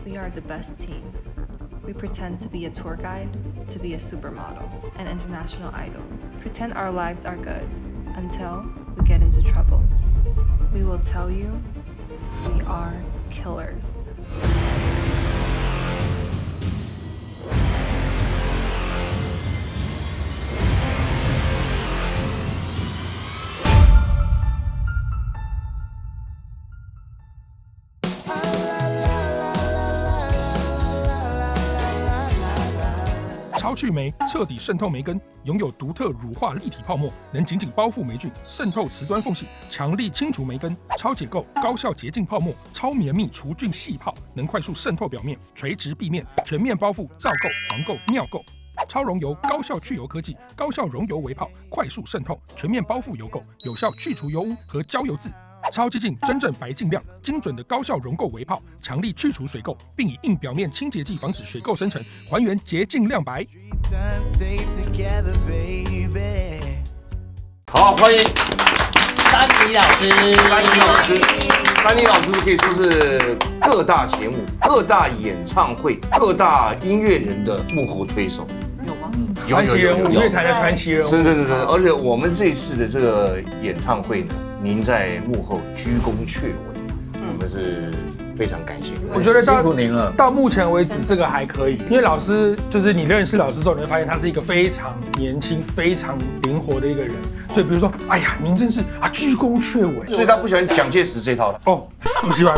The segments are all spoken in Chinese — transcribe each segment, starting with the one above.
We are the best team. We pretend to be a tour guide, to be a supermodel, an international idol. Pretend our lives are good until we get into trouble. We will tell you we are killers. “超去霉”彻底渗透霉根，拥有独特乳化立体泡沫，能紧紧包覆霉菌，渗透瓷端缝隙，强力清除霉根。超解构高效洁净泡沫，超绵密除菌细泡，能快速渗透表面，垂直壁面，全面包覆皂垢、黄垢、尿垢。超溶油高效去油科技，高效溶油微泡，快速渗透，全面包覆油垢，有效去除油污和焦油渍。超激净真正白净亮，精准的高效溶垢微泡，强力去除水垢，并以硬表面清洁剂防止水垢生成，还原洁净亮白。好，欢迎丹尼老师。丹尼老师可以说是各大节目、各大演唱会、各大音乐人的幕后推手。有吗？传奇人物，乐坛的传奇人物。真的，而且我们这一次的这个演唱会呢，您在幕后居功阙尾，我们是非常感谢。我觉得辛苦您了。到目前为止，这个还可以，因为老师就是你认识老师之后，你会发现他是一个非常年轻、非常灵活的一个人。所以比如说，哎呀，您真是居功阙尾。所以他不喜欢蒋介石这套的。哦，不喜欢。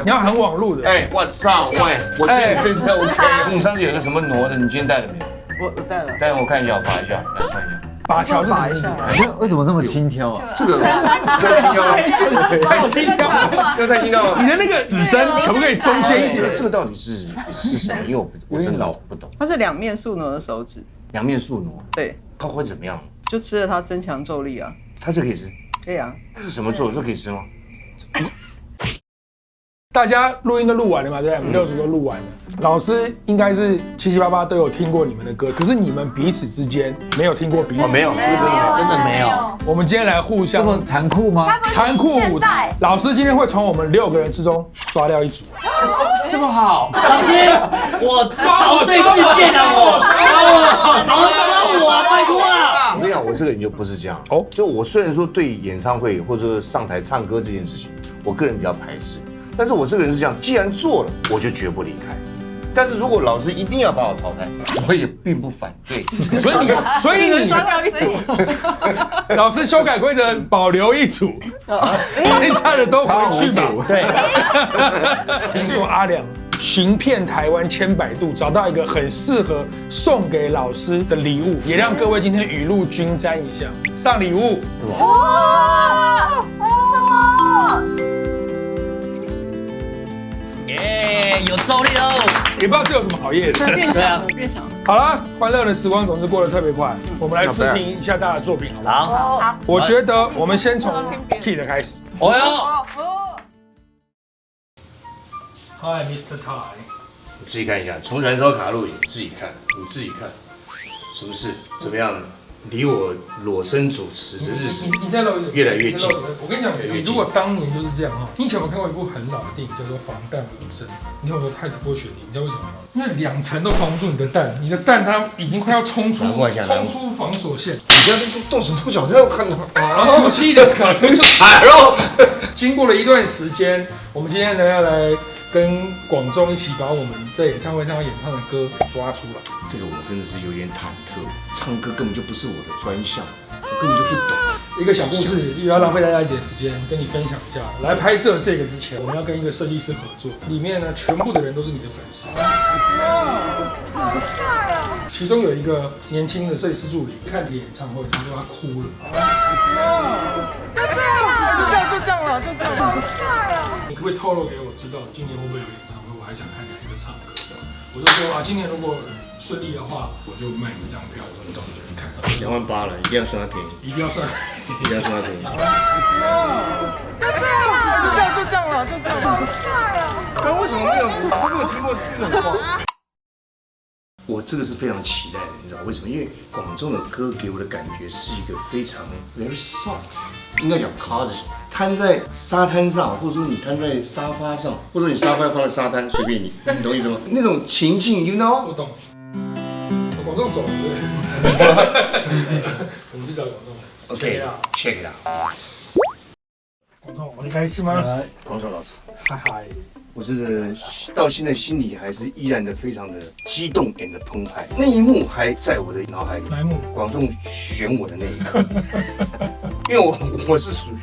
你要很网路的。哎，我操，喂，我觉得你这次 OK。你上次有个什么挪的，你今天带了没有？我带了。带我看一下，我拔一下，来看一下。把桥是什么意思？为什么那么轻佻啊？这个太轻佻了，太轻佻了，这太轻佻了。你的那个指针可不可以中间一点？这个到底是什么？因为我真的不懂。它是两面宿傩的手指。两面宿傩。对。它会怎么样？就吃了它增强咒力啊。它这可以吃？可以啊。这是什么咒？这可以吃吗？大家录音都录完了嘛，对不对？我们6组都录完了。老师应该是七七八八都有听过你们的歌，可是你们彼此之间没有听过彼此。没有，真的没有。我们今天来互相这么残酷吗？残酷舞台。老师今天会从我们6个人之中刷掉一组。这么好，老师，我毛遂自荐啊！我拜托啊！我跟你讲，我这个人就不是这样哦。就我虽然说对演唱会或者上台唱歌这件事情，我个人比较排斥。但是我这个人是这样，既然做了，我就绝不离开。但是如果老师一定要把我淘汰，我也并不反对。所以你刷掉一组，老师修改规则，保留一组，剩下的都回去吧。对。听说阿良行遍台湾1,100度，找到一个很适合送给老师的礼物，也让各位今天雨露均沾一下。上礼物。哇！什么？耶，有咒力喽！也不知道这有什么好耶的。变强，变强。好了，欢乐的时光总是过得特别快，我们来试听一下大家的作品，好不好？好。我觉得我们先从 Kid 开始。哦哟。Hi, Mr. Tai。你自己看一下，从燃烧卡路里自己看，你自己看，什么事？怎么样？离我裸身主持的日子你再露一点，越来越近。我跟你讲，你如果当年就是这样你以前有没有看过一部很老的电影叫做《防弹无声》？你有没有太不会学你知道为什么吗？因为2层都防不住你的蛋，你的蛋它已经快要冲出防锁线。你不要动手动脚，这样看到。我记得可能就踩肉。经过了一段时间，我们今天呢要来跟广众一起把我们在演唱会上要演唱的歌抓出来。这个我真的是有点忐忑，唱歌根本就不是我的专项，我根本就不懂。一个小故事，又要浪费大家一点时间跟你分享一下。来拍摄这个之前，我们要跟一个设计师合作，里面呢全部的人都是你的粉丝。好帅哦！其中有一个年轻的设计师助理，看你的演唱会，他说他哭了。就这样了。好帅哦！你可不可以透露给我知道，今年会不会有演唱会？我还想看哪一个唱歌。我就说今年如果顺利的话，我就卖你一张票。我说你到时候就去看。28000了，一定要算他便宜，一定要算，一定要算他便宜。就这样了。好帅哦！可为什么没有听过这种话？我这个是非常期待的，你知道为什么？因为广众的歌给我的感觉是一个非常 very soft， 应该讲 cozy，瘫在沙滩上，或者说你瘫在沙发上，或者说你沙发放在沙滩，随便你，你懂意思吗？那种情境 ，you know？ 我懂。广仲走了，对不对？我们去找广仲。OK，check it out。广仲，お願いします。广仲老师，嗨嗨，我是到现在心里还是依然的非常的激动 and 澎湃。那一幕还在我的脑海里。哪一幕？广仲选我的那一刻，因为我是属于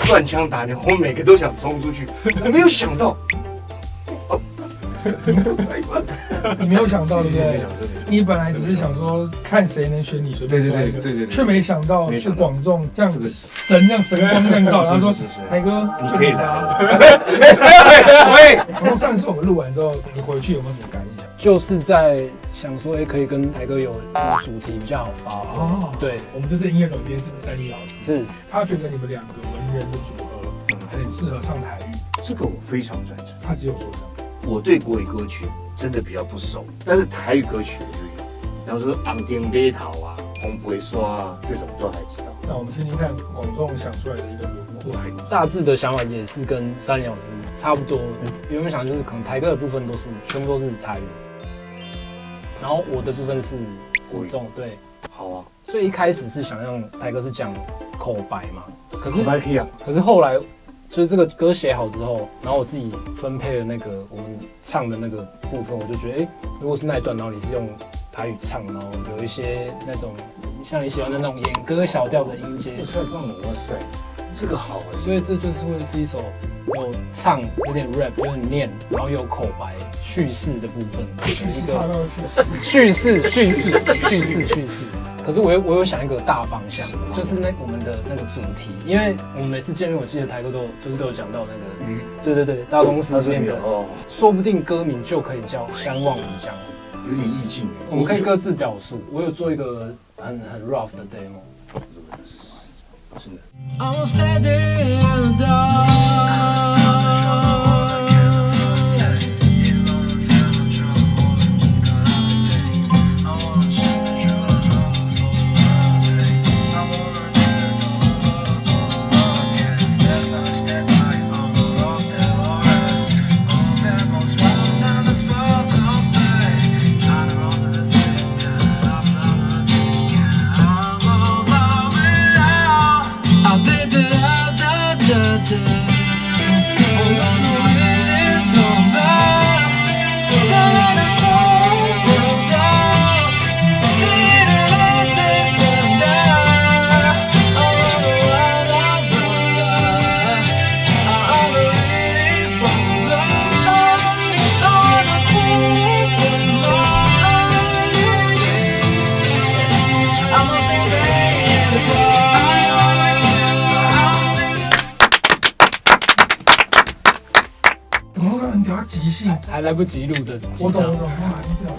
乱枪打鸟，我每个都想冲出去，我没有想到。你没有想到对不对？你本来只是想说看谁能选你随便抓一个，却没想到是广仲这样神这样神光这样照，然后说台哥你可以来。喂，然后上次我们录完之后，你回去有没有什么感想？就是在想说，可以跟台哥有什么主题比较好发挥。哦，对，我们这次音乐总监是三立老师，是他觉得你们两个文人的组合很适合唱台语，这个我非常赞成。他只有说这样。我对国语歌曲真的比较不熟，但是台语歌曲我就有，然后说昂丁勒桃啊、红不刷啊这种都还知道。那我们听听看广仲想出来的一个轮廓。大致的想法也是跟三林老师差不多。原本想就是可能台歌的部分全部都是台语，然后我的部分是四中，对。好啊。所以一开始是想让台歌是讲口白嘛，可是口白可以啊。可是后来就是这个歌写好之后，然后我自己分配了那个我们唱的那个部分，我就觉得，如果是那一段，然后你是用台语唱，然后有一些那种像你喜欢的那种演歌小调的音阶，太棒了！哇塞，这个好哎。所以这就是会是一首有唱有点 rap， 有点念，然后有口白叙事的部分，叙事。可是我有想一个大方向，就是我们的那个主题，因为我们每次见面，我记得台哥都有讲到那个，对，大公司里面的，说不定歌名就可以叫《相忘于江湖》，有点意境。我们可以各自表述。我有做一个很 rough 的 demo， 真的。即兴还来不及录的，我懂，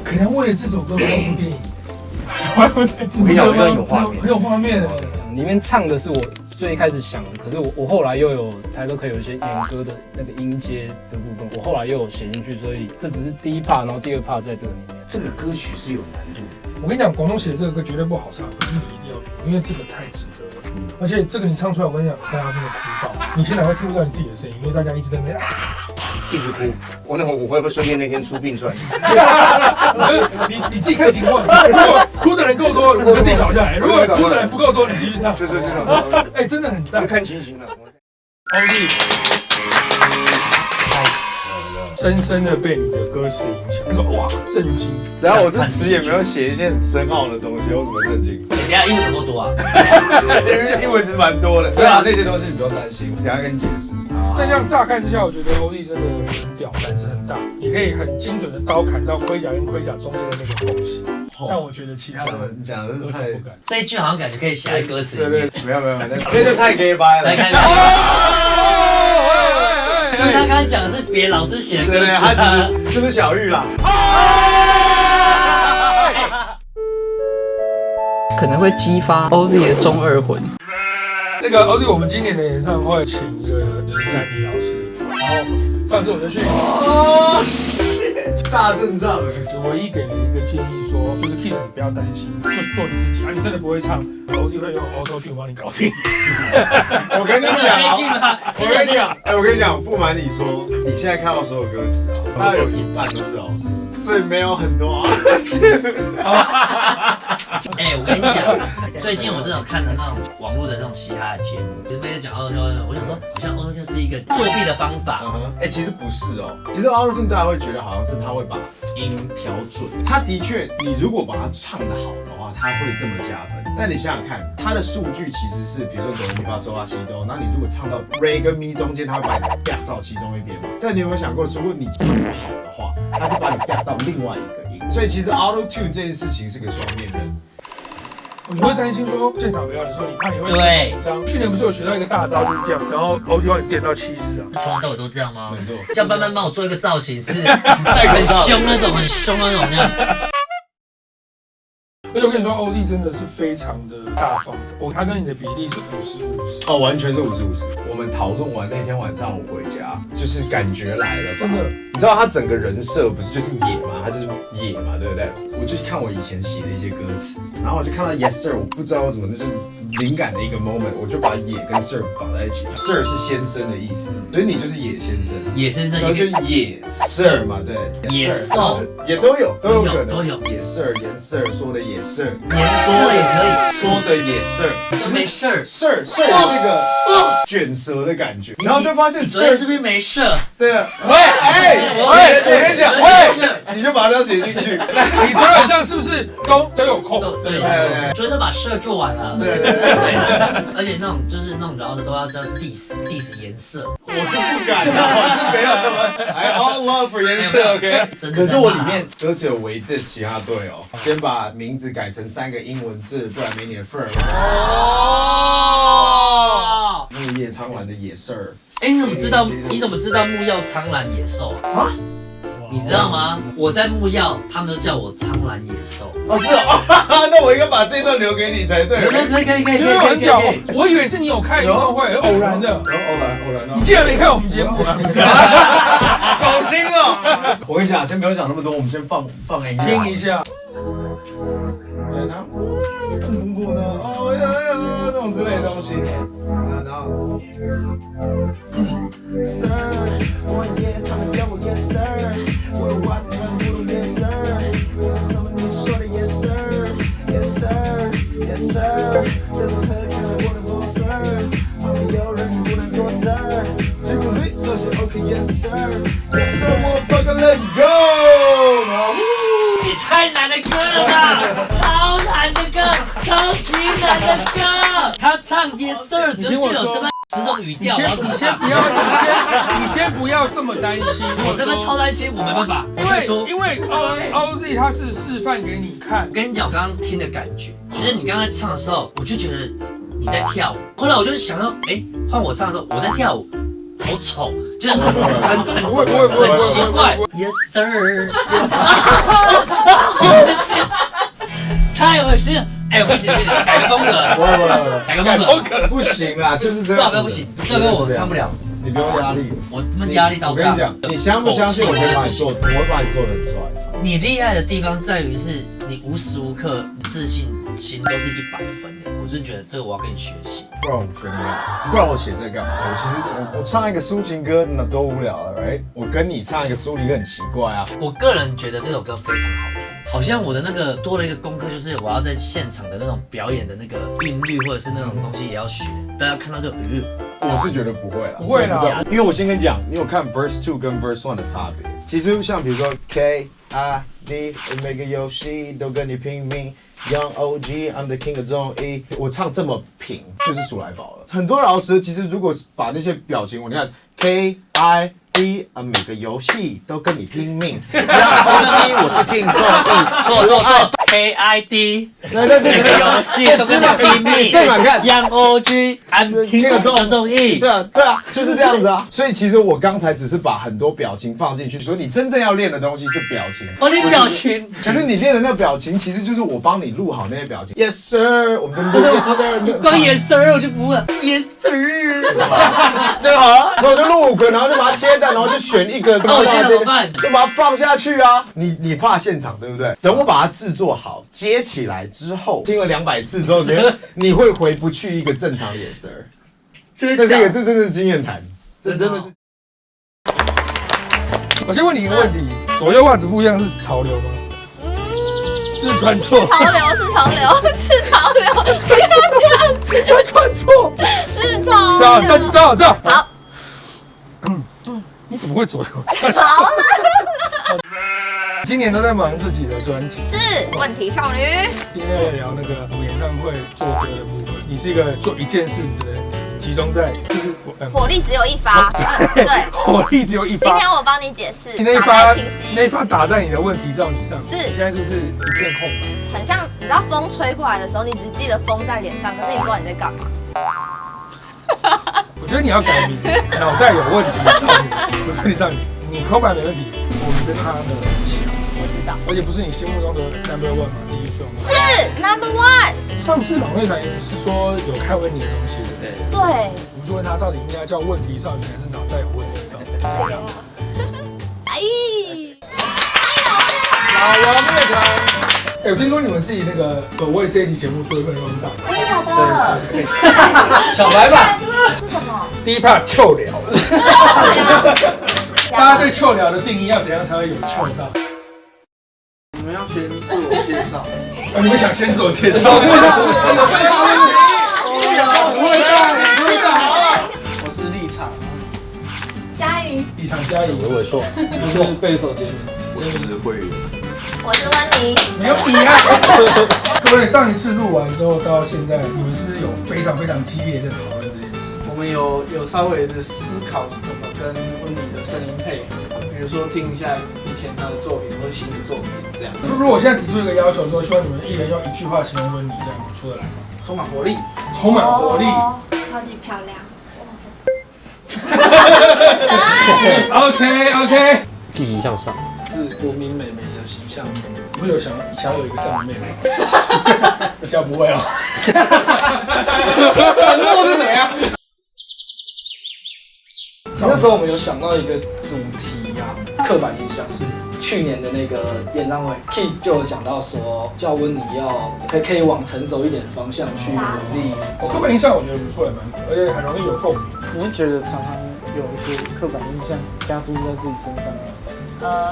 可能为了这首歌拍一部电影。我跟你讲，我有画面，很有画面的。里面唱的是我最开始想的，可是我后来又有台歌可以有一些演歌的那个音阶的部分，我后来又有写进去，所以这只是第一 part， 然后第二 part 在这个里面。这个歌曲是有难度的。我跟你讲，广东写的这个歌绝对不好唱，可是你一定要有，因为这个太值得了。而且这个你唱出来，我跟你讲，大家真的哭到，你现在会听不到你自己的声音，因为大家一直在那边一直哭。我会不会顺便那天出病算？你自己看情况，如果哭的人够多，你就自己倒下来；如果哭的人不够多，你继续唱。就是这种。哎，真的很赞。看情形了。OZ，深深的被你的歌词影响，说哇震惊。然后我这词也没有写一些很深奥的东西，有什么震惊？等下英文怎么多啊？英文其实蛮多的。对啊，那些东西你不用担心，我等下跟你解释。但这样乍看之下，我觉得 OZ 真的很屌，胆子很大，你可以很精准的刀砍到盔甲跟盔甲中间的那个缝隙。但我觉得其他的讲的歌手不敢。这一句好像感觉可以写在歌词里面。对，没有，那就太 gay 掰了。所以他刚刚讲的是别老师写的歌词，他是不是小玉啦？可能会激发 OZ 的中二魂。那个 OZ， 我们今年的演唱会请一个就是3D老师，然后上次我就去。大阵仗。只唯一给了一个建议说，就是 Kid 你不要担心，就做你自己啊，你真的不会唱，OZ 会用 Auto Tune 帮你搞定。我跟你这句讲，吗？我跟你讲，不瞒你说，你现在看到所有歌词啊，大概有一半都是老师，所以没有很多哎，我跟你讲，最近我真的有看的那种网络的这种嘻哈的节目，就是被讲Auto Tune，我想说，好像Auto Tune是一个作弊的方法。哎，其实不是哦，其实 Auto Tune 大家会觉得好像是他会把音调准，他的确，你如果把它唱得好的话，他会这么加分。但你想想看，他的数据其实是，比如说哆来咪发嗦拉西哆，那你如果唱到 re 跟咪中间，他会把你啪到其中一边嘛。但你有没有想过，如果你唱不好的话，他是把你啪到另外一个音，所以其实 Auto Tune 这件事情是个双面刃。你会担心说现场表演的时候，你怕你会对紧张。去年不是有学到一个大招就是这样，然后 OZ 帮你垫到70啊。从头到尾都这样吗？没错，叫班班帮我做一个造型，是很凶那种，很凶那种这样。而且我跟你说 ，OZ 真的是非常的大方的，他跟你的比例是50-50。哦，完全是50-50。我们讨论完那天晚上，我回家就是感觉来了，真的。你知道他整个人设不是就是野嘛，他就是野嘛，对不对？我就看我以前写的一些歌词，然后我就看到 Yes Sir， 我不知道为什么，那就是灵感的一个 moment， 我就把野跟 Sir 绑在一起。Sir 是先生的意思，所以你就是野先生。野先生所以就是野 Sir 嘛，对。野兽也都有可能都有。野 Sir 颜 Sir 说的野 Sir， 颜色也可以，说的野 Sir 是没事儿。Sir 也是个卷舌的感觉，然后就发现你昨天 Sir 是不是没事？对了，我跟你讲，你就把它写进去。你昨晚上是不是都有空？对，昨天都把事儿做完了。对，而且那种就是那种饶舌都要叫 diss 颜色。我是不敢的，我是没有什么，I all love for 颜色 ，OK。可是我里面歌词有围 diss 其他队哦，先把名字改成3个英文字，不然没你的份儿。哦，木叶苍蓝的野 Sir。哎，你怎么知道木曜苍蓝野兽啊？你知道吗？我在木曜，他们都叫我苍蓝野兽。哦，是哦，那我应该把这一段留给你才对。可以，很屌。我以为是你有看运动会，偶然的。偶然的。你竟然没看我们节目啊？走心了。我跟你讲，先不用讲那么多，我们先放音乐。听一下。对，然后不呢，哦呀，那种之类的东西。然后。Sir， 我也他们叫我 Yes Sir， 我的袜子穿不动 Yes Sir， 这是什么你说的 Yes Sir，Yes Sir，Yes Sir， 这种喝看了我的部分，旁边有人不能坐这儿，这个律首先 OK Yes Sir，Yes Sir，motherfucker，Let's go！ 也太难的歌了吧，超难的歌，超级难的歌，他唱 Yes Sir 就有这么10种语调，你先不要这么担心，我这边超担心，我没办法，因为 OZ 他是示范给你看。我跟你讲，我刚刚听的感觉，就是你刚刚唱的时候，我就觉得你在跳舞，后来我就想到，哎，换我唱的时候，我在跳舞，好丑，就是很奇怪 ，Yes Sir， 好恶心，太恶心了。哎，不行，改个风格，改个风格，不行啦，就是这样。这首歌不行，这首歌我唱不了。你不用压力，我他妈压力到我跟你讲，你相不相信我可以把你做，我会把你做得很帅。你厉害的地方在于是你无时无刻自信心都是100分的，我就觉得这个我要跟你学习。不然我学你干，不然我写这干嘛？其实我唱一个抒情歌那多无聊了 ，right？ 我跟你唱一个抒情歌很奇怪啊。我个人觉得这首歌非常好听。好像我的那个多了一个功课，就是我要在现场的那种表演的那个韵律或者是那种东西也要学。大家看到就，我是觉得不会啦，不会啦，因为我先跟你讲，你有看 verse 2跟 verse 1的差别。其实像比如说 K-I-D， 每个游戏都跟你拼命。Young OG，I'm the king of 综艺，我唱这么平就是数来宝了。很多饶舌其实如果把那些表情，你看 K-I-D， 每个游戏都跟你拼命。Young OG， 我是 king 综艺，错 ，K-I-D， 对，每个游戏都跟你拼命。对嘛？你看 Young OG，I'm king of 综艺。对啊，就是这样子啊。所以其实我刚才只是把很多表情放进去，所以你真正要练的东西是表情。哦，你表情。可是你练的那个表情，其实就是我帮你录好那些表情。Yes sir， 我们就录 Yes sir。光 Yes sir 我就不会 Yes sir。对好了，那我就录5个，然后就把它切断，然后就选一个，那我现在怎么办？就把它放下去啊！你怕现场对不对？等我把它制作好，接起来之后，听了200次之后，你会回不去一个正常的眼神。这真的是经验谈，这真的是。我先问你一个问题：左右袜子不一样是潮流吗？是穿错？是潮流，是潮流，是潮流，不要这样子，要穿错？是潮流。这样。好。你怎么会左右？好了。今年都在忙自己的专辑。是问题少女。今天来聊那个我们演唱会做歌的部分。你是一个做一件事只能集中在，就是火力只有一发。对。火力只有一发。今天我帮你解释。你那一发打在你的问题少女上。是。你现在就是一片空白。很像，你知道风吹过来的时候，你只记得风在脸上，可是你不知道你在干嘛。我觉得你要改名，脑袋有问题少女，不是你少女，你口板没问题，我们跟他的强，我知道，而且不是你心目中的 No.1 嘛，第一顺位是 No.1。上次网络上是说有看温妮的东西，对不对？对。我们就问他到底应该叫问题少女还是脑袋有问题少女？哎，老王乐团。我听说你们自己那个为这一期节目做一份 round down， 真的假的？小白吧。是什么？第一 part 臭聊，大家对臭聊的定义要怎样才会有臭到？你们要先自我介绍。你们想先自我介绍？我是立场，佳怡，立场佳怡，伟硕，我是贝手杰明，我是会员。我是温妮。没有你啊！各位，上一次录完之后到现在，你们是不是有非常非常激烈的在讨论这件事？我们有稍微的思考怎么跟温妮的声音配合，比如说听一下以前她的作品或新的作品这样。如果我现在提出一个要求说，希望你们一人用一句话形容温妮，这样出得来吗？充满活力，充满活力，超级漂亮。OK， 积极向上。是国民美眉的形象。我有想有一个这样的妹妹，我家不会哦。承诺是怎么样？那时候我们有想到一个主题呀，刻板印象是去年的那个演唱会 ，Key 就有讲到说，叫温妮要可以往成熟一点的方向去努力。刻板印象我觉得不错，而且很容易有共鸣。你会觉得常常有一些刻板印象加诸在自己身上吗？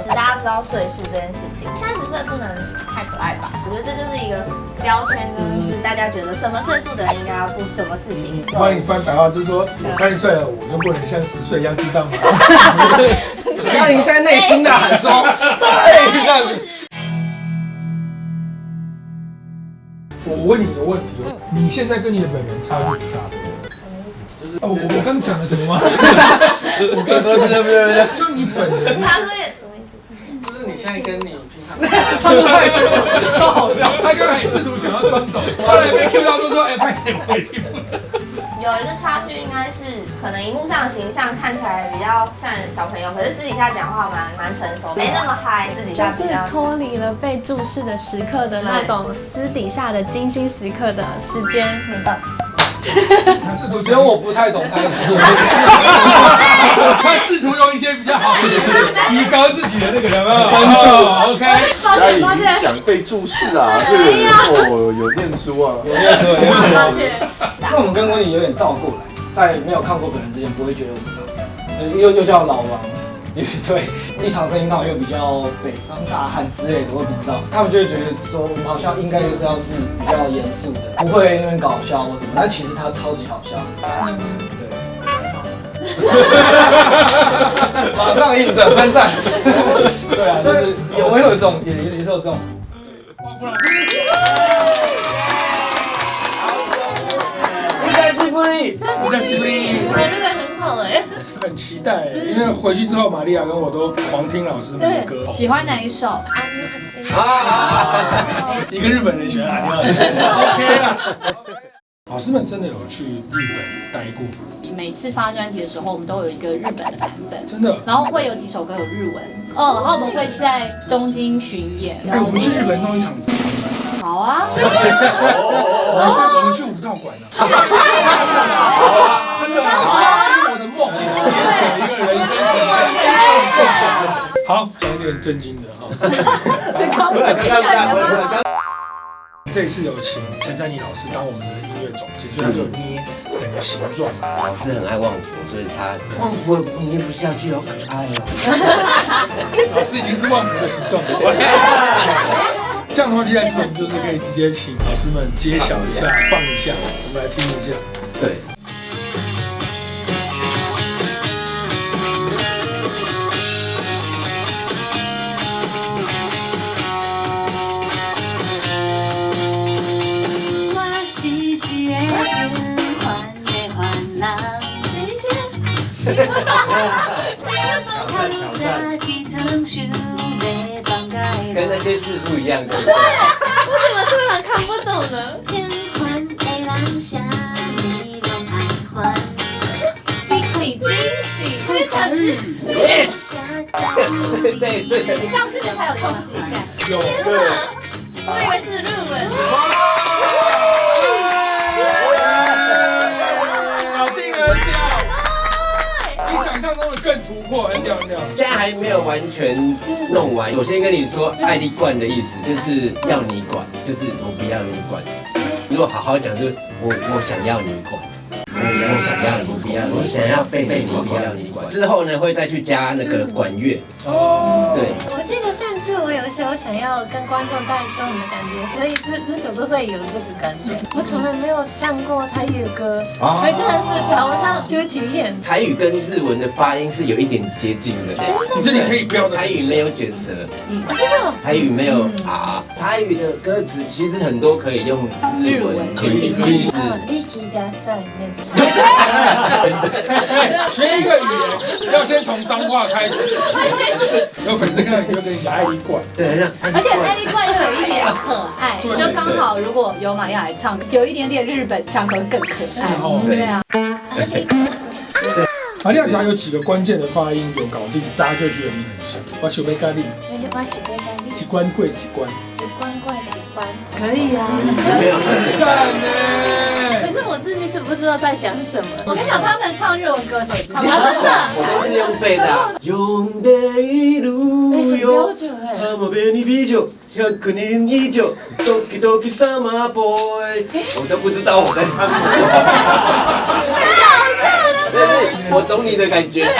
大家知道岁数这件事情，30岁不能太可爱吧？我觉得这就是一个标签，跟大家觉得什么岁数的人应该要做什么事情。我帮你翻白话，就是说我30岁了，我就不能像10岁一样智障吗？嘉玲在内心呐喊说，对，这样子。我问你一个问题，你现在跟你的本人差距不大，对不对？我刚讲的什么吗？我刚讲的不是，就你本人。他说也什么意思？就是你现在跟你平常，超好笑。他刚才也试图想要装懂，后来被 Q 到就说，拍谁我也听不懂。有一个差距，应该是可能荧幕上的形象看起来比较像小朋友，可是私底下讲话蛮成熟，没那么嗨，私底下就是脱离了被注视的时刻的那种私底下的精心时刻的时间。他试图只有我不太懂他。他试图用一些比较好的提高自己的那个什么？OK。嘉怡讲被注视啊，这个有念书啊，有念书。抱歉。那我们跟温妮有点倒过来，在没有看过本人之前，不会觉得我们长这样，又叫老王。乐队立场声音刚好又比较北方大汉之类的，我也不知道，他们就会觉得说我们好像应该就是要是比较严肃的，不会那边搞笑或什么，但其实他超级好笑。对，马上印证称赞。对啊，就是有没有这种也是有这种。哇，傅老师。你在西弗利，你在西弗利。我这个很好哎。很期待，因为回去之后，玛利亚跟我都狂听老师的歌。喜欢哪一首？一个日本人喜欢阿尼亚，OK 啦。老师们真的有去日本待过？每次发专辑的时候，我们都有一个日本的版本，真的。然后会有几首歌有日文，然后我们会在东京巡演。我们去日本弄一场。好啊。我们去武道馆啊。真的。点震惊的哈。刚这次有请陈珊妮老师当我们的音乐总监，所以他就有捏整个形状。老师很爱旺福，所以他旺福捏不下去，好可爱哦。老师已经是旺福的形状了。这样的话，接下来我们就是可以直接请老师们揭晓一下、放一下，我们来听一下。对。跟那些字不一样，对不对？我怎么突然看不懂呢？惊喜！Yes， 对，这样是不是才有冲击感？有，对，我以为是日文。搞定了，比想象中的更突破，很屌。现在还没有完全弄完。我先跟你说，爱你管的意思就是要你管，就是我不要你管。如果好好讲，就是我想要你管。我想要你不要，我想要被你不要你管。之后呢，会再去加那个管乐。哦，对。我记得上次我有说想要跟观众带动的感觉，所以这首歌会有这个感觉。我从来没有唱过台语歌，所以真的是调不上就体验。台语跟日文的发音是有一点接近的。你这里可以标的。台语没有卷舌，真的。台语没有啊。台语的歌词其实很多可以用日文去拼字。立体加赛那个。学一个语言要先从脏话开始。有粉丝看到你就跟你讲爱你管，对，而且爱你管又有一点可爱，就刚好如果由玛雅来唱，有一点点日本腔会更可爱。对啊。玛利亚只要有几个关键的发音有搞定，大家就觉得你很像。我想要咖喱，我喜欢咖喱，几关贵几关，几关怪几关，可以啊，很赞呢。可是我自己是不知道在讲什么。我跟你讲，他们唱日文歌手之前，我都是用背的。用的一路有，阿莫贝尼啤酒，100年以上，Doki Doki Summer Boy， 我都不知道我在唱什么。但是我懂你的感觉。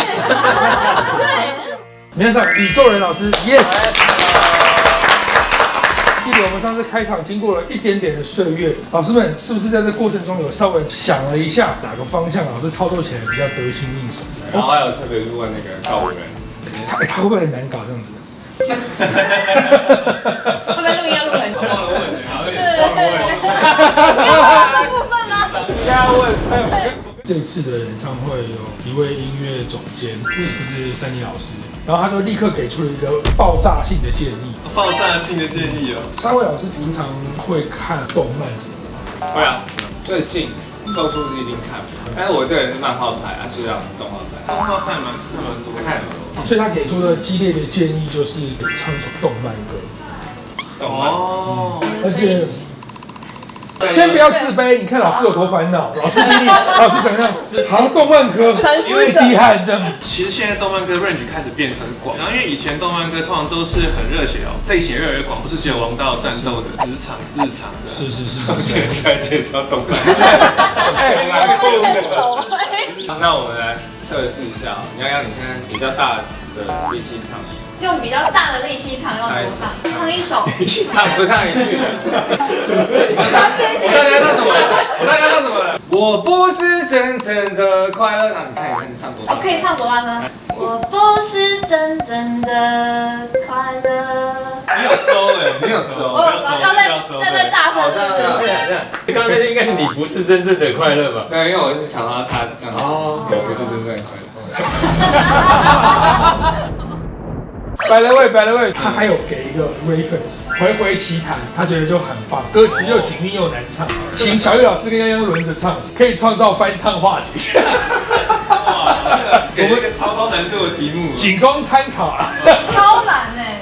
皆さん，宇宙人老师 ，yes。记得我们上次开场经过了一点点的岁月，老师们是不是在这过程中有稍微想了一下哪个方向老师操作起来比较得心应手？然后还有特别去问那个告五人，他会不会很难搞这样子？会不会录音要录很久？忘了问的，然后有点这部分吗？应该要问。这次的演唱会有一位音乐总监，就是珊妮老师，然后他就立刻给出了一个爆炸性的建议。爆炸性的建议哦。三位老师平常会看动漫什么的吗？会啊，最近咒术是一定看，但是我这个人是漫画派啊，所以要动画派。动画看蛮多，看很多。所以他给出的激烈的建议就是唱一首动漫歌。动漫哦，而且。先不要自卑，你看老师有多烦恼，老师比你，老师怎样？好，动漫歌，因为厉害这样。其实现在动漫歌 range 开始变很广，然后因为以前动漫歌通常都是很热血哦，类型越来越广，不是只有王道战斗的、职场、日常的。是。现在介绍动漫。那我们来测试一下，你要让你现在比较大的力气唱。用比较大的力气唱，让我唱一首，不唱一句。我知道你要唱什么了。我不是真正的快乐。那你看你唱多大？我可以唱多大呢？我不是真正的快乐。你有收哎，你有收。我要再大声，是不是？你刚刚那应该是你不是真正的快乐吧？对，因为我是想到他这样子，我不是真正的快乐。By the way， 他还有给一个 reference， 回奇谈，他觉得就很棒，歌词又紧密又难唱，请小玉老师跟泱泱轮着唱，可以创造翻唱话题。哇，给了一个超高难度的题目，仅供参考啦。超难哎。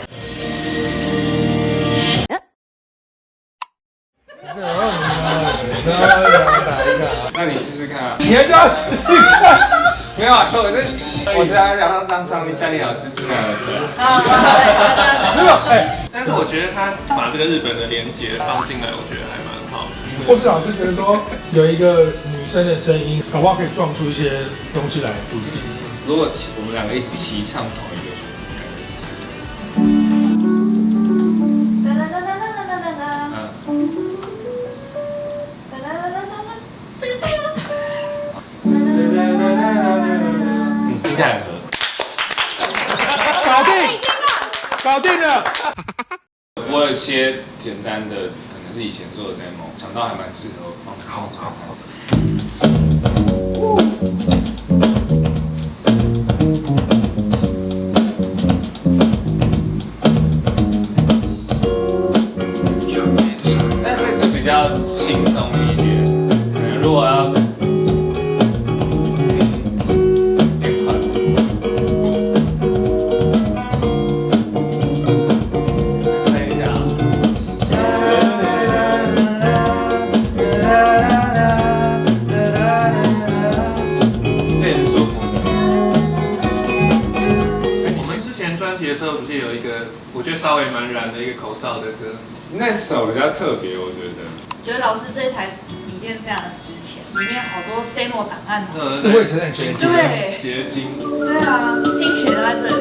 那你试试看啊！你还叫他试试看？没有啊，我在。我是要让上帝老师知难而退。没有但是我觉得他把这个日本的连结放进来，我觉得还蛮好的。或是老师觉得说有一个女生的声音，搞不好可以撞出一些东西来，不一定。如果我们两个一起唱同一个曲，听起来很合。搞定了。我有些简单的，可能是以前做的 demo， 想到还蛮适合放。好。但是这比较轻松一点，可能如果要。我觉得稍微蛮燃的一个口哨的歌，那首比较特别，我觉得老师这台笔电非常的值钱，里面好多 demo 档案，智慧城很结晶，对，结晶，对啊，心血都在这里。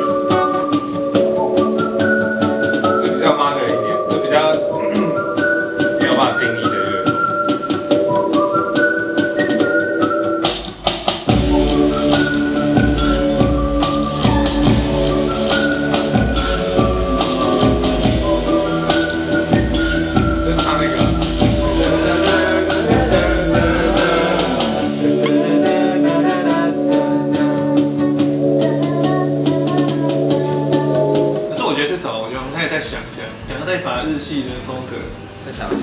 这比较 modern 一点，这比较没有办法定义的乐风。日系的风格，再想加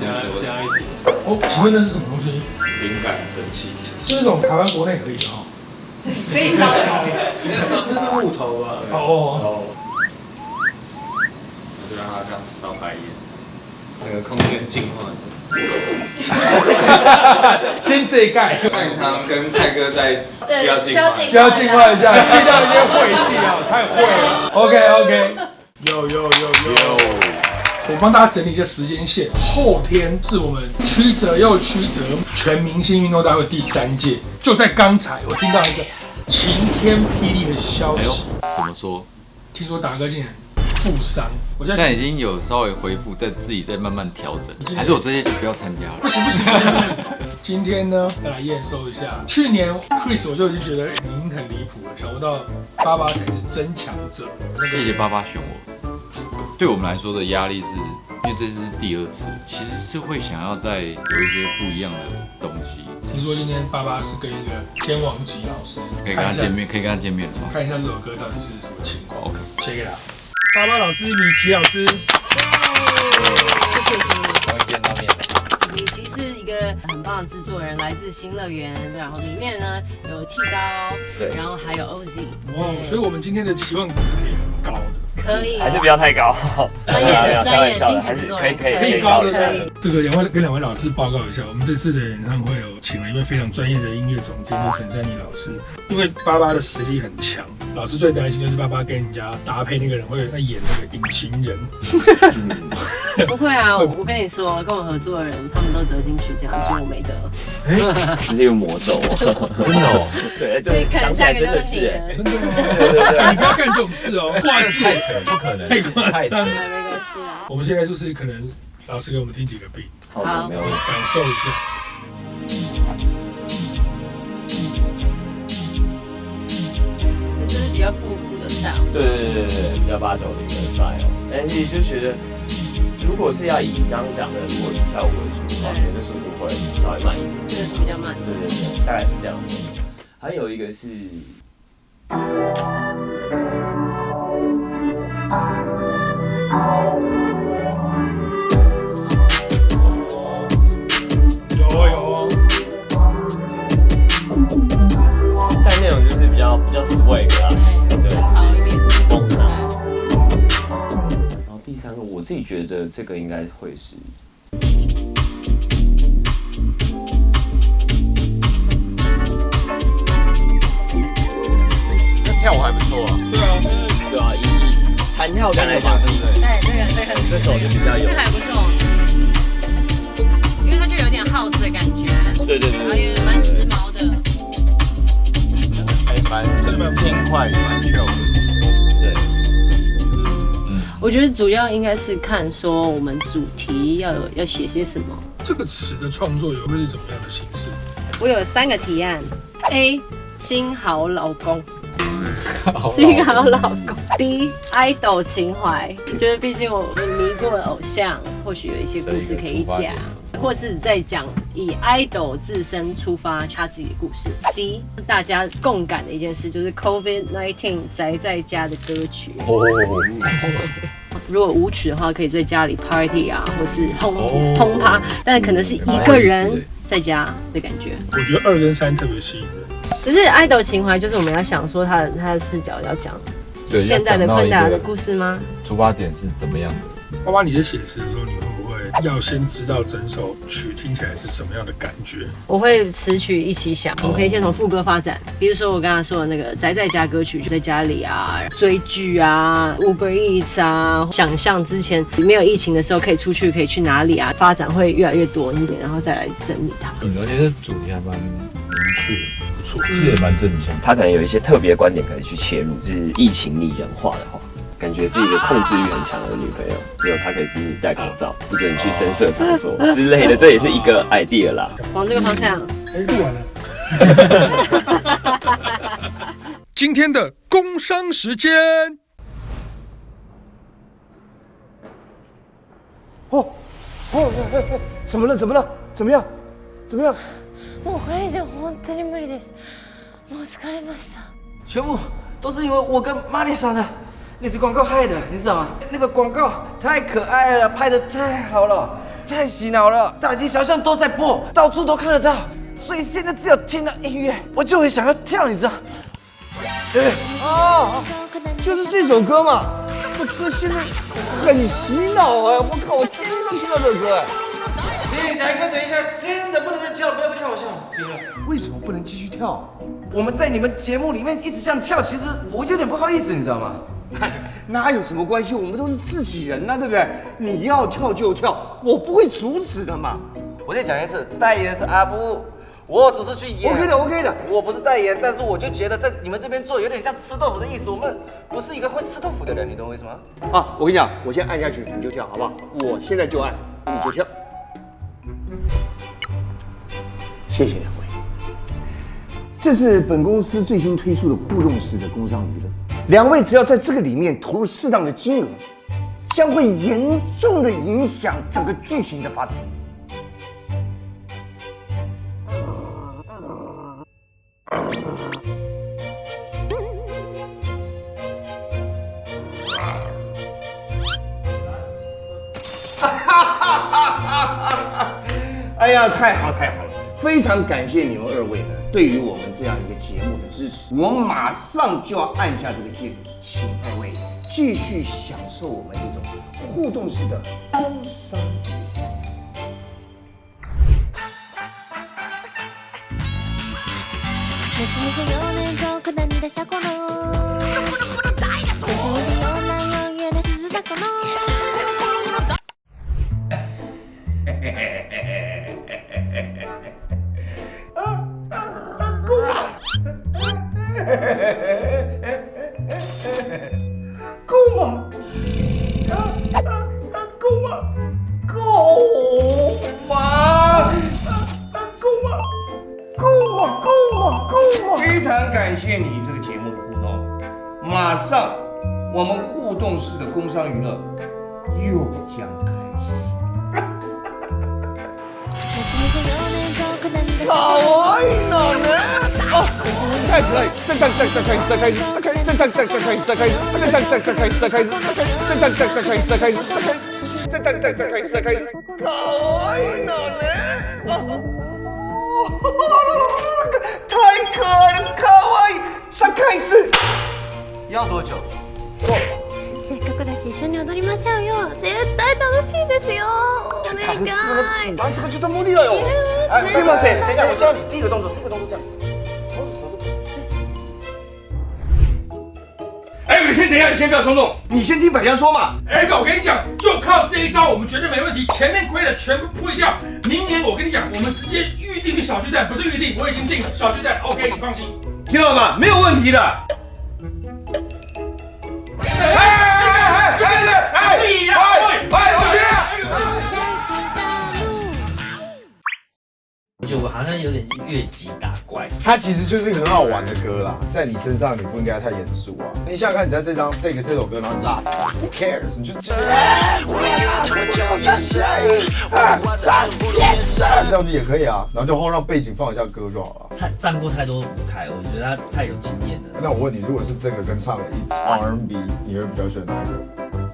一点。哦，请问那是什么东西？灵感神器，是那种台湾国内可以的哦。可以烧的。那是木头吧？哦。我就让它这样烧白烟，整个空间净化。先这一盖。上一场跟蔡哥在需要净化一下，去掉一些晦气啊，太晦了。OK， 有。我帮大家整理一下时间线，后天是我们曲折又曲折全明星运动大会第3届，就在刚才我听到一个晴天霹雳的消息。怎么说？听说达哥竟然负伤，我现在已经有稍微恢复，但自己在慢慢调整。还是我这些就不要参加了？不行。今天呢，要来验收一下。去年 Chris 我就已经觉得已经很离谱了，想不到爸爸才是真强者。谢谢爸爸选我。对我们来说的压力是，因为这是第2次，其实是会想要再有一些不一样的东西。听说今天爸爸是跟一个天王级老师，可以跟他见面的吗？看一下这首歌到底是什么情况。OK， 切给他。爸爸老师，米奇老师。终于见到面了。米奇是一个很棒的制作人，来自新乐园，然后里面呢有剃刀，对，然后还有 OZ。哇，所以我们今天的期望值是可以很高的。可以，还是不要太高。专业精选制作人可以高的。这个跟两位老师报告一下，我们这次的演唱会请了一位非常专业的音乐总监，就是陈珊妮老师。因为爸爸的实力很强，老师最担心就是爸爸跟人家搭配那个人会在演那个隐形人。不会啊，我跟你说，跟我合作的人他们都得金曲奖，只有我没得。这是一个魔咒，真的哦。对，对，想起来真的是哎，真的吗？你不要干这种事哦，跨界不可能，太夸张了。没关系啊。我们现在是不是可能老师给我们听几个 beat？ 好，没有问题，感受一下。这是比较复古的 style。对，比较80、90的 style。但是就觉得，如果是要以刚刚讲的，如果以跳舞为主的话，我的速度会稍微慢一点。这个是比较慢。对，大概是这样子。还有一个是。有，但那种就是比较 swag 啦，对，是蹦上。然后第3个，我自己觉得这个应该会是。跳舞还不错啊。对啊，对啊，以弹跳感来讲，对不对？对，这首就比较有这。还不错，因为它就有点 house 的感觉，对，然后也蛮时髦的。还蛮轻快，蛮 chill 的。对。我觉得主要应该是看说我们主题要写些什么。这个词的创作会是怎么样的形式？我有3个提案 ：A. 新好老公。好新好老公。B. idol 情怀，就是毕竟我迷过的偶像，或许有一些故事可以讲，或是在讲以 idol 自身出发他自己的故事。C. 大家共感的一件事，就是 COVID-19 宅在家的歌曲。如果舞曲的话，可以在家里 party 啊，或是轰趴，但可能是一个人在家的感觉。我觉得2跟3特别吸引人。只是爱豆情怀，就是我们要想说他的视角要讲现在的昆达的故事吗？出发点是怎么样的？爸爸，你在写词的时候，你会不会要先知道整首曲听起来是什么样的感觉？我会词曲一起想，我们可以先从副歌发展。比如说我刚才说的那个宅在家歌曲，就在家里啊，追剧啊 ，Uber Eats 啊，想象之前没有疫情的时候可以出去，可以去哪里啊，发展会越来越多一点，然后再来整理它。而且这主题还蛮明确的。是也蛮正向，他可能有一些特别观点可以去切入。是疫情拟人化的话，感觉是一个控制欲很强的女朋友，只有她可以逼你戴口罩，不准你去深色场所之类的，这也是一个 idea 啦。往这个方向。录完了。今天的工商时间。怎么了？怎么了？怎么样？怎么样？もうこれ以上本当に無理です。もう疲れました。全部都是因为我跟玛丽莎的那支广告害的，你知道吗？那个广告太可爱了，拍得太好了，太洗脑了，大街小巷都在播，到处都看得到。所以现在只要听到音乐，我就会想要跳，你知道？就是这首歌嘛。这歌现在很洗脑哎！我靠，我天天都听到这歌哎。台哥，等一下，真的不能再跳了，不要再看我笑了。停了。为什么不能继续跳？我们在你们节目里面一直这样跳，其实我有点不好意思，你知道吗？哪有什么关系？我们都是自己人呐，对不对？你要跳就跳，我不会阻止的嘛。我再讲一次，代言是阿布，我只是去演。OK 的。我不是代言，但是我就觉得在你们这边做有点像吃豆腐的意思。我们不是一个会吃豆腐的人，你懂我意思吗？啊，我跟你讲，我先按下去，你就跳，好不好？我现在就按，你就跳。谢谢两位。这是本公司最新推出的互动式的工商娱乐，两位只要在这个里面投入适当的金额，将会严重的影响整个剧情的发展。哎呀，太好了，非常感谢你们2位呢对于我们这样一个节目的支持。我马上就要按下这个键，请2位继续享受我们这种互动式的工商娱乐。够吗？非常感谢你这个节目的互动，马上我们互动式的工商娱乐又将开始。好爱呢！太可爱！再开始！好爱呢！太可愛了，可愛い！再開始。要多久？せっかくだし一緒に踊りましょうよ。絶対楽しいですよ。お願い。ダンスがちょっと無理了哟。すいません，等一下我教你第一个动作，这样。手指。先等一下，你先不要冲动，你先听百香说嘛。Eric，我跟你讲，就靠这一招，我们绝对没问题。前面亏的全部退掉，明年我跟你讲，我们直接预定小巨蛋，不是预定，我已经定了小巨蛋 ，OK， 你放心。听到了吗？没有问题的。你呀！我觉得我好像有点越级打怪。它其实就是一个很好玩的歌啦，在你身上你不应该太严肃啊。你想想看，你在这首歌，然后你辣词 ，Who cares？ 你就这样也可以啊，然后就后让背景放一下歌就好了。他站过太多舞台，我觉得他太有经验了。那我问你，如果是这个跟唱R&B， 你会比较选哪一个？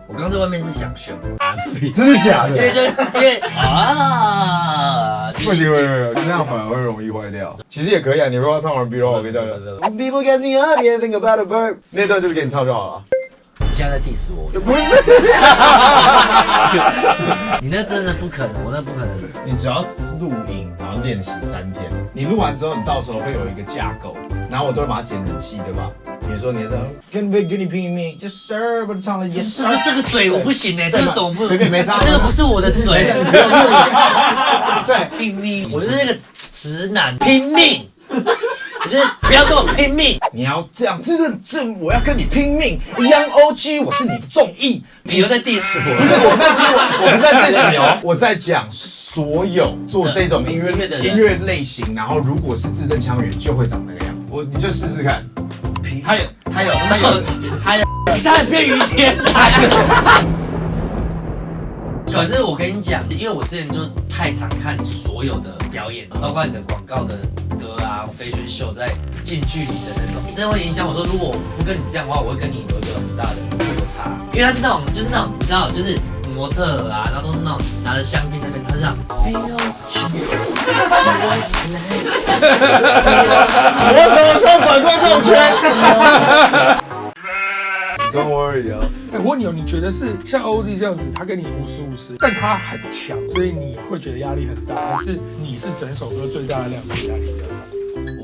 我刚刚在外面是想选 R&B， 真的假的？因为啊，不行，那样反而会容易坏掉。其实也可以啊，你如果要唱 R&B 的话，我跟你讲 ，People get me up, yeah, think about a bird， 那段就是给你唱就好了。你现在在 diss 我？不是，你那真的不可能，我那不可能。你只要录音，然后练习3天，你录完之后，你到时候会有一个架构，然后我都会把它剪很细，对吧？比如说你说跟你拼命，Yes sir， 我唱了 Yes sir， 这个嘴我不行哎，这个总不随便没唱，这个不是我的嘴，对，拼命，我就是那个直男，拼命。我就是不要跟我拼命，你要这样子认真，我要跟你拼命。Young OG， 我是你的综艺，你又在 diss 我？不是，我不在 diss 你哦，我在讲所有做这种音乐类型，然后如果是字正腔圆，就会长那个样。你就试试看。他很偏于天台。可是我跟你讲，因为我之前就太常看你所有的表演，包括你的广告的歌啊、飞旋秀，在近距离的那种，真的会影响我说，如果我不跟你这样的话，我会跟你有一个很大的落差。因为他是那种，就是那种，你知道，就是模特啊，然后都是那种拿着香槟那边，他是这样。我什么时候转过这种圈？Don't worry 啊。我问你哦，你觉得是像 OZ 这样子，他跟你50-50，但他很强，所以你会觉得压力很大，还是你是整首歌最大的亮点，压力比较大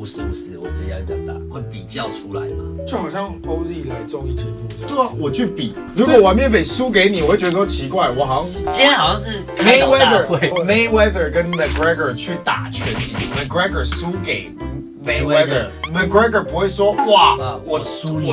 ？50-50，我觉得压力比较大，会比较出来嘛。就好像 OZ 来综艺节目这样。对啊，我去比，如果玩面匪输给你，我会觉得说奇怪，我好像今天好像是 Mayweather 跟 McGregor 去打拳击 ，McGregor 输给Mayweather 不会说哇，我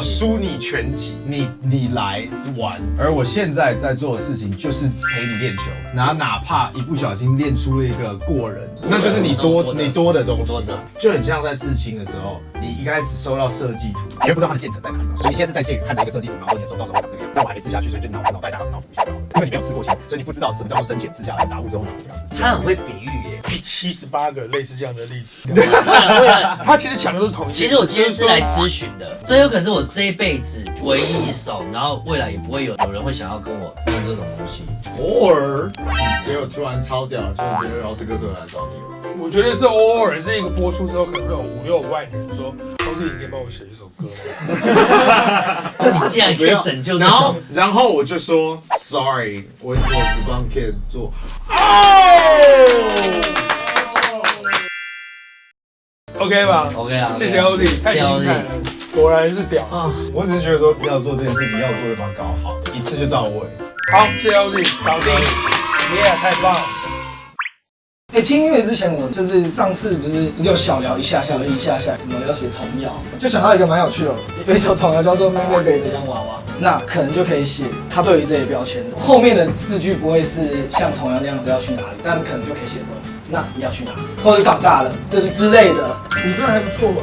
输你拳击，你来玩。而我现在在做的事情就是陪你练球，然后哪怕一不小心练出了一个过人，那就是你多的东西，就很像在刺青的时候，你一开始收到设计图，你也不知道它的渐层在哪里，所以你现在是在借看这个设计图，然后你的手到时候会长这个样子。但我还没刺下去，所以就脑袋大脑补一下，因为你没有刺过青，所以你不知道什么叫做深浅刺下来打雾之后长这个样子。他很会比喻耶，第78个类似这样的例子。为了他其实讲的都是同一件事。其实我今天是来咨询的，这有可能是我这一辈子唯一一首，然后未来也不会有人会想要跟我用这种东西。偶尔，结果突然超屌，就别的饶舌歌手来找你了。我觉得是偶尔，是一个播出之后可能会有5-6万人说，都是你可以帮我写一首歌吗？你竟然可以拯救这种，然后我就说 sorry， 我只帮 Kid 做。OK 吧 ？OK 啊，谢谢 OZ， 太精彩了，果然是屌啊！我只是觉得说要做这件事情，要做就把它搞好，一次就到位。好，谢谢 OZ， 搞定，耶，太棒了！听音乐之前，我就是上次不是有小聊一下下，什么要学童谣，就想到一个蛮有趣的，有一首童谣叫做《Mango Bay 的洋娃娃》，那可能就可以写他对于这些标签，后面的字句不会是像童谣那样子要去哪里，但可能就可以写说，那你要去哪，或者长大了，这是之类的。你觉得还不错吧？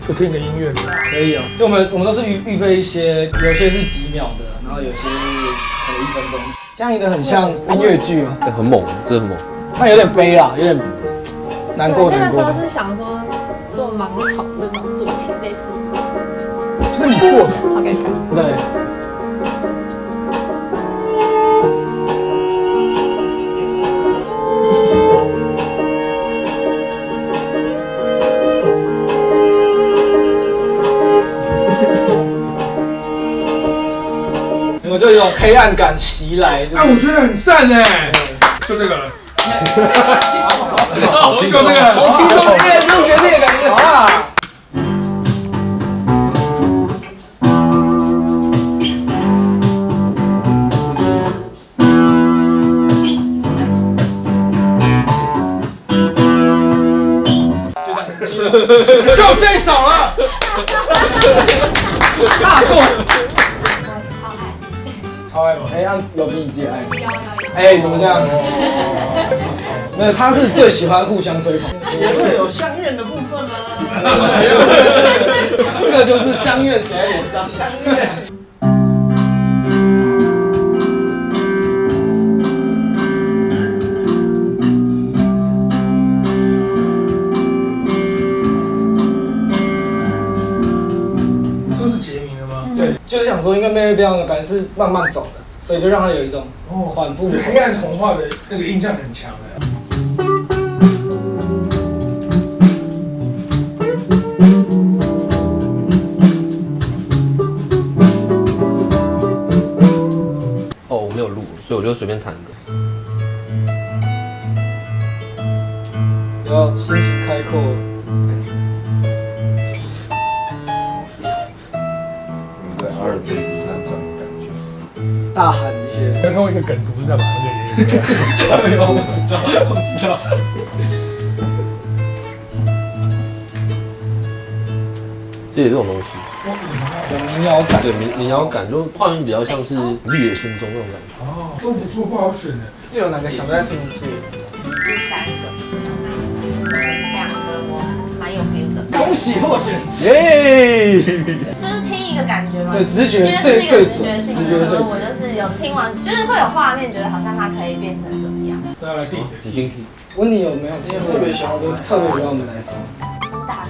就听个音乐可以哦。就我们都是预备一些，有些是几秒的，然后有些是可能1分钟，这样一个很像音乐剧哦，很猛，真的很猛。它有点悲啦，有点难过。那个时候是想说做盲从这种主题类似，就是你做的。OK， 对。我就有种黑暗感袭来。我觉得很赞哎，就这个了。好，就这个，轻松入学这个感觉啊。就这首了。大作，超爱，超爱吗？哎，有比你自己爱吗？有。哎，怎么这样？没有，他是最喜欢互相吹捧，也会有相怨的部分啊。这个就是相怨写在脸上，相怨。都是结名了吗？对，就是想说，因为妹妹变的感觉是慢慢走的，所以就让她有一种缓步。黑暗童话的那个印象很强的。哦，我没有录，所以我就随便弹歌。比较心情开阔。在阿尔卑斯山上的感觉。大喊一些。刚刚一个梗图是在把那个也我知道。这也这种东西，有民谣感，对民谣感，就画面比较像是绿野仙踪那种感觉。哦，都不错，不好选的。这有哪个想再听一次？第3个，这样的我蛮有 feel 的。恭喜获选！耶！就是听一个感觉嘛，对，直觉因为是一个最直觉性的，所以我就是有听完，就是会有画面，觉得好像它可以变成怎么样。那要来定几定题？问你有没有今天特别喜欢的特别喜欢我们来说？苏打绿。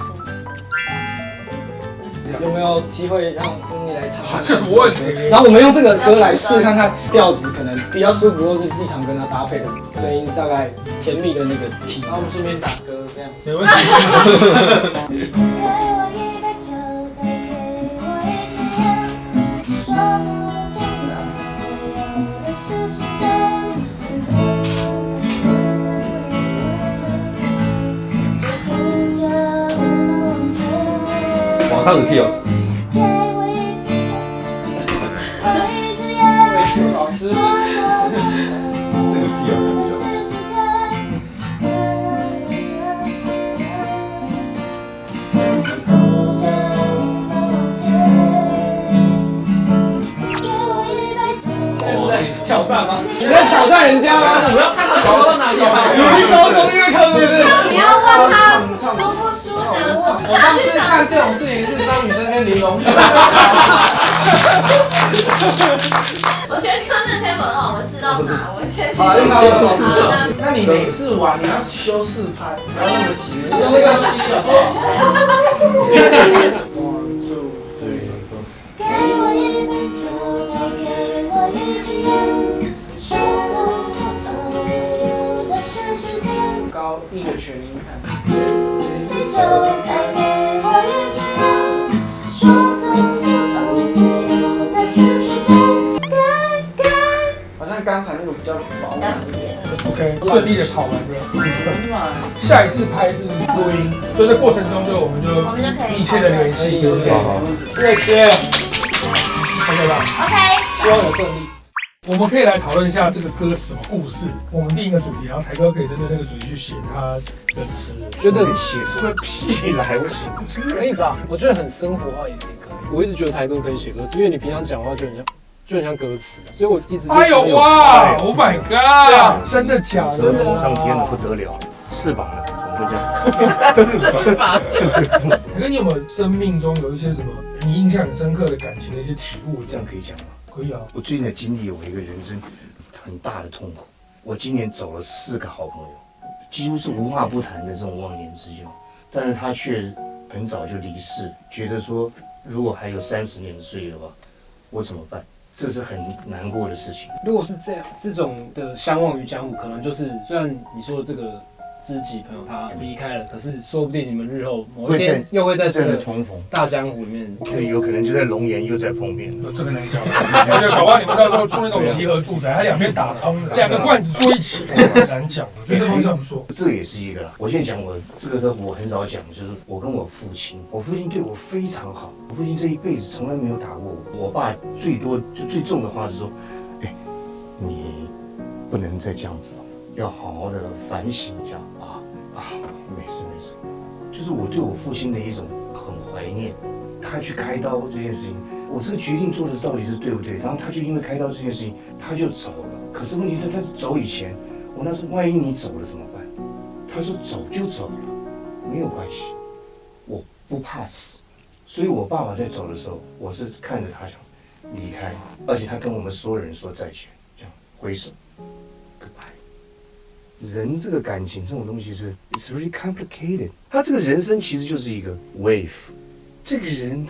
有没有机会让温妮来唱？这是问题。然后我们用这个歌来试看看调子，可能比较舒服，或是立场跟它搭配的声音，大概甜蜜的那个体。然后我们顺便打歌这样。没问题。往上的 key 哦。老师，这个 key 有比较。挑战吗？你在挑战人家吗？我要看他考到哪里啊？有一高中音乐课是不是？你要问他舒不舒服？我上次干这种事情是张雨生跟林隆璇。我觉得刚刚那 tempo 很好，我试到哪？我先去试。那你每次玩你要修4拍，不要那么急，用那个吸的。给我一杯酒，再给我一支烟，说走就走，有的是时间。高一个全音看。杯酒，再给我一支烟，说走就走，有的是时间。给。好像刚才那个比较饱满一点。OK， 顺利的跑完了。下一次拍是录音，所以在过程中我们就可以密切的联系，对不对？好，谢谢。OK 吧 ？OK， 希望有顺利。我们可以来讨论一下这个歌什么故事。我们定一个主题，然后台哥可以针对那个主题去写他的词。觉得写出个屁来，我写不出来。可以吧？我觉得很生活化也可以。我一直觉得台哥可以写歌词，因为你平常讲话就很像歌词，所以我一直。哎呦哇 ！Oh my god！ 真的假的？真的上天了，不得了，翅膀了，怎么会这样？翅膀。台哥，你有没有生命中有一些什么你印象很深刻的感情的一些体悟？这样可以讲吗？可以啊。我最近的经历有一个人生很大的痛苦。我今年走了4个好朋友，几乎是无话不谈的这种忘年之交，但是他却很早就离世，觉得说如果还有30年的岁月的话，我怎么办？这是很难过的事情。如果是这种的相忘于江湖，可能就是虽然你说的这个知己朋友他离开了，可是说不定你们日后某一天又会在这个重逢大江湖里面，有可能就在龙岩又再碰面。这个难讲，就搞不好你们到时候住那种集合住宅，它两边打通，2个罐子坐一起，很难讲。我觉得方向不错。这个也是一个啦。我现在讲我这个我很少讲，就是我跟我父亲，我父亲对我非常好，我父亲这一辈子从来没有打过我。我爸最多就最重的话是说，你不能再这样子了，要好好的反省一下啊。没事，就是我对我父亲的一种很怀念。他去开刀这件事情，我这个决定做的到底是对不对？然后他就因为开刀这件事情，他就走了。可是问题是，他走以前，我那时候万一你走了怎么办？他说走就走了，没有关系，我不怕死。所以我爸爸在走的时候，我是看着他想离开，而且他跟我们所有人说再见，这样挥手 ，goodbye。人这个感情这种东西是 it's really complicated。他这个人生其实就是一个 wave。这个人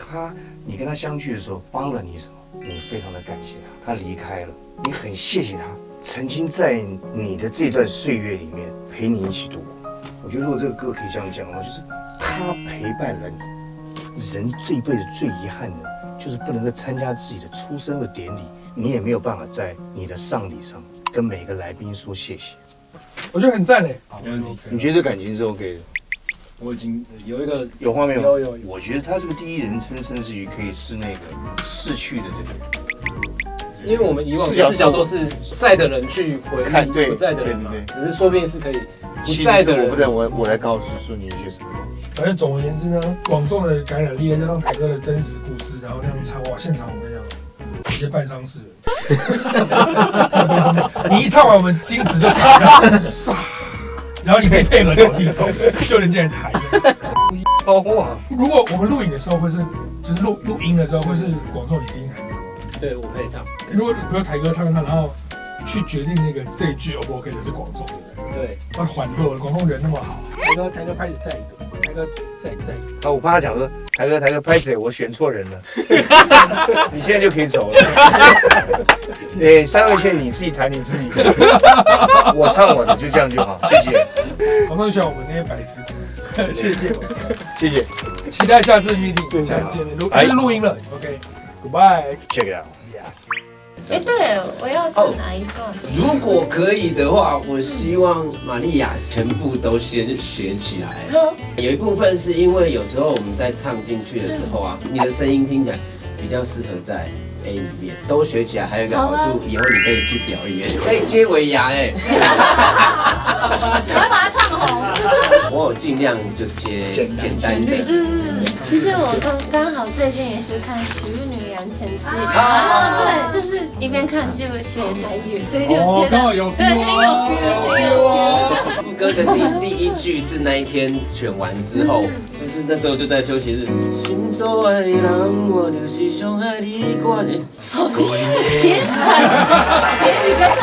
你跟他相聚的时候帮了你什么？你非常的感谢他，他离开了，你很谢谢他曾经在你的这段岁月里面陪你一起度过。我觉得如果这个歌可以这样讲的话，就是他陪伴了你。人这一辈子最遗憾的就是不能够参加自己的出生的典礼，你也没有办法在你的丧礼上跟每个来宾说谢谢。我觉得很赞嘞，没问题。你觉得这感情是 OK 的？我已经有一个有画面吗？有。我觉得他这个第一人称，甚至于可以是那个逝去的这个，因为我们以往的视角都是在的人去回忆不在的人嘛，可是说不定是可以不在的人。我来告诉你一些什么。反正总而言之呢，广众的感染力加上台哥的真实故事，然后这样唱哇，现场我跟你讲，直接办丧事了。你一唱完，我们金子就傻。然后你自己配合走地头，就能进来抬。如果我们录影的时候会是，就是录音的时候会是广众你第一台歌，对我配唱。如果比如台歌唱，然后去决定那个这一句 O 不 OK 的是广众，对不对？对。要缓弱了，广众人那么好，台歌拍子再一个，台歌再一个。我怕他讲说台哥拍谁？我选错人了，你现在就可以走了。3位线你自己弹你自己，我唱我的，就这样就好，谢谢。广众喜欢我们那些白痴，谢谢，期待下次 meeting， 下次见面，就是录音了 ，OK，Goodbye，Check it out，Yes。对，我要唱哪一段？如果可以的话，我希望玛利亚全部都先学起来。有一部分是因为有时候我们在唱进去的时候啊，你的声音听起来比较适合在 A 里面，都学起来还有一个好处，以后你可以去表演，可以接尾牙哎。你会把它唱红？我有尽量就是接简单的。其实我刚好最近也是看《许女杨前记》，然后对，就是一边看就学台语，所以就觉得对很有 feel。副歌的第一句是那一天选完之后，就是那时候就在休息日。心所爱的人，我就是上爱你管的。天才，别你刚才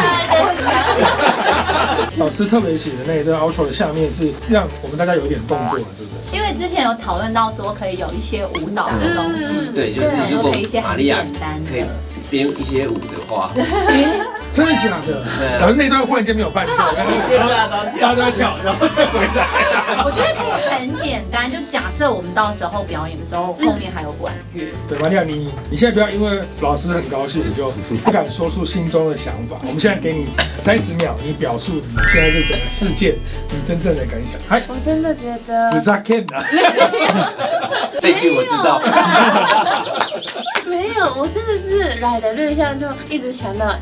老师特别写的那一段 outro 的下面是让我们大家有一点动作的，对不对？因为之前有讨论到说可以有一些舞蹈的东西，对，就是如果玛利亚可以编一些舞的话，真的假的？然后那段忽然间没有伴奏，然后大家都在跳，然后再回来。我觉得可以很简单，就假设我们到时候表演的时候，后面还有管乐。对，玛利亚，你现在不要因为老师很高兴，你就不敢说出心中的想法。我们现在给你30秒，你表述你现在这整个事件你真正的感想。嗨，我真的觉得不是他 Ken 啊，这句我知道。没有，我真的是来的路上就一直想到，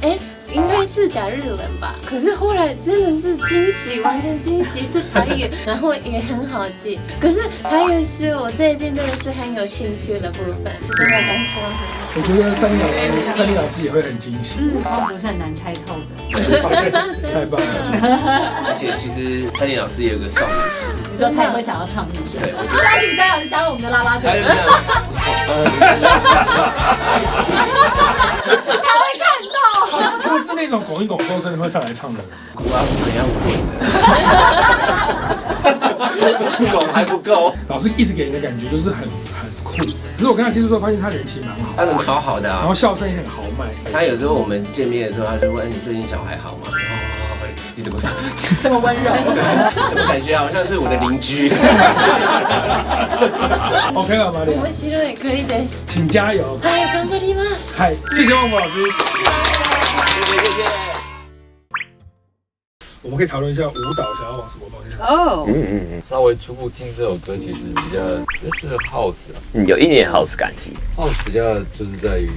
应该是讲日文吧，可是后来真的是惊喜，完全惊喜是台语，然后也很好记。可是台语是我最近真的是很有兴趣的部分，所以我刚说。我觉得三立老师也会很惊喜，不是很难猜透的，太棒了。而且其实3立老师也有个少女心，你说他也会想要唱，是不是？对，我邀请3老师加入我们的啦啦队。他会看到。他是那种拱一拱之后真的会上来唱的人。哭啊，怎样跪的？拱还不够。老师一直给人的感觉就是很酷，可是我跟他接触之后发现他人其实蛮好，他人超好的啊，然后笑声也很豪迈。他有时候我们见面的时候，他就问你最近小孩好吗？你怎么这么温柔？怎么感觉好像是我的邻居？OK 了，玛利亚。我希望也可以的，请加油。嗨，頑張ります。嗨，谢谢旺博老师。谢谢。我们可以讨论一下舞蹈想要往什么方向？哦，稍微初步听这首歌，其实比较适合 house 啊，有一点 house 感情。house 比较就是在于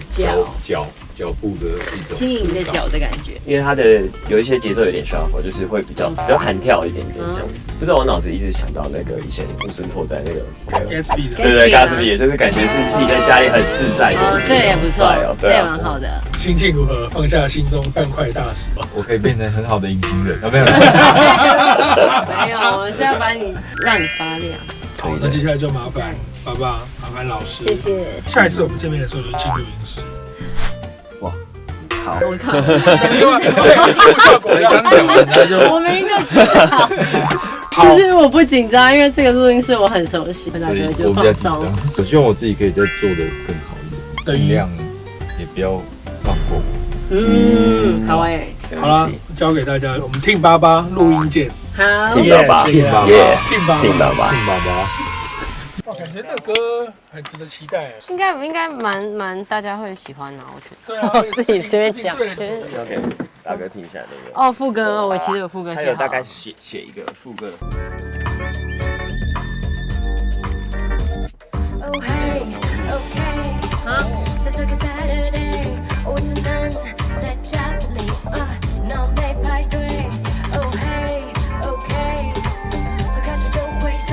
脚脚步的一种轻盈的脚的感觉。因为它的有一些节奏有点 shuffle， 就是会比较弹跳一点点这样子。不知道我脑子一直想到那个以前乌森拓哉那个 Gatsby 的，对 Gatsby， 也就是感觉是自己在家里很自在的。这也不错哦，这也蛮好的。心情如何？放下心中半块大石。我可以变成很好的隐形人，没有？没有，我是要把你让你发亮。好，那接下来就麻烦爸爸，麻烦老师。谢谢。下一次我们见面的时候就进录音室。哇，好，我看。对，节目效果刚讲完他就。我明明就知道。其实我不紧张，因为这个录音室我很熟悉，所以我比较紧张。我希望我自己可以再做得更好一点，尽量也不要放过我。好哎。好了，交给大家，我们 Team 88录音键。好，Team 88。哇，感觉那个歌很值得期待。应该蛮大家会喜欢的，我觉得。对啊，我自己随便讲。要给大哥听一下那个。哦，副歌，我其实有副歌写好。还有大概写一个副歌。Oh hey, okay， 在这个 Saturday， 我只能在家里，脑内排队。Oh hey, okay， 喝开始就会醉，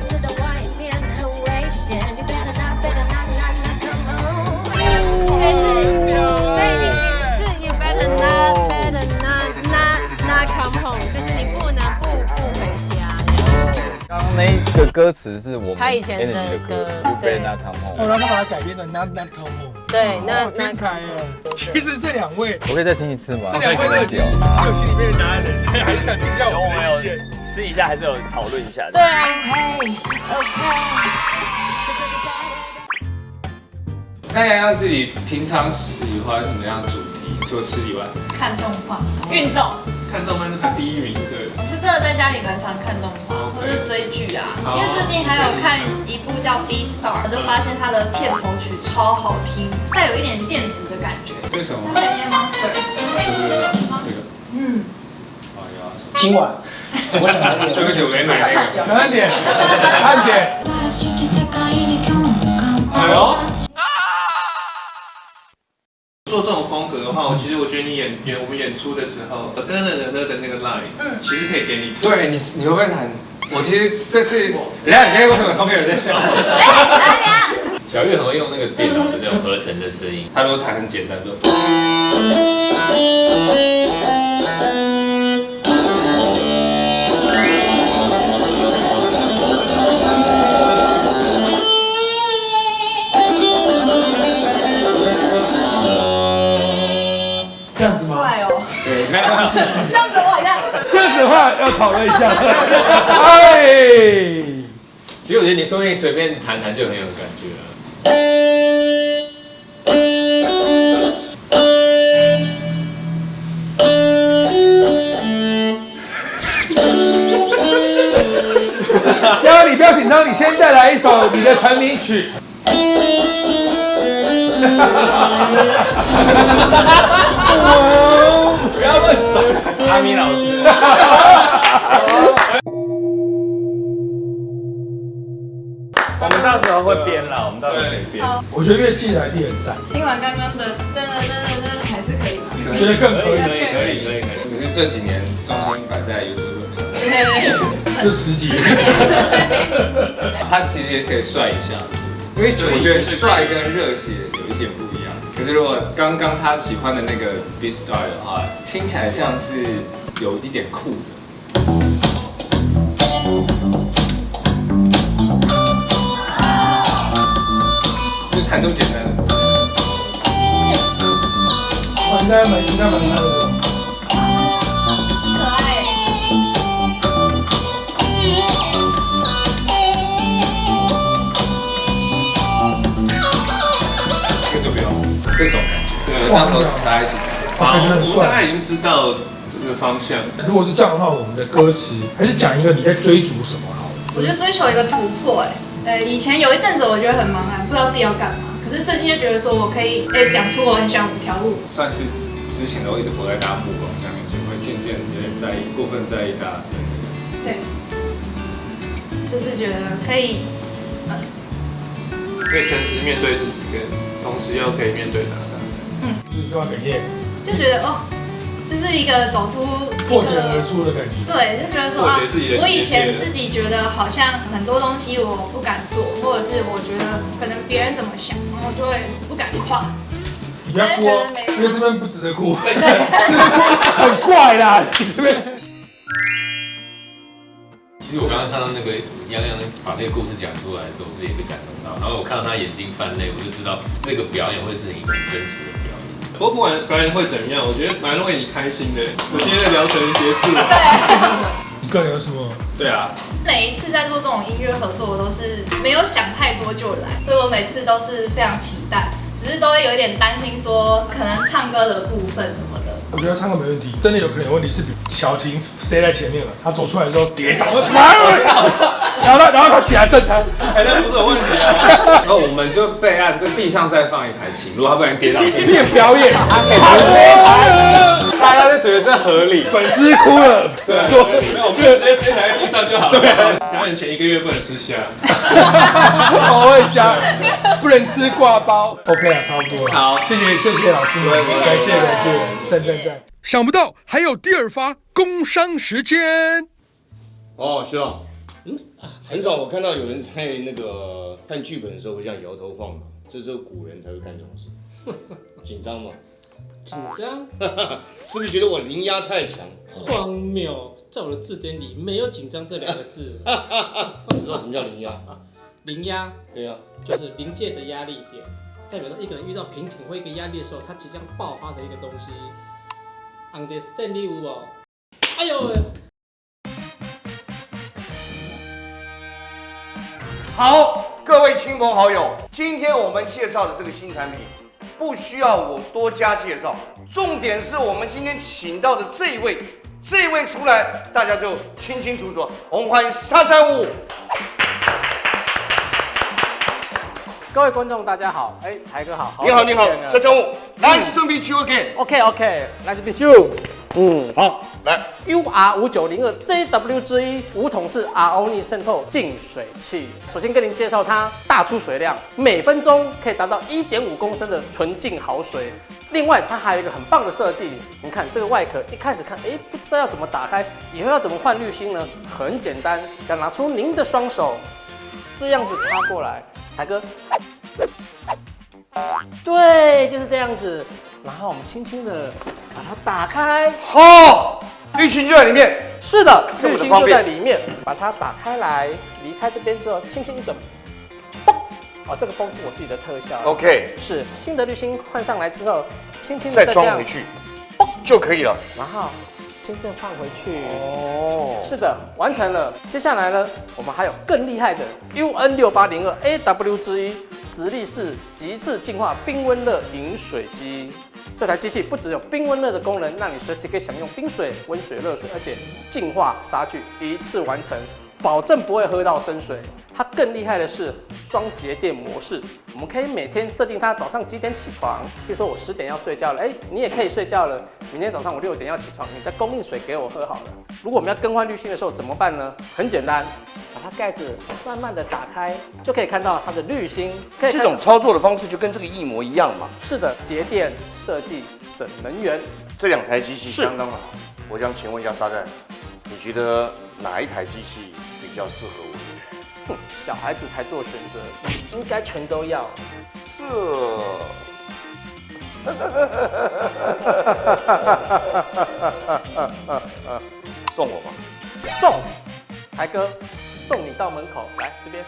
知道外面很危险。You better not come home。所以你是 You better not come home， 就是你不能不回家。刚刚那个歌词是我们他以前的歌 You better not come home。然后他把它改编成 Not Come Home。对，那天才了。其实这两位，我可以再听一次吗？这两位都有心里面的答案的，还是想听一下我们的意见。私底下还是有讨论一下的。对啊。那洋洋自己平常喜欢什么样的主题？除了吃以外，看动画、运动。看动漫是排第一名，对。我是真的在家里蛮常看动画，或是追剧啊。因为最近还有看一部叫《Beastars》，我就发现它的片头曲超好听，带有一点电子的感觉。为什么？它很像 Monster。就是这个。今晚。我想按点。对不起，我没买那个。想按点，按点。哎呦。做这种风格的话，其实我觉得我们演出的时候，的那个 line， 其实可以给你。对你会不会弹？我其实这次，等下你看为什么旁边有人在笑？小玉很会用那个电脑的那种合成的声音，他都弹很简单的。这样子吗？帅哦！对，这样子我好像。这样子的话要讨论一下。哎，其实我觉得你说不定随便弹弹就很有感觉了。丫，你不要紧张，你先带来一首你的成名曲。不要乱说，阿米老师。我们到时候会编啦，我们到时候可以编。我觉得乐器的 idea 很赞。听完刚刚的噔，还是可以吗？我觉得更可以。可以。只是这几年重心摆在 YouTube 上。这10几年。他其实也可以帅一下，因为我觉得帅跟热血有一点不一样。可是如果刚刚他喜欢的那个 Beastars 的话，听起来像是有一点酷的。就是弹这么简单的。应该蛮酷的。可爱。这个就不用这种感觉，对，到时候大家一起。好，我大概已经知道这个方向。如果是这样的话，我们的歌词还是讲一个你在追逐什么好了。我觉得追求一个突破，以前有一阵子我觉得很茫然，不知道自己要干嘛。可是最近就觉得说我可以，讲出我很喜欢5条路。算是之前都一直活在大家目光下面，就会渐渐有点过分在意大家。对，就是觉得可以，可以诚实面对自己，跟同时又可以面对大家。就是这么哽咽，就觉得哦，就是一个走出破茧而出的感觉。对，就觉得说啊，我以前自己觉得好像很多东西我不敢做，或者是我觉得可能别人怎么想，然后我就会不敢跨。你不要哭哦，因为这边不值得哭，很怪啦，你这边。其实我刚刚看到那个洋洋把那个故事讲出来的时候，我自己也被感动到。然后我看到他眼睛泛泪，我就知道这个表演会是一个很真实的表演。不过不管表演会怎么样，我觉得蛮为你开心的。我今天的疗程结束了。你个人有什么？对啊。每一次在做这种音乐合作，我都是没有想太多就来，所以我每次都是非常期待，只是都会有一点担心说可能唱歌的部分什么的。我觉得唱歌没问题，真的有可能有问题是小琴塞在前面了，他走出来的时候跌倒，然后他起来瞪他，哎，那不是有问题啊。然后我们就备案，就地上再放一台琴，如果他不然跌倒，练表演，大家就觉得这合理，粉丝哭了，对，没有，我们就直接塞在地上就好了。对，表演前1个月不能吃虾，我会虾，不能吃挂包。OK 了，差不多了。好，谢谢老师们，感谢，赞。想不到还有第二发工商时间。哦，学长，很少我看到有人在那个看剧本的时候会这样摇头晃脑，这只有古人才会干这种事。紧张吗？紧张？是不是觉得我灵压太强？荒谬，在我的字典里没有紧张这2个字。你知道什么叫灵压？灵压？对啊，就是临界的压力点，代表着一个人遇到瓶颈或一个压力的时候，他即将爆发的一个东西。Understand 你有无？哎呦！好，各位亲朋好友，今天我们介绍的这个新产品，不需要我多加介绍，重点是我们今天请到的这一位出来，大家就清清楚楚。我们欢迎335。各位观众，大家好，台哥好，你好，335 ，Nice to meet you again。OK，Nice to meet you。好，来 UR5902 JW 之一5桶式 RO 渗透净水器。首先跟您介绍它大出水量，每分钟可以达到1.5公升的纯净好水。另外，它还有一个很棒的设计，你看这个外壳，一开始看，不知道要怎么打开，以后要怎么换滤芯呢？很简单，只要拿出您的双手，这样子插过来，台哥，对，就是这样子。然后我们轻轻的把它打开，滤芯就在里面。是的，滤芯就在里面，把它打开来，离开这边之后，轻轻一转，嘣！这个嘣是我自己的特效。OK， 是新的滤芯换上来之后，轻轻的再装回去，嘣就可以了。然后轻轻放回去。是的，完成了。接下来呢，我们还有更厉害的 UN6802 AW 之一直立式极致净化冰温热饮水机。这台机器不只有冰温热的功能，让你随时可以享用冰水、温水、热水，而且净化杀菌一次完成，保证不会喝到生水。它更厉害的是双节电模式，我们可以每天设定它早上几点起床，比如说我10点要睡觉了，你也可以睡觉了。明天早上我6点要起床，你再供应水给我喝好了。如果我们要更换滤芯的时候怎么办呢？很简单，把它盖子慢慢的打开，就可以看到它的滤芯。这种操作的方式就跟这个一模一样嘛。是的，节电设计省能源。这2台机器相当好。我想请问一下沙赞，你觉得哪一台机器比较适合我？小孩子才做选择，应该全都要。送我吧。送，台哥，送你到门口来这边。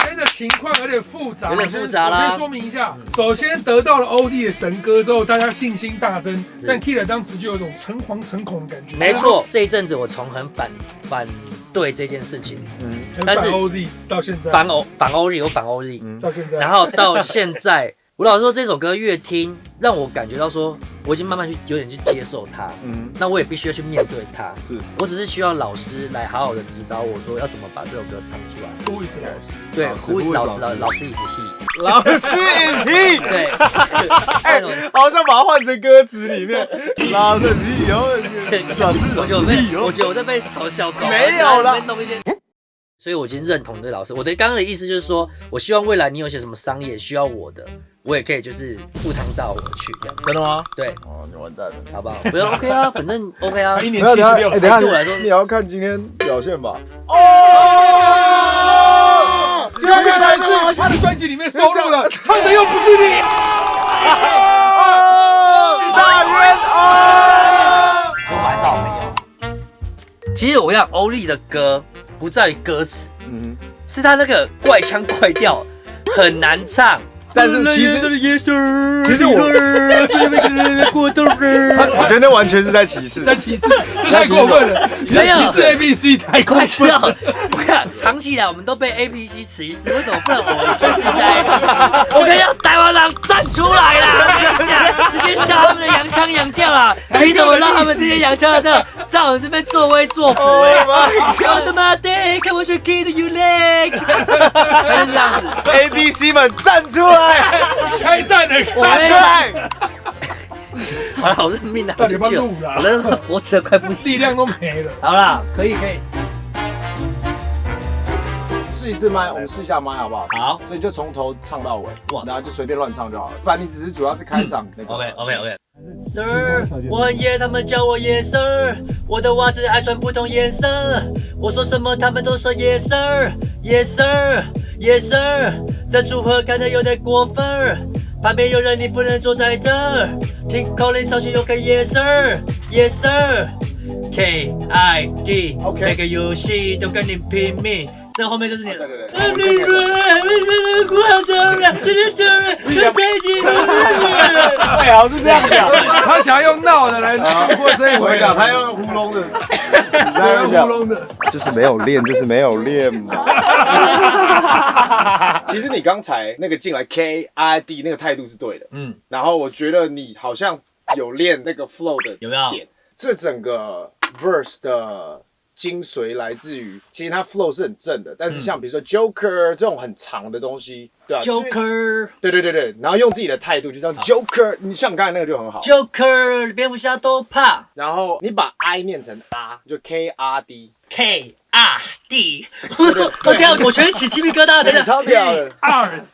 现在情况有点复杂，有点复杂啦。我先说明一下，首先得到了OD的神歌之后，大家信心大增，但 Killer 当时就有一种诚惶诚恐的感觉。没错，这一阵子我很反对这件事情，但是反 OZ 到现在，反 OZ 我反 OZ 到现在，然后到现在，我老实说这首歌越听，让我感觉到说，我已经慢慢有点去接受它，那我也必须要去面对它。我只是希望老师来好好的指导我说要怎么把这首歌唱出来。Who is 老师？对 ，Who is 老师？老师 is he。老师 is he。对，哎，好像把它换成歌词里面，老师 is he， 老师我觉得我在被嘲笑中，没有啦，弄一些。所以我已经认同这个老师。我的刚刚的意思就是说，我希望未来你有些什么商业需要我的，我也可以就是赴汤蹈火去这样。真的吗？对。哦，你完蛋了，好不好？不要 OK 啊，反正 OK 啊。1年76，等下对我来说，你要看今天表现吧。哦，原来是他的专辑里面收录了，唱的又不是你。大冤哦！其实我还是好朋友。其实我要欧丽的歌不在于歌词，是他那个怪腔怪调很难唱。但是其实我觉得完全是在歧视，在歧视，太过分了！你在歧视 ABC 太过分了。我看长期以来我们都被 ABC 歧视，为什么不能我们歧视一下 ABC？ 我跟要台湾人站出来啦！直接杀他们的洋腔洋调啦！凭什么让他们这些洋腔的在我们这边作威作福？我的妈的，看我是 Kid You Leg， 还是这样子 ，ABC 们站出来！开战了，站出来！好了，我认命了，我就救了，我的脖子快不行，力量都没了。好啦，可以。试一次麦，我们试一下麦好不好？好，所以就从头唱到尾，然后就随便乱唱就好了。反正你只是主要是开嗓那个。OK。Sir， 我很野，他们叫我野 Sir， 我的袜子爱穿不同颜色，我说什么他们都说 Yes Sir，Yes Sir，Yes Sir， 这组合看得有点过分，旁边有人你不能坐在这儿，听口令上去又可以 Yes Sir，Yes Sir，KID， 每个游戏都跟你拼命。这后面就是你了。最好是这样讲，他想要用闹的来度过这一回，他要用糊弄的，他要用糊弄的，就是没有练，就是没有练。其实你刚才那个进来 KID 那个态度是对的，然后我觉得你好像有练那个 flow 的有没有点，这整个 verse 的精髓来自于，其实它 flow 是很正的，但是像比如说 Joker 这种很长的东西，对吧？Joker， 对，然后用自己的态度，就像 Joker， 你像刚才那个就很好。Joker， 蝙蝠侠都怕。然后你把 I 念成 R， 就 KRD。KRD， 我屌，我全起鸡皮疙瘩的，超屌的。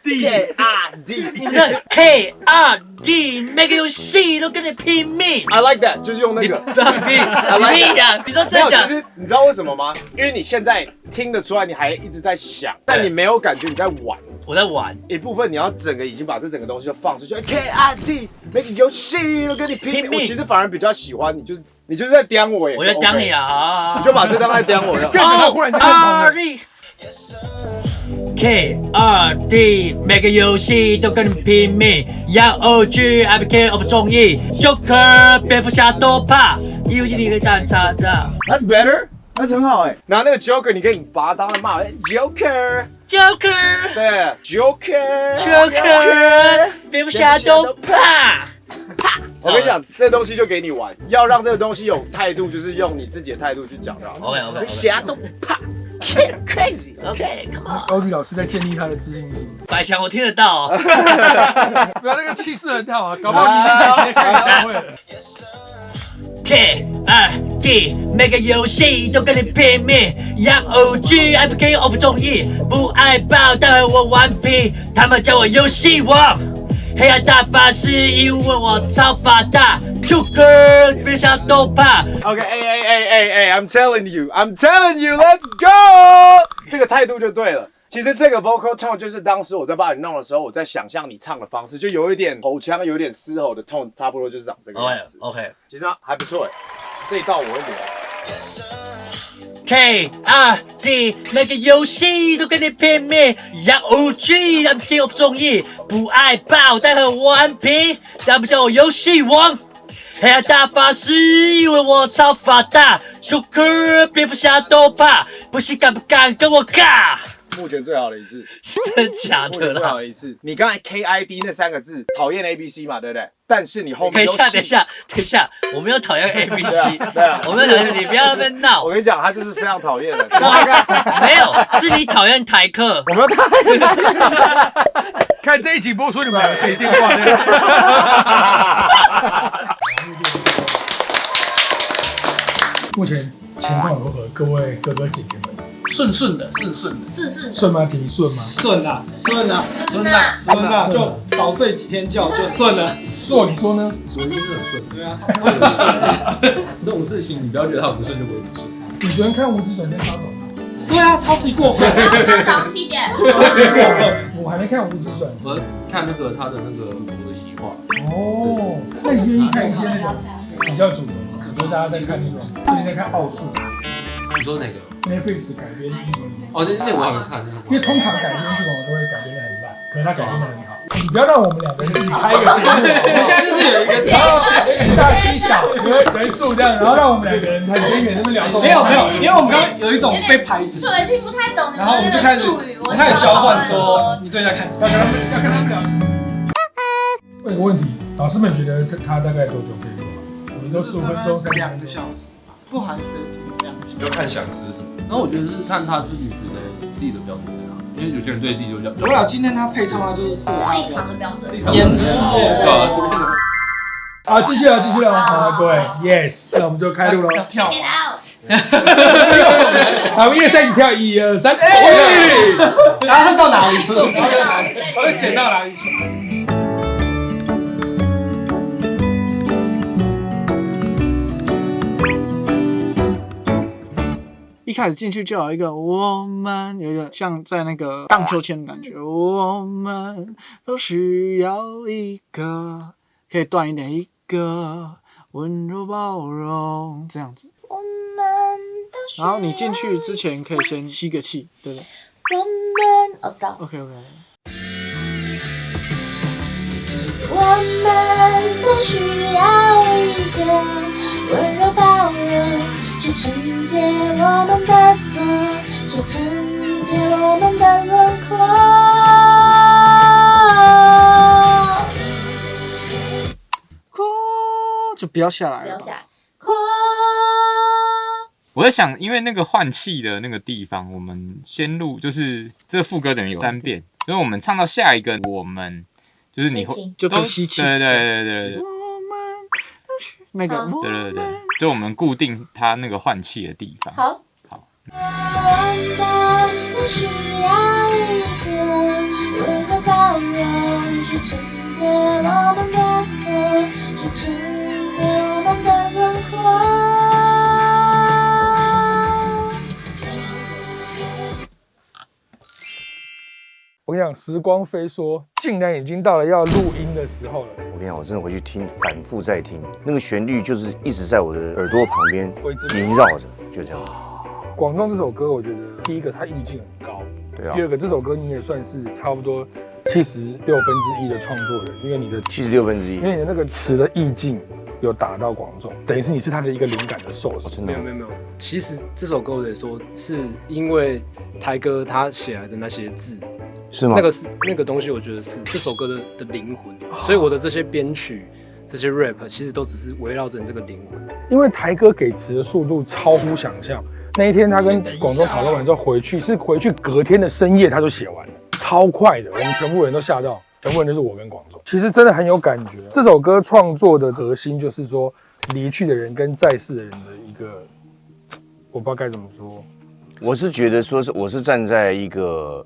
KRD， 你们的 KRD， 每个游戏都跟你拼命。I like that， 就是用那个。你呀，比如说真讲，其实你知道为什么吗？因为你现在听得出来，你还一直在想，但你没有感觉你在玩。我在玩一部分，你要整个已经把这整个东西都放出去。KRD， 每个游戏都跟你拼命。我其实反而比较喜欢你，就是在刁我耶。我在刁你啊！你就把这当在刁我了。KRD， 每个游戏都跟你拼命。Young OG，IBK of 综艺 ，Joker， 蝙蝠侠都怕。游戏你可以当叉叉。That's better， 那很好哎。然后那个 Joker， 你可以把它当成骂 Joker， 对 Joker， 蝙蝠侠都怕。我跟你讲，这东西就给你玩，要让这个东西有态度，就是用你自己的态度去讲就好。OK， 侠都怕 ，crazy，OK，come on。高迪老师在建立他的自信心。白翔，我听得到哦。不要那个气势很好啊，搞不好明天直接开演唱会了。KRD， 每个游戏都跟你拼命。Young OG，IBK of 综艺，不爱爆，但和我顽皮，他们叫我游戏王。黑暗大法师，因为我超发达 ，Joker， 蝙蝠侠都怕。I'm telling you，let's go， 这个态度就对了。其实这个 vocal tone 就是当时我在帮你弄的时候，我在想象你唱的方式，就有一点吼腔，有一点嘶吼的 tone， 差不多就是长这个样子。OK， 其实还不错哎，这一道我会留。KRD， 每个游戏都跟你拼命。Young OG，IBK of 综艺，不爱爆，但和我顽皮，他们叫我游戏王。黑暗大法师，因为我超发达 ，Joker， 蝙蝠侠都怕，不信敢不敢跟我尬？目前最好的一次，真假的目前最好啦？的一次。你刚才 KID 那3个字讨厌 ABC 嘛，对不对？但是你后面等一下，我没有讨厌 A B C， 对啊，我没有讨厌，你不要在那边闹。我跟你讲，他就是非常讨厌的。没有，是你讨厌台客。我没有讨厌台客。看这一集播出，你们两个谁先挂的？目前情况如何？各位哥哥姐姐们？顺的，顺吗？挺顺吗？顺啦，就少睡几天觉就顺了。硕，你说呢？我一定是很顺。对啊，他不会不顺。这种事情你不要觉得他不顺就不会不顺。你昨天看吴子转在杀走吗？对啊，超级过分。早上7点。超级过分。我还没看吴子转。我看那个他的那个企划。哦，那你愿意看一些那种比较主流吗？比如大家在看那种，最近在看奥数。你说哪个 ？Netflix 改编英文。哦，那我还没看。因为通常改编这种都会改编的很烂，可是他改编的很好。你不要让我们2个人自己开一个节目，我们现在就是有一个7大7小人数这样，然后让我们2个人很边缘那边聊。没有，因为我们刚刚有一种被排挤，对，听不太懂你然后我们就开始交换说你最近在看什么？要跟他们聊。问一个问题，老师们觉得他大概多久可以做好？我们都15分钟、2个小时吧，不含2个小时。就看想吃什么。然后我觉得是看他自己觉得自己的标准在哪，因为有些人对自己就比较。有了，今天他配唱他就是立场的标准。延迟。好，继续了。好，各位 ，yes， 那我们就开录喽。要跳。好，1、2、3，你跳1、2、3，然后到哪里？会剪到哪里去？一开始进去就有一个我们，有一个像在那个荡秋千的感觉。我们都需要一个可以断一点，一个温柔包容这样子。我们都然后你进去之前可以先吸个气，对不对？我们，我知道。OK。我们都需要一个温柔包容。去承接我们的错，去承接我们的轮廓。就不要下来了。我在想，因为那个换气的那个地方，我们先录，就是这个副歌等于有3遍，所以我们唱到下一个，我们就是你会就可以吸气。对。那个，对，就我们固定它那个换气的地方。好。我们都需要一个温柔包容，去承接我们的错，去承接我们的轮廓。我跟你讲，时光飞梭，竟然已经到了要录音的时候了。我跟你讲，我真的回去听，反复再听，那个旋律就是一直在我的耳朵旁边萦绕着，就这样。广仲这首歌，我觉得第一个它意境很高，对啊。第二个这首歌你也算是差不多76%的创作人，因为你的76%，因为你的那个词的意境有打到广仲，等于是你是他的一个灵感的 source。没有。其实这首歌我得说，是因为台哥他写来的那些字。是吗？那个东西，我觉得是这首歌的灵魂，所以我的这些编曲、这些 rap 其实都只是围绕着你这个灵魂。因为台哥给词的速度超乎想象，那一天他跟广仲讨论完之后回去隔天的深夜他就写完了，超快的，我们全部人都吓到，全部人就是我跟广仲，其实真的很有感觉。这首歌创作的核心就是说，离去的人跟在世的人的一个，我不知道该怎么说。我是觉得说我是站在一个。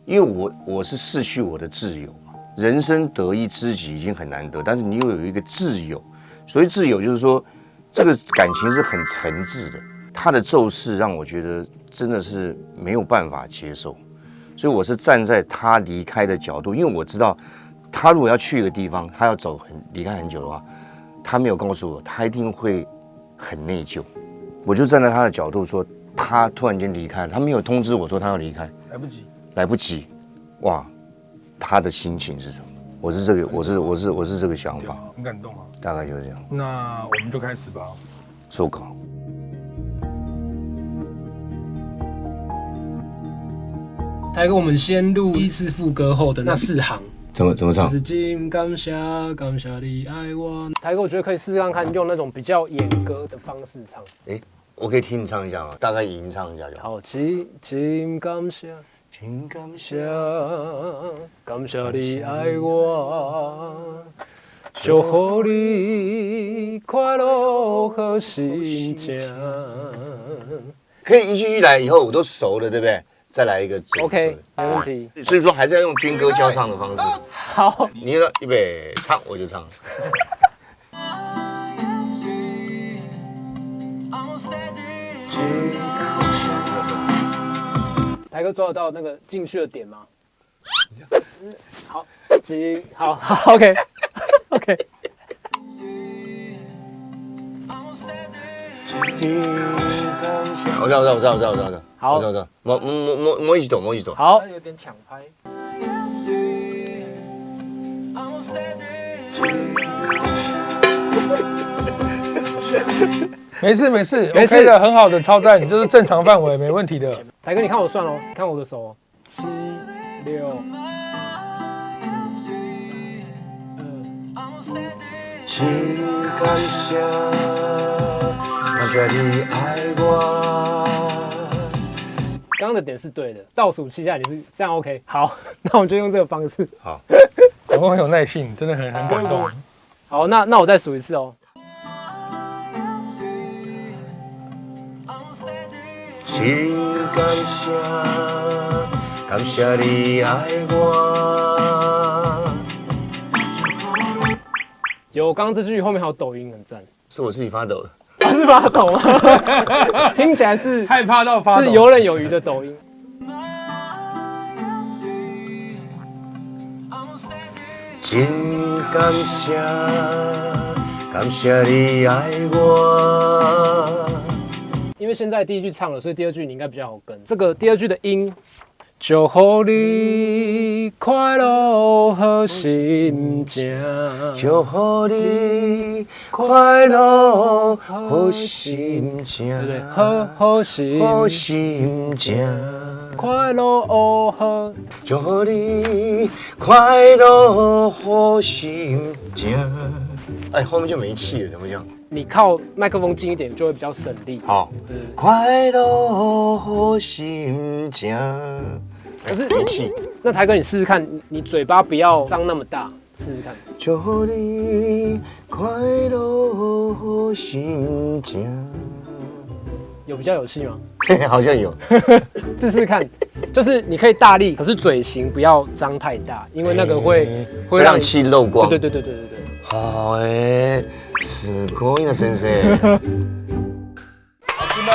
因为我是逝去我的挚友嘛，人生得一知己已经很难得，但是你又有一个挚友，所以挚友就是说，这个感情是很诚挚的。他的骤逝让我觉得真的是没有办法接受，所以我是站在他离开的角度，因为我知道他如果要去一个地方，他要离开很久的话，他没有告诉我，他一定会很内疚。我就站在他的角度说，他突然间离开了，他没有通知我说他要离开，来不及，哇，他的心情是什么？我是这个想法，很感动啊，大概就是这样。那我们就开始吧，收稿。台哥，我们先录第一次副歌后的那4行。怎么唱？就是今感谢你爱我。台哥，我觉得可以试试看，用那种比较演歌的方式唱。我可以听你唱一下吗？大概吟唱一下就好。好，今感谢你爱我，祝福你快乐和心情。可以一句一来，以后我都熟了，对不对？再来一个 ，OK， 没问题。所以说还是要用军歌交唱的方式。好，你说预备唱，我就唱。台哥抓得到那个进去的点吗？好，OK， 我知道。好，我知道。摸一朵。好，有点抢拍。没事 ，OK 的，很好的超载，你这是正常范围，没问题的。台哥，你看我算哦，看我的手哦，7、6、请感谢你爱我。刚刚的点是对的，倒数7下你是这样 OK。好，那我就用这个方式。好，我很有耐性，真的很感动。好，那我再数一次哦。请感谢你爱我。有，刚刚这句后面还有抖音，很赞。是我自己发抖的。是发抖吗？听起来是害怕到发抖，是游刃有余的抖音。请感谢你爱我。因为现在第一句唱了，所以第二句你应该比较好跟。这个第二句的音，祝福你快乐和心情，祝福你快乐和心情，对不对？和心情，快乐哦和，祝福你快乐和心情。哎，后面就没气了，怎么讲？你靠麦克风近一点，就会比较省力。好，快乐和心情。可是没气。那台哥，你试试看，你嘴巴不要张那么大，试试看。祝福你快乐和心情。有比较有气吗？好像有。试试看，就是你可以大力，可是嘴型不要张太大，因为那个会让气漏光。对。好诶，すごいな先生。老师们，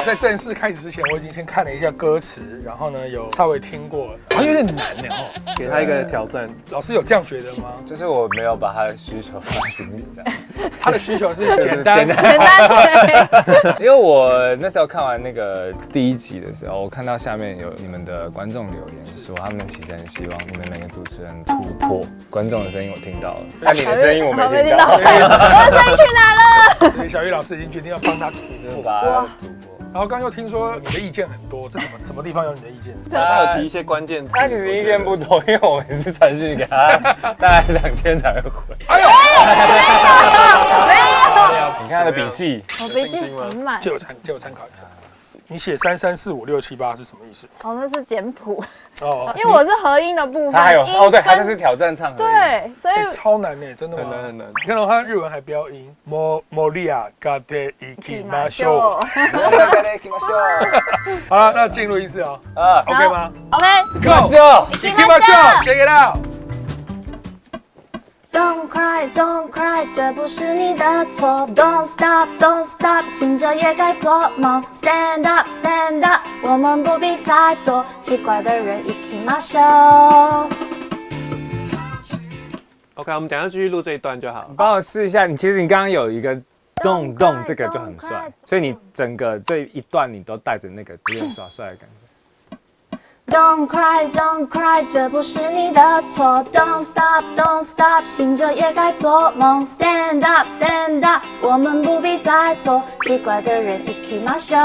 在正式开始之前，我已经先看了一下歌词，然后呢有稍微听过，好像有点难呢哦。给他一个挑战。老师有这样觉得吗？就是我没有把他的需求放在心里，这样。他的需求是简单，因为我那时候看完那个第1集的时候，我看到下面有你们的观众留言说，他们其实很希望你们每个主持人突破。观众的声音我听到了，但你的声音我没听到。我的声音去哪了？所以小鱼老师已经决定要帮他突破。然后刚又听说你的意见很多，这什么地方有你的意见？他有提一些关键字。他其实意见不多，因为我每次传讯给他，大概2天才会回。哎呦，没有，你看他的笔记，我笔记很满，借我参考一下。你写3345678是什么意思？哦，那是简谱。哦，因为我是合音的部分。他还有哦，对，他这是挑战唱合音。对，所以超难呢，真的很难。你看到他日文还标音，Moria gade ikimasho。好了，那进入一次啊，OK 吗 ？OK。Ikimasho，Check it out。Don't cry, don't cry， 这不是你的错。Don't stop, don't stop， 醒着也该做梦。Stand up, stand up， 我们不必再躲。奇怪的人一起马秀。OK， 我们等一下继续录这一段就好。你帮我试一下，其实你刚刚有一个动这个就很帅，所以你整个这一段你都带着那个有点耍帅的感觉。Don't cry, don't cry， 这不是你的错。Don't stop, don't stop， 醒着也该做梦。Stand up, stand up， 我们不必再躲。奇怪的人一起马秀。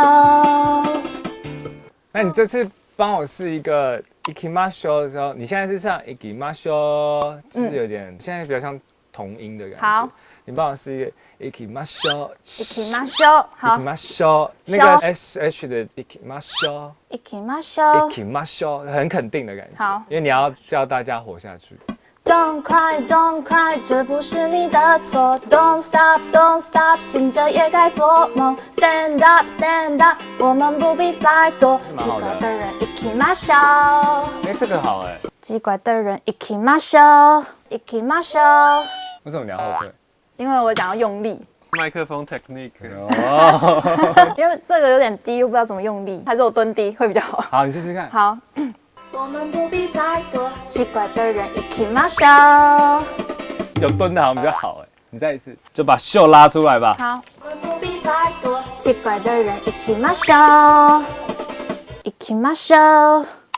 那你这次帮我试一个 ikimasho 的时候，你现在是唱 ikimasho， 就是有点现在比较像同音的感觉。好，你帮我试一个 ikimasho， 好 ikimasho， 那个 sh 的 ikimasho， 很肯定的感觉。好，因为你要叫大家活下去。Don't cry, don't cry， 这不是你的错。Don't stop, don't stop， 醒着也该做梦。Stand up, stand up， 我们不必再躲。奇怪的人ikimasho，哎，这个好哎。奇怪的人ikimasho。为什么你要后退？因为我想要用力。麦克风 technique。因为这个有点低，我不知道怎么用力，还是我蹲低会比较好。好，你试试看。好。我们不必再躲，奇怪的人ikimasho。有蹲的好像比较好哎，你再一次，就把袖拉出来吧。好。我们不必再躲，奇怪的人ikimasho，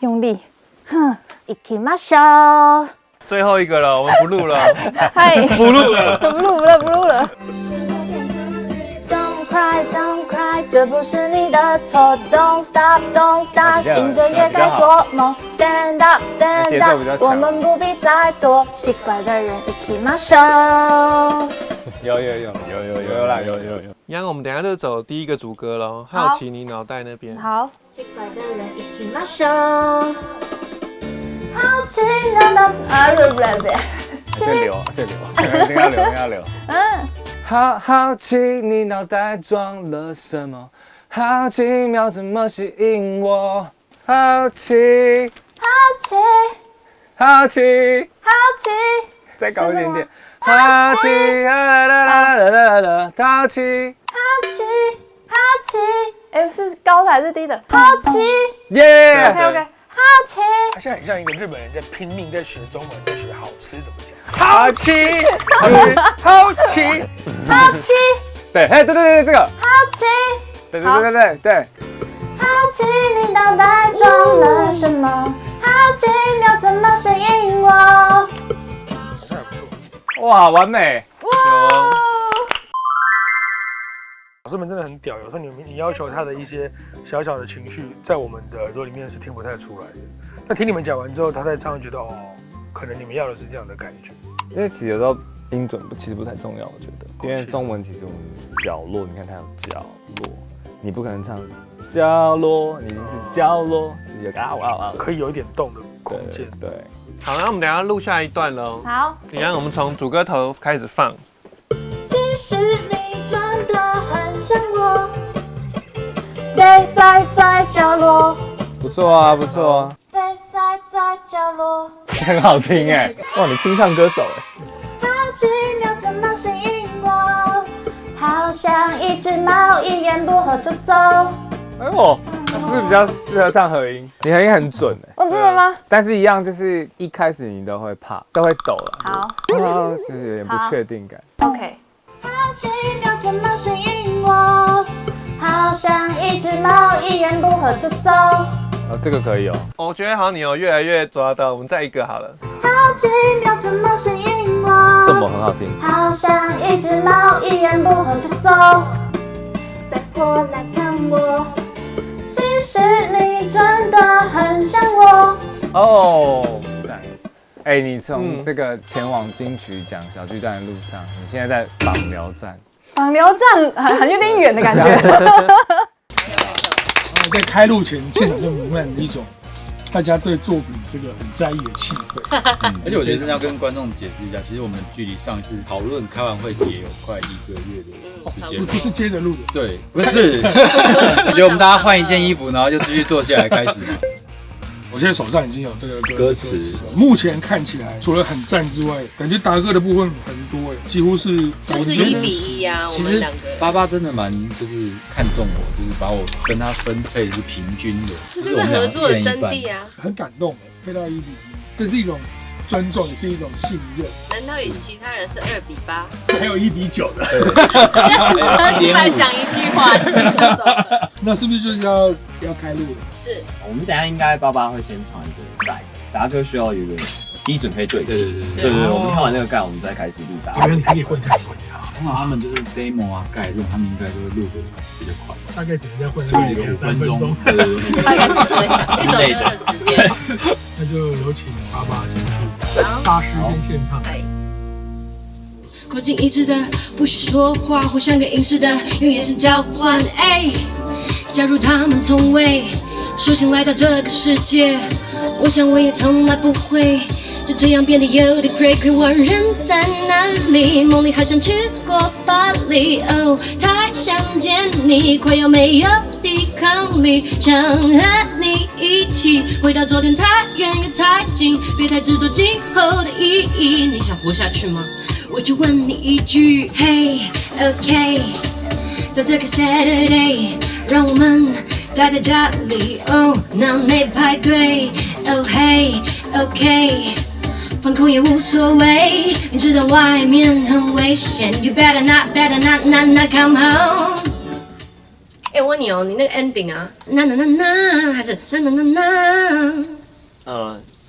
用力，ikimasho。最后一个了，我们不录了。嗨，不录了。不录了。Don't cry, don't cry， 这不是你的错。Don't stop, don't stop， 醒着也该做梦。Stand up, stand up， 我们不必再躲。奇怪的人ikimasho。有啦。杨，我们等一下就走第一个主歌了，好奇你脑袋那边。好。奇怪的人ikimasho。好奇你脑袋这留，要留。好奇你脑袋装了什么？好奇妙怎么吸引我？好奇，再高一点点。好奇，哎，是高的还是低的？好奇，耶 ，OK， 好奇。他现在很像一个日本人在拼命在学中文，在学好吃怎么讲。好奇，对，哎，对，这个。好奇，对。好奇你脑袋装了什么？好奇妙怎么吸引我？哇，完美！老师们真的很屌，有时候你要求他的一些小小的情绪，在我们的耳朵里面是听不太出来的。但听你们讲完之后，他在唱，觉得哦，可能你们要的是这样的感觉。因为其实有时候音准其实不太重要，我觉得，因为中文其实我们角落，你看它有角落，你不可能唱角落，你一定是角落，有个可以有一点动的空间。对。好，那我们等一下录下一段喽。好。你让我们从主歌头开始放。其实你真的很像我，被塞在角落。不错啊。被塞在角落。很好听哎，哇，你清唱歌手哎。好奇妙怎么吸引我？好像一只猫，一言不合就走。哎呦，是不是比较适合唱和音？你和音很准哎。真的吗？但是一样，就是一开始你都会怕，都会抖了。好，就是有点不确定感。 OK。好奇妙怎么吸引我？好像一只猫，一言不合就走。哦，这个可以哦。我觉得好，你有越来越抓到，我们再一个好了。好奇妙怎么吸引我？这么很好听。好像一只猫，一言不合就走。再过来抢我，其实你真的很像我。哦，哎，你从这个前往金曲奖小巨蛋的路上，你现在在枋寮站。枋寮站很有点远的感觉。在开录前，现场就弥漫一种大家对作品这个很在意的气氛。而且我觉得真的要跟观众解释一下，其实我们距离上一次讨论开完会也有快1个月的时间。不是接着录的。对，不是。我觉得我们大家换一件衣服，然后就继续坐下来开始嘛。我现在手上已经有这个歌词了，目前看起来除了很赞之外，感觉达哥的部分很多哎，几乎是就是1比1啊。其实88真的蛮就是看中我，就是把我跟他分配的是平均的，这就是合作的真谛啊。很感动哎，配到1比1，这是一种尊重，也是一种信任。难道与其他人是2比8？还有1比9的。出来讲一句话就走了。那是不是就是要开录了？是。我们等一下应该88会先传一个带，达哥需要有一个基准可以对齐。对，我们看完那个盖，我们再开始录打。我觉得你可以混一下。通常他们就是 demo 啊盖这种，他们应该都会录的比较快。大概只能再混那个2-3分钟。大概10分，一首歌10遍。那就有请爸爸进去大师跟现场。口径一致的，不许说话，或像个隐士的，用眼神交换。假如他们从未首先来到这个世界，我想我也从来不会就这样变得有点亏。我人在哪里？梦里好像去过巴黎，哦，太想见你，快要没有抵抗力，想和你一起回到昨天，太远又太近，别太执着今后的意义。你想活下去吗？我就问你一句 ，Hey OK， 在这个 Saturday， 让我们待在家里，哦，脑内派对，哦嘿 OK。放空也无所谓，你知道外面很危险。You better not come home。我问你哦，你那个 ending 啊，那还是那？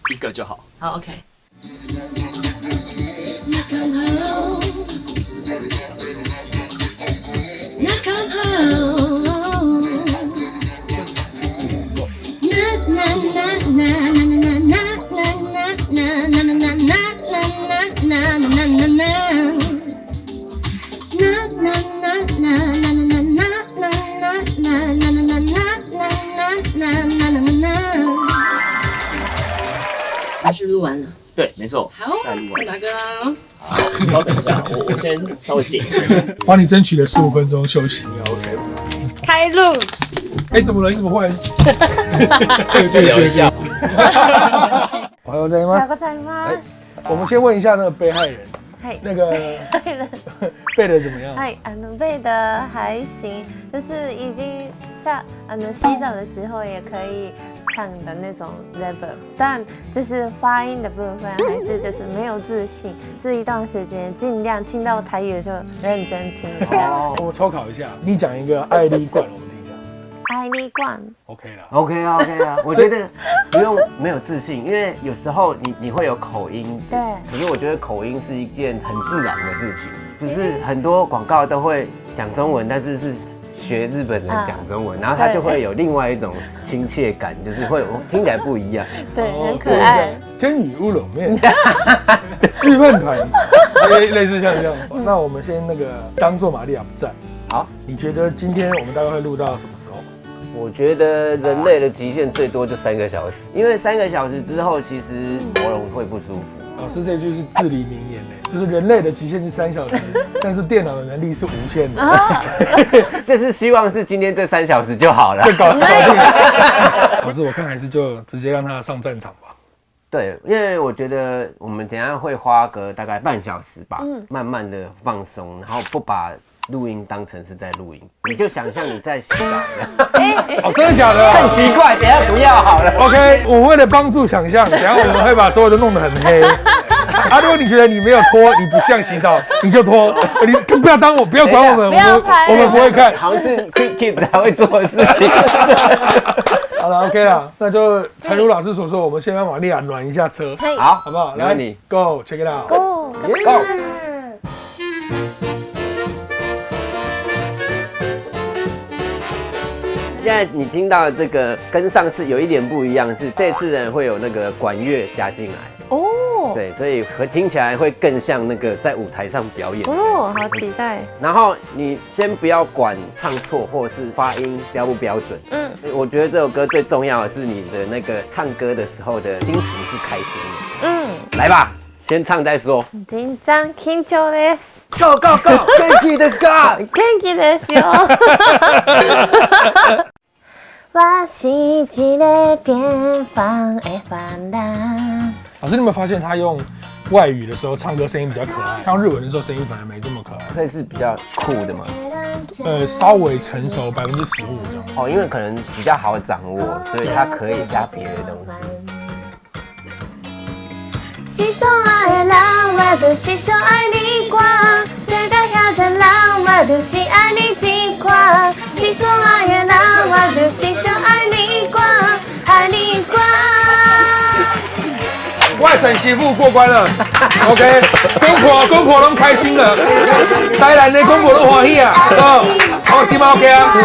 一个就好。好 ，OK。Not come home。Not come home。还是录完了？对，没错。好，换哪个啊？稍等一下，我先稍微剪一下。帮你争取了15分钟休息 ，OK。开录。怎么了？你怎么会？就聊一下。おはようございます。我们先问一下那个被害人，那个背的怎么样？背的还行，就是已经洗澡的时候也可以唱的那种 level， 但就是发音的部分还是就是没有自信。这一段时间尽量听到台语的时候认真听一下。我们抽考一下，你讲一个爱丽冠，我们听一下。爱丽冠 ，OK 啦 ，OK 啊，我觉得不用没有自信，因为有时候你会有口音，对。可是我觉得口音是一件很自然的事情，就是很多广告都会讲中文，但是是学日本人讲中文，然后他就会有另外一种亲切感，就是会听起来不一样，对，很可爱。蒸鱼乌龙面，预饭团，类似像这样。那我们先那个当做玛利亚不在。好，你觉得今天我们大概会录到什么时候？我觉得人类的极限最多就3个小时，因为3个小时之后，其实喉咙会不舒服。老师这句是至理名言嘞，就是人类的极限是3小时，但是电脑的能力是无限的。就是希望是今天这3小时就好了，就搞定了。老师，我看还是就直接让他上战场吧。对，因为我觉得我们等一下会花个大概半小时吧，慢慢的放松，然后不把录音当成是在录音，你就想象你在洗澡。哦，真的假的？很奇怪，等一下不要好了。OK， 我为了帮助想象，等一下我们会把所有都弄得很黑。如果你觉得你没有脱，你不像洗澡，你就脱，你就不要当我，不要管我们，我们不会看。好像是 Keep 才会做的事情。好了 ，OK 了，那就诚如老师所说，我们先让玛利亚暖一下车，好，好不好？来，你 Go check it out Go。现在你听到这个跟上次有一点不一样，是这次呢会有那个管乐加进来哦，对，所以听起来会更像那个在舞台上表演哦，好期待。然后你先不要管唱错或是发音标不标准，我觉得这首歌最重要的是你的那个唱歌的时候的心情是开心的。来吧，先唱再说。緊張緊張です。Go go go！ 元気ですか？元気ですよ。我是一个偏方的凡人。老师，你有没有发现他用外语的时候唱歌声音比较可爱，他用日文的时候声音反而没这么可爱？会是比较酷的吗？稍微成熟15%这样。哦，因为可能比较好掌握，所以它可以加别的东西。是所爱的人，我就是上爱你歌。世界遐多人，我就是爱你一款。是所爱的人，我就是上爱你歌，爱你歌。我外省媳妇过关了 ，OK， 公婆都开心了，台南的公婆都欢喜啊，好，今晚 OK 啊。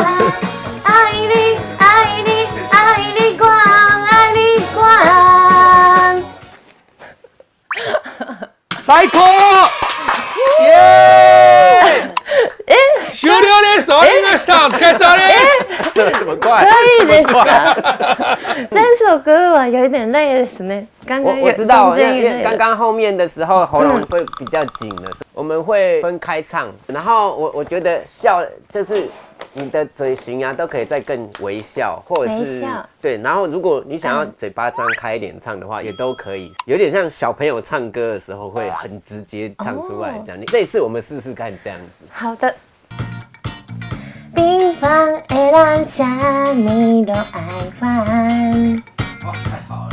爱你爱你爱你光爱你光。最高！耶！終了です。終わりました。お疲れ様です。这么快？可以ですか？这首歌吧，有一点累ですね。刚刚我知道，因为刚刚后面的时候喉咙会比较紧了，我们会分开唱。然后我觉得笑就是你的嘴型啊，都可以再更微笑，或者是对。然后如果你想要嘴巴张开一点唱的话，也都可以，有点像小朋友唱歌的时候会很直接唱出来这样。这一次我们试试看这样子。好的。平凡的人，什么都爱烦。哦，太好了。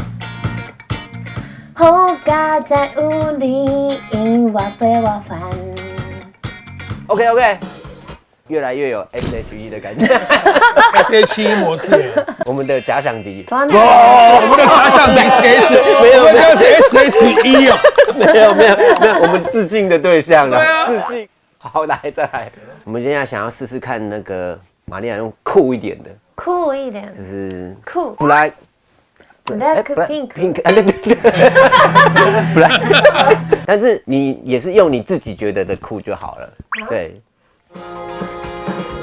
好家在有你，我陪我烦。OK， 越来越有 SHE 的感觉。SHE 模式，我们的假想敌。我们的假想敌是 S， 没有，那是 SHE 哦。没有，我们致敬的对象了，致敬。好，来再来。我们现在想要试试看那个玛利亚用酷一点的，酷一点，就是酷 Black Pink， 对 Black， 但是你也是用你自己觉得的酷就好了，对。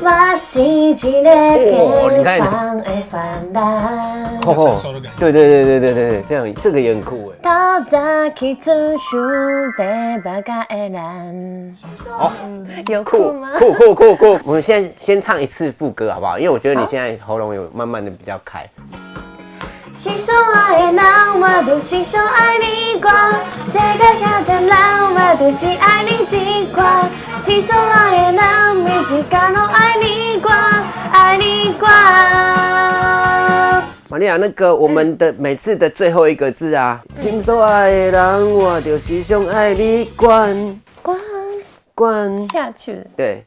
我是一个平凡的凡人。对，这个也很酷哎。透早起准时白白甲的人。哦，有酷吗？酷！我们先唱一次副歌好不好？因为我觉得你现在喉咙有慢慢的比较开。是所爱的人，我就是上爱你我。世界遐多人，我就是爱你一个。是所爱的人，每一天拢爱你我，爱你我。玛利亚，那个我们的每次的最后一个字啊，心所爱的人，我就是上爱你关下去了。对。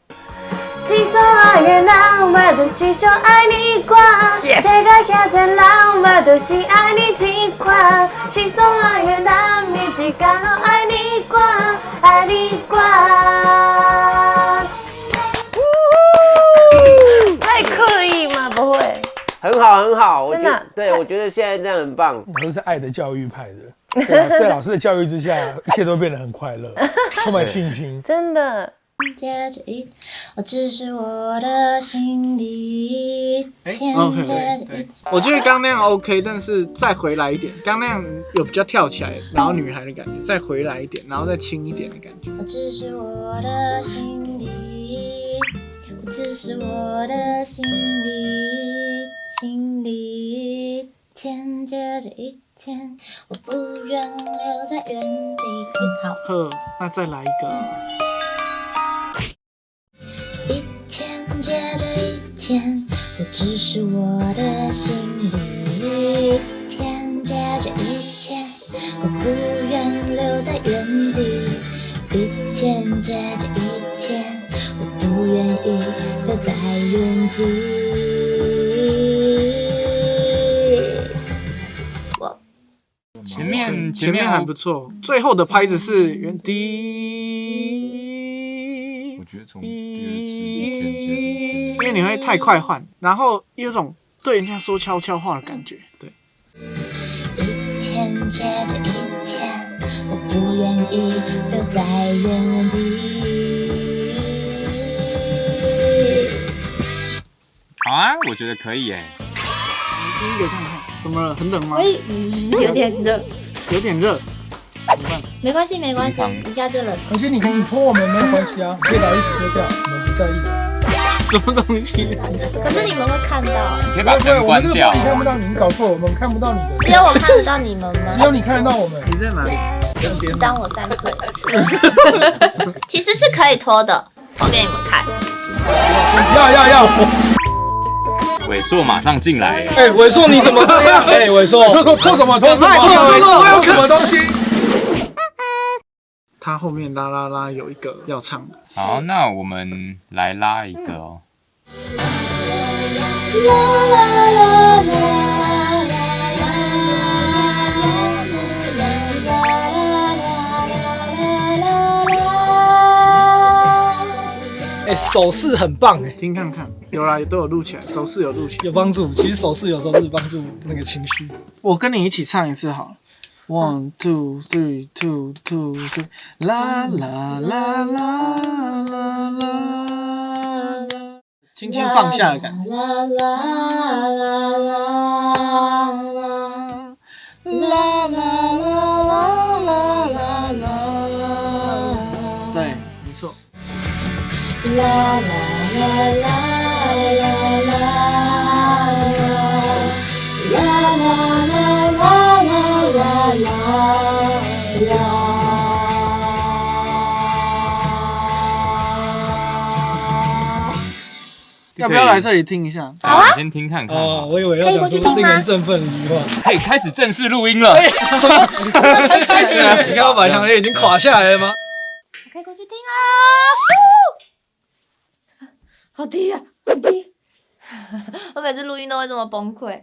是所爱的人，我就是上爱你我。世界遐多人，我就是爱你一款。是所爱的人，每一天拢爱你我，爱你我。太刻意吗？不会。很好，真的。对，我觉得现在这样很棒。老师是爱的教育派的，在老师的教育之下，一切都变得很快乐，充满信心。真的。我只是我的心里。OK， 我觉得刚刚那样 OK， 但是再回来一点，刚刚那样有比较跳起来，然后女孩的感觉，再回来一点，然后再轻一点的感觉。我只是我的心里，我只是我的心里，天接着一天，我不愿留在原地。好，那再来一个。一天接着一天，我只是我的心里。一天接着一天，我不愿留在原地。一天接着一天，我不愿意留在原地。前面还不错，最后的拍子是原地。我觉得从第二次一天接着一天，因为你会太快换，然后有种对人家说悄悄话的感觉，对。一天接着一天，我不愿意留在原地。好啊，我觉得可以耶。第一个看看，怎么了？很冷吗？有点热。有点热，怎么办？没关系，一下就冷。而且你拖我们没有关系啊，可以把衣服脱掉，我们不在意。什么东西？可是你们会看到，可以把灯关掉。你看不到你，搞错了，我们看不到你的。只有我看得到你们吗？只有你看得到我们。你在哪里？当我3岁。其实是可以脱的，我给你们看。要。伟硕马上进来。伟硕你怎么这样？伟硕拖什么？拖什么东西？他后面啦啦啦有一个要唱的。好，那我们来拉一个哦。手势很棒哎，听看看，有啦，都有录起来，手势有录起来，有帮助。其实手势有时候是帮助那个情绪。我跟你一起唱一次好了。1 2 3 2 2 3，啦啦啦啦啦啦，轻轻放下的感觉。啦啦啦啦啦啦啦啦啦，对，没错。啦啦啦啦啦啦啦啦啦啦啦。要不要来这里听一下？好啊，先听看看。哦，我以为要讲出令人振奋的一句话。可以开始正式录音了。开始了，你看我把墙已经垮下来了吗？我可以过去听啊！好低啊，好低！我每次录音都会这么崩溃。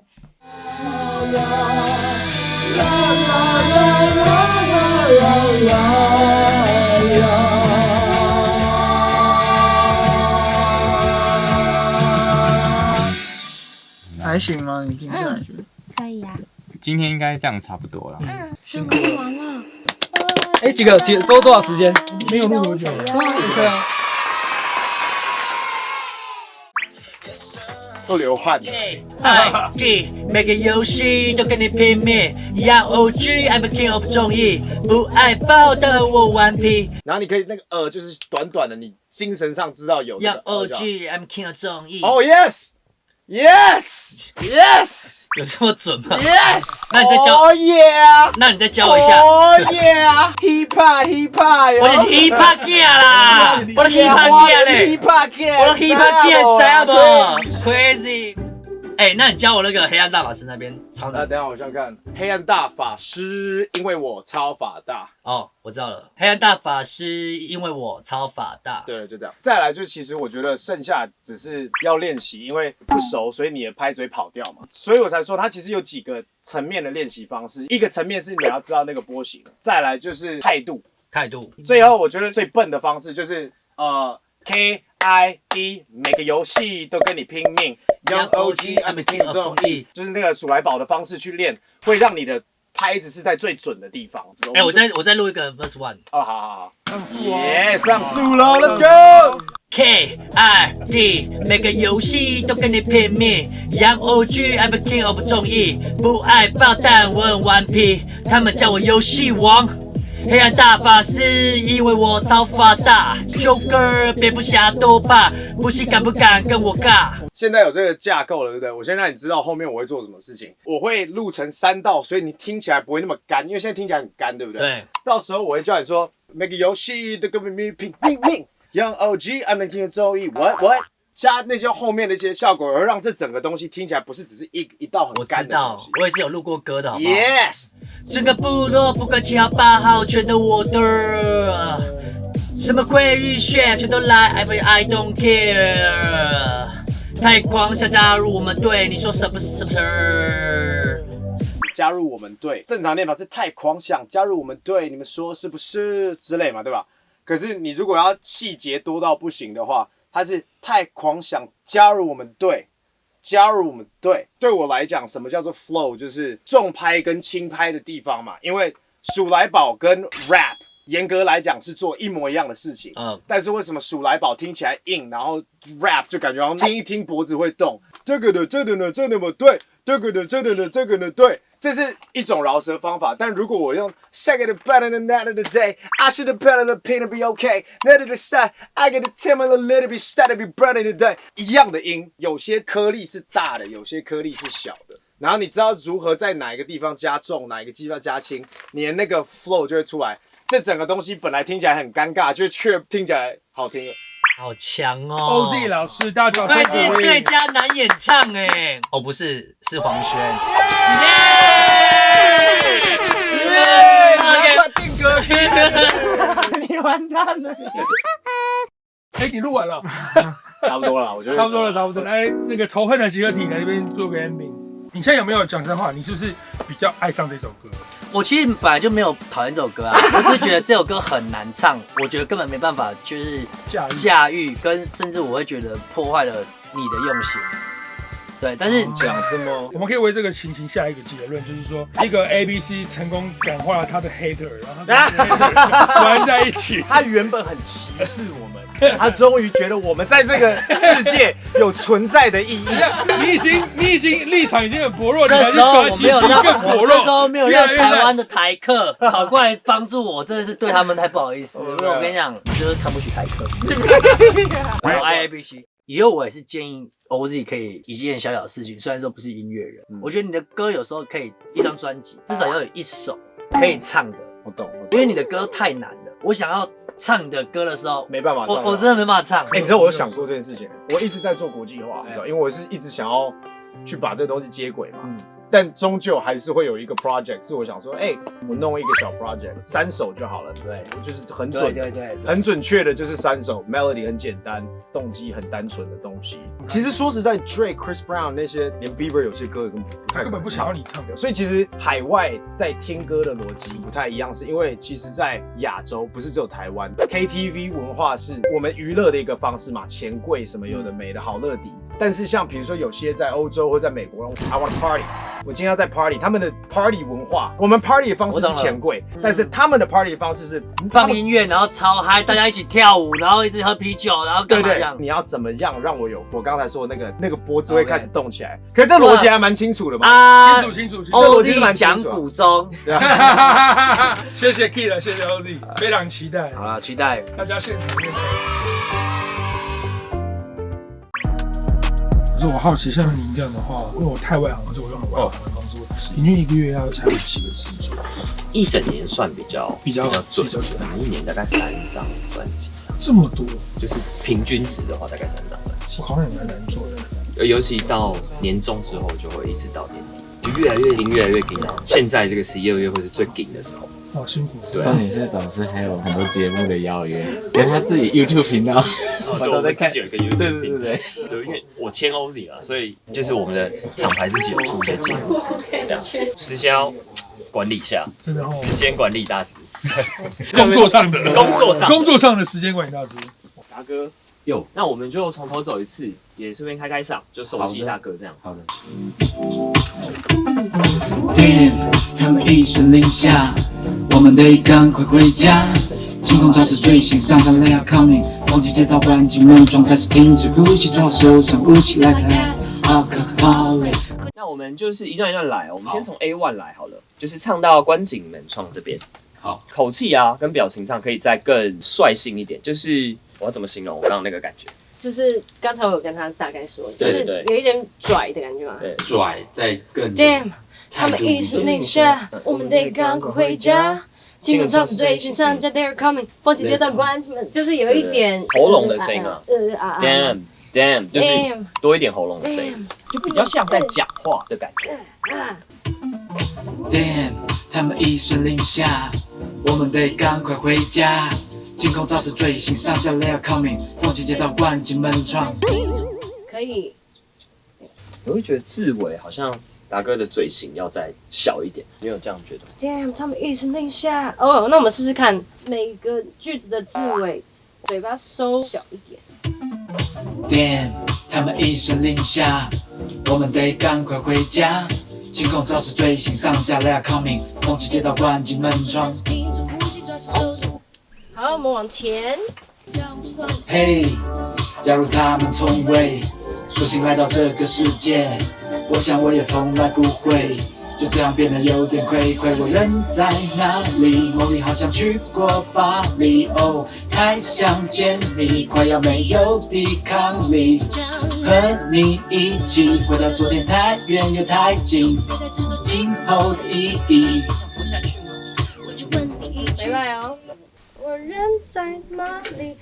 还行吗？你听起来觉得？可以啊。今天应该这样差不多了。辛苦完了。哎，几个多少时间？没有录多久。对啊。都流汗。IG 每个游戏都跟你拼命，要 OG，I'm a king of 综艺，不爱报的我顽皮。然后你可以那个就是短短的，你精神上知道有那要个。OG，I'm king of 综艺。Oh yes。有这么准吗 ？Yes。那你再教。Oh yeah。那你再教我一下。Oh yeah。Hip hop。我就是 hip hop gear 啦，我的 hip hop gear 嘞，我的 hip hop gear 知道不 ？Crazy。哎，那你教我那个黑暗大法师那边超的。等一下我想看黑暗大法师，因为我超法大。哦，我知道了，黑暗大法师，因为我超法大。对，就这样。再来就其实我觉得剩下只是要练习，因为不熟，所以你的拍嘴跑掉嘛，所以我才说它其实有几个层面的练习方式。一个层面是你要知道那个波形，再来就是态度，最后我觉得最笨的方式就是KID， 每个游戏都跟你拼命。Young OG，I'm a king of 综艺，就是那个数来宝的方式去练，会让你的拍子是在最准的地方。哎，我再录一个 verse one。哦，好。上树喽 ，Let's go。KID， 每个游戏都跟你拼命。Young OG，I'm a king of 综艺，不爱爆弹，我很顽皮，他们叫我游戏王。黑暗大法师，因为我超发达。Joker， 蝙蝠侠多霸，不信敢不敢跟我尬？现在有这个架构了，对不对？我先让你知道后面我会做什么事情。我会录成3道，所以你听起来不会那么干，因为现在听起来很干，对不对？对。到时候我会叫你说，每个游戏都跟你拼命。Young OG，I'm a king of 综艺 ，what？ 加那些后面的一些效果，而让这整个东西听起来不是只是一道很干的东西。我也是有录过歌的，好不好 ？Yes。整个部落不管7号8号，全都我的。什么鬼日血，全都来 ，I don't care。太狂想加入我们队，你说是不是？加入我们队，正常念法是太狂想加入我们队，你们说是不是之类嘛，对吧？可是你如果要细节多到不行的话，它是太狂想加入我们队，加入我们队。对我来讲，什么叫做 flow？ 就是重拍跟轻拍的地方嘛。因为数来宝跟 rap 严格来讲是做一模一样的事情，但是为什么数来宝听起来硬，然后 rap 就感觉好像听一听脖子会动？这个的这么对，这个的对。这是一种饶舌方法，但如果我用 shake it better than that of the day, I should have better the pain to be okay. Net of the side, I get the tim a little bit stat to be better today. 一样的音，有些颗粒是大的，有些颗粒是小的。然后你知道如何在哪一个地方加重，哪一个地方加轻，你的那个 flow 就会出来。这整个东西本来听起来很尴尬，就却听起来好听了。好强哦 ！OZ 老师大家快是最佳男演唱哎！哦，不是，是黄轩。定格你完蛋了！哎，你录完了？差不多了，我觉得差不多了。来，那个仇恨的集合体来这边做个 ending。你现在有没有讲真话？你是不是比较爱上这首歌？我其实本来就没有讨厌这首歌啊，我只是觉得这首歌很难唱，我觉得根本没办法就是驾驭，跟甚至我会觉得破坏了你的用心。对，但是讲这么，我们可以为这个情形下一个结论，就是说，一个 ABC 成功感化了他的 hater， 然后他跟 hater 玩在一起。他原本很歧视我们，他终于觉得我们在这个世界有存在的意义。你已经立场已经很薄弱，这时候我没有让更薄弱。这时候没有让台湾的台客跑过来帮助我，真的是对他们太不好意思。因为我跟你讲，你就是看不起台客。我有 IABC， 以后我也是建议。OZ 可以一件小小的事情，虽然说不是音乐人，我觉得你的歌有时候可以一张专辑至少要有一首可以唱的。我懂，因为你的歌太难了，我想要唱你的歌的时候没办法，我真的没办法唱。你知道我有想过这件事情，我一直在做国际化，你知道，因为我是一直想要去把这个东西接轨嘛。但终究还是会有一个 project， 是我想说，我弄一个小 project， 3首就好了，对，就是很准，对，很准确的，就是3首 ，melody 很简单，动机很单纯的东西。其实说实在 ，Drake、Chris Brown 那些，连 Bieber 有些歌根本不想要你唱的，所以其实海外在听歌的逻辑不太一样，是因为其实，在亚洲不是只有台湾 ，KTV 文化是我们娱乐的一个方式嘛，钱柜什么有的没的，好乐迪。但是像比如说有些在欧洲或在美国 ，I want party。我今天要在 party， 他们的 party 文化，我们 party 的方式是钱柜，但是他们的 party 的方式是放音乐，然后超嗨，大家一起跳舞，然后一直喝啤酒，然后干嘛这样？你要怎么样让我有我刚才说的那个脖子会开始动起来？可是这逻辑还蛮清楚的嘛？啊，清楚。OZ 讲古钟，谢谢 Kid， 谢谢 OZ， 非常期待。好了，期待大家现场面。可是我好奇，像您这样的话，因为我太外行了，所以我用很外行的方式问。平均一个月要采几个制作？一整年算比较准，一年大概3张专辑。这么多？就是平均值的话，大概3张专辑。我好像也蛮难做的。尤其到年终之后，就会一直到年底，就越来越紧张。现在这个11、2月会是最紧的时候。好辛苦。对，重点是董事还有很多节目的邀约，连他自己 YouTube 频道我都在看。有一个 YouTube 频道，对，因为我签 OZ 嘛，所以就是我们的厂牌自己有出一些节目，这样子，时间要管理一下，真的时间管理大师，工作上的时间管理大师，达哥。有，那我们就从头走一次，也顺便开嗓，就熟悉一下歌这样。好的。Damn， 他们一声令下，我们得赶快回家。晴空照是最新上场 ，They are coming。忘记街道环境门窗，暂时停止呼吸，抓手上武器来看。Alcoholic。那我们就是一段一段来，我们先从 A1 来好了，就是唱到关紧门窗这边。好，口气啊跟表情上可以再更率性一点，就是我要怎么形容我刚刚那个感觉？就是刚才我有跟他大概说，就是有一点拽的感觉嘛。对，拽再更。Damn， 他们一声令下，我们得赶快回家。晴空照是最新上架 ，They're coming， 放弃街道关门，就是有一点喉咙的声音啊。Damn， 就是多一点喉咙的声音，就比较像在讲话的感觉。Damn， 他们一声令下，我们得赶快回家。晴空照是最新上架 ，They are coming， 放弃街道关紧门窗。可以。我会觉得字尾好像达哥的嘴型要再小一点，你有这样觉得吗 ？Damn， 他们一声令下。哦，那我们试试看，每个句子的字尾，嘴巴收小一点。Damn， 他们一声令下，我们得赶快回家。晴空照是最新上架 ，They are coming， 放弃街道关紧门窗。好，我们往前。嘿，假如他们从未索性来到这个世界，我想我也从来不会就这样变得有点愧愧。我人在哪里？梦里好像去过巴黎，哦，太想见你，快要没有抵抗力。和你一起回到昨天，太远又太近，今后的意义。拜拜哦。我人在哪里？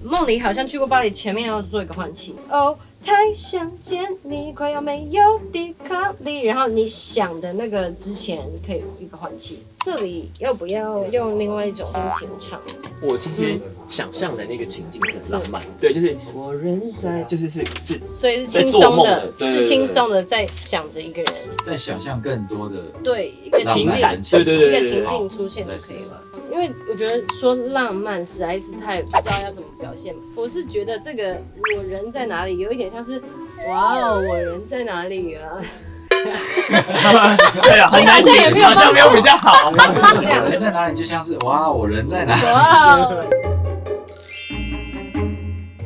梦里好像去过巴黎，前面要做一个换气。哦，太想见你，快要没有抵抗力。然后你想的那个之前可以一个换气，这里要不要用另外一种心情唱？我其实想象的那个情境是很浪漫，对，就是我人在，是，所以是轻松的，是轻松的，在想着一个人，在想象更多的对一个情境，对，一个情境出现就可以了。因为我觉得说浪漫实在是太不知道要怎么表现。我是觉得这个我人在哪里有一点像是哇哦，我人在哪里啊？对啊，很难写，好像没有比较好。我人在哪里就像是哇，我人在哪里？哇，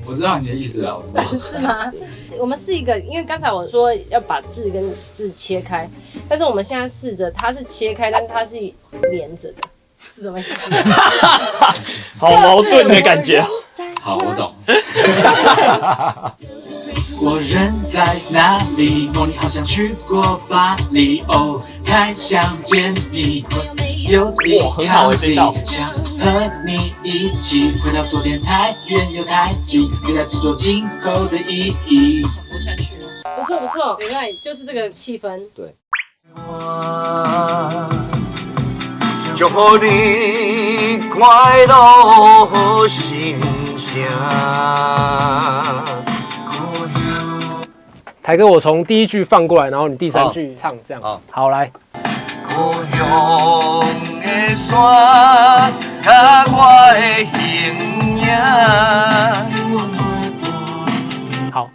我知道你的意思了，我知道。是吗？我们是一个，因为刚才我说要把字跟字切开，但是我们现在试着它是切开，但是它是连着的。是什么意思？好矛盾的感觉。好，我懂。我人在哪里？梦里好像去过巴黎，哦，太想见你，有抵抗力，想和你一起回到昨天，太远又太近，给它制作今后的意义。活下去了，不错不错，原来就是这个气氛。对。祝福你快乐心情。台哥，我从第一句放过来，然后你第3句唱，这样。好，来。故乡的山，甲我的形影。好，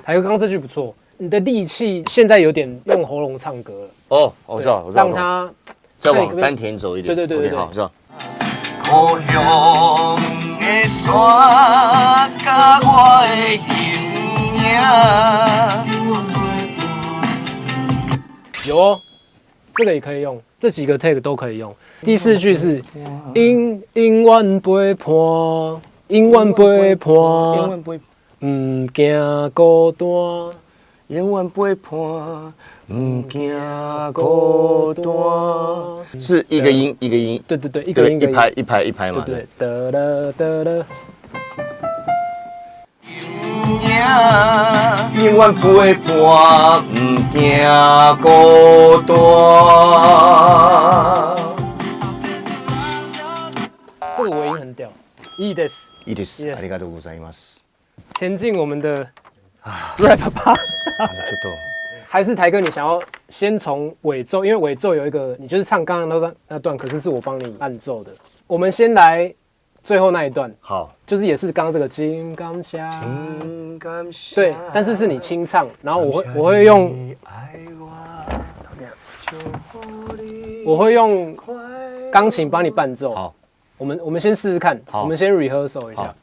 台哥，刚刚这句不错，你的力气现在有点用喉咙唱歌了。哦，我知道，让他再往丹田走一点。对，好，是吧？故乡的山，甲我的形影。有哦，这个也可以用，这几个 take 都可以用。第4句是永远陪伴，永远陪伴，唔惊孤单，永远陪伴，唔惊孤单。是一个音一个音，对，一个音一拍嘛。对，得了。永远陪伴，唔惊孤单。这个尾音很屌，いいです。いいです。ありがとうございます。前进我们的 rap 吧。还是台哥，你想要先从尾奏，因为尾奏有一个，你就是唱刚刚那段，可是是我帮你伴奏的。我们先来最后那一段，好，就是也是刚刚这个金刚虾，对，但是是你清唱，然后我会用钢琴帮你伴奏。好，我们先试试看，我们先 rehearsal 一下。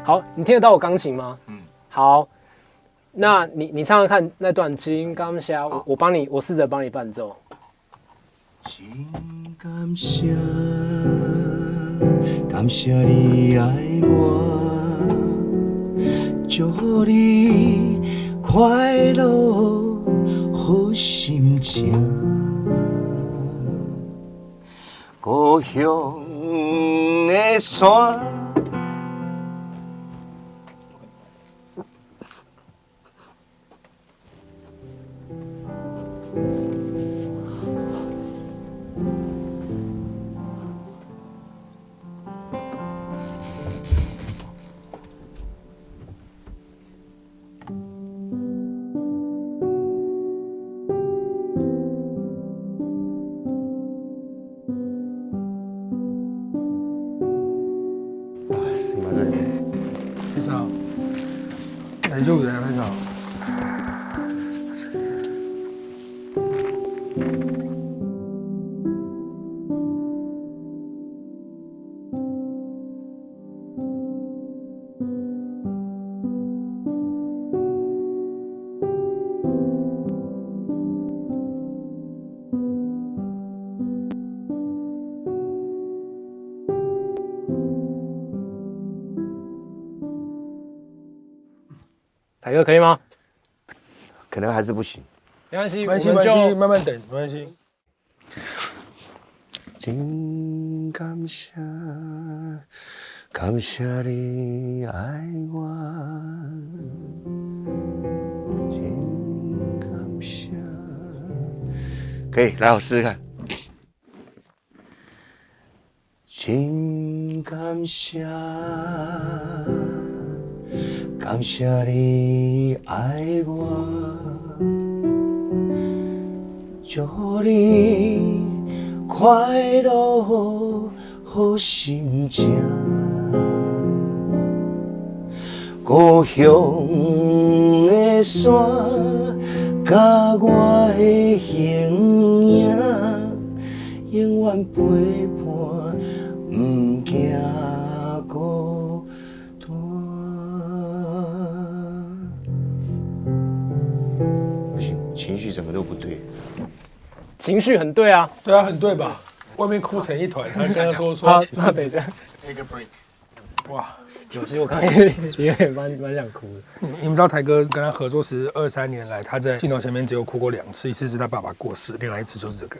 好，你听得到我钢琴吗？好，那你唱唱看那段金刚虾，我试着帮你伴奏。真感谢，感谢你爱我，祝福你快乐好心情。故乡的山。大丈夫だよ、大丈夫。凯哥可以吗？可能还是不行。没关系，没关系，我们就慢慢等，没关系。真感谢，感谢你爱我，真感谢。可以，来，我试试看。真感谢，感谢你爱我，祝你快乐好心情。故乡的山，甲我的形影，永远陪伴，不惊孤单。不行，情绪整个都不对。情绪很对啊，对啊，很对吧？外面哭成一团，他刚刚说他等一下 ，take a break。哇，有些我刚刚也蛮想哭的。你们知道台哥跟他合作13年来，他在镜头前面只有哭过2次，一次是他爸爸过世，另外一次就是这个。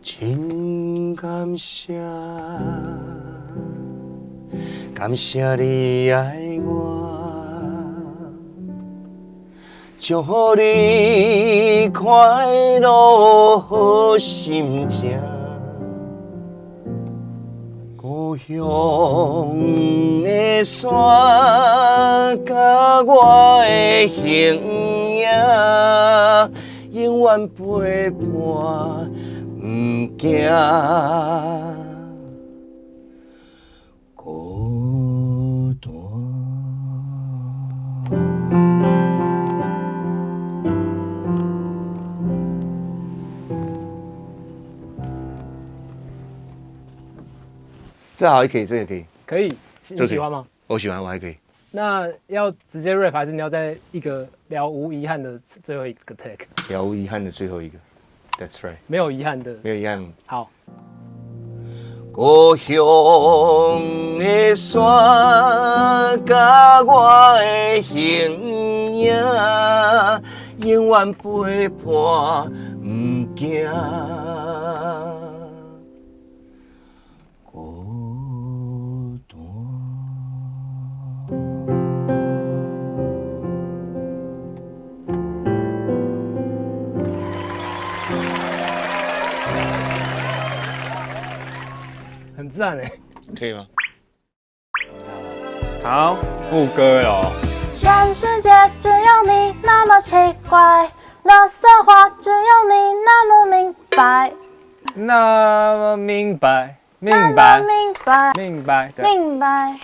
真感谢，感谢你爱我，祝你快乐好心情。故乡的山，甲我的形影，永远陪伴。不惊孤单。这好也可以，这也可以。可以，你喜欢吗？我喜欢，我还可以。那要直接 rap 还是你要在一个了无遗憾的最后一个 take？ 了无遗憾的最后一个。That's right， 没有遗憾的，没有遗憾。好。故乡的山，甲我的形影，永远陪伴，不惊孤单。很自然哎，可以吗？好，副歌喽。全世界只有你那么奇怪，垃圾话只有你那么明白，那么明白，明那么白，明白，明白，对。明白。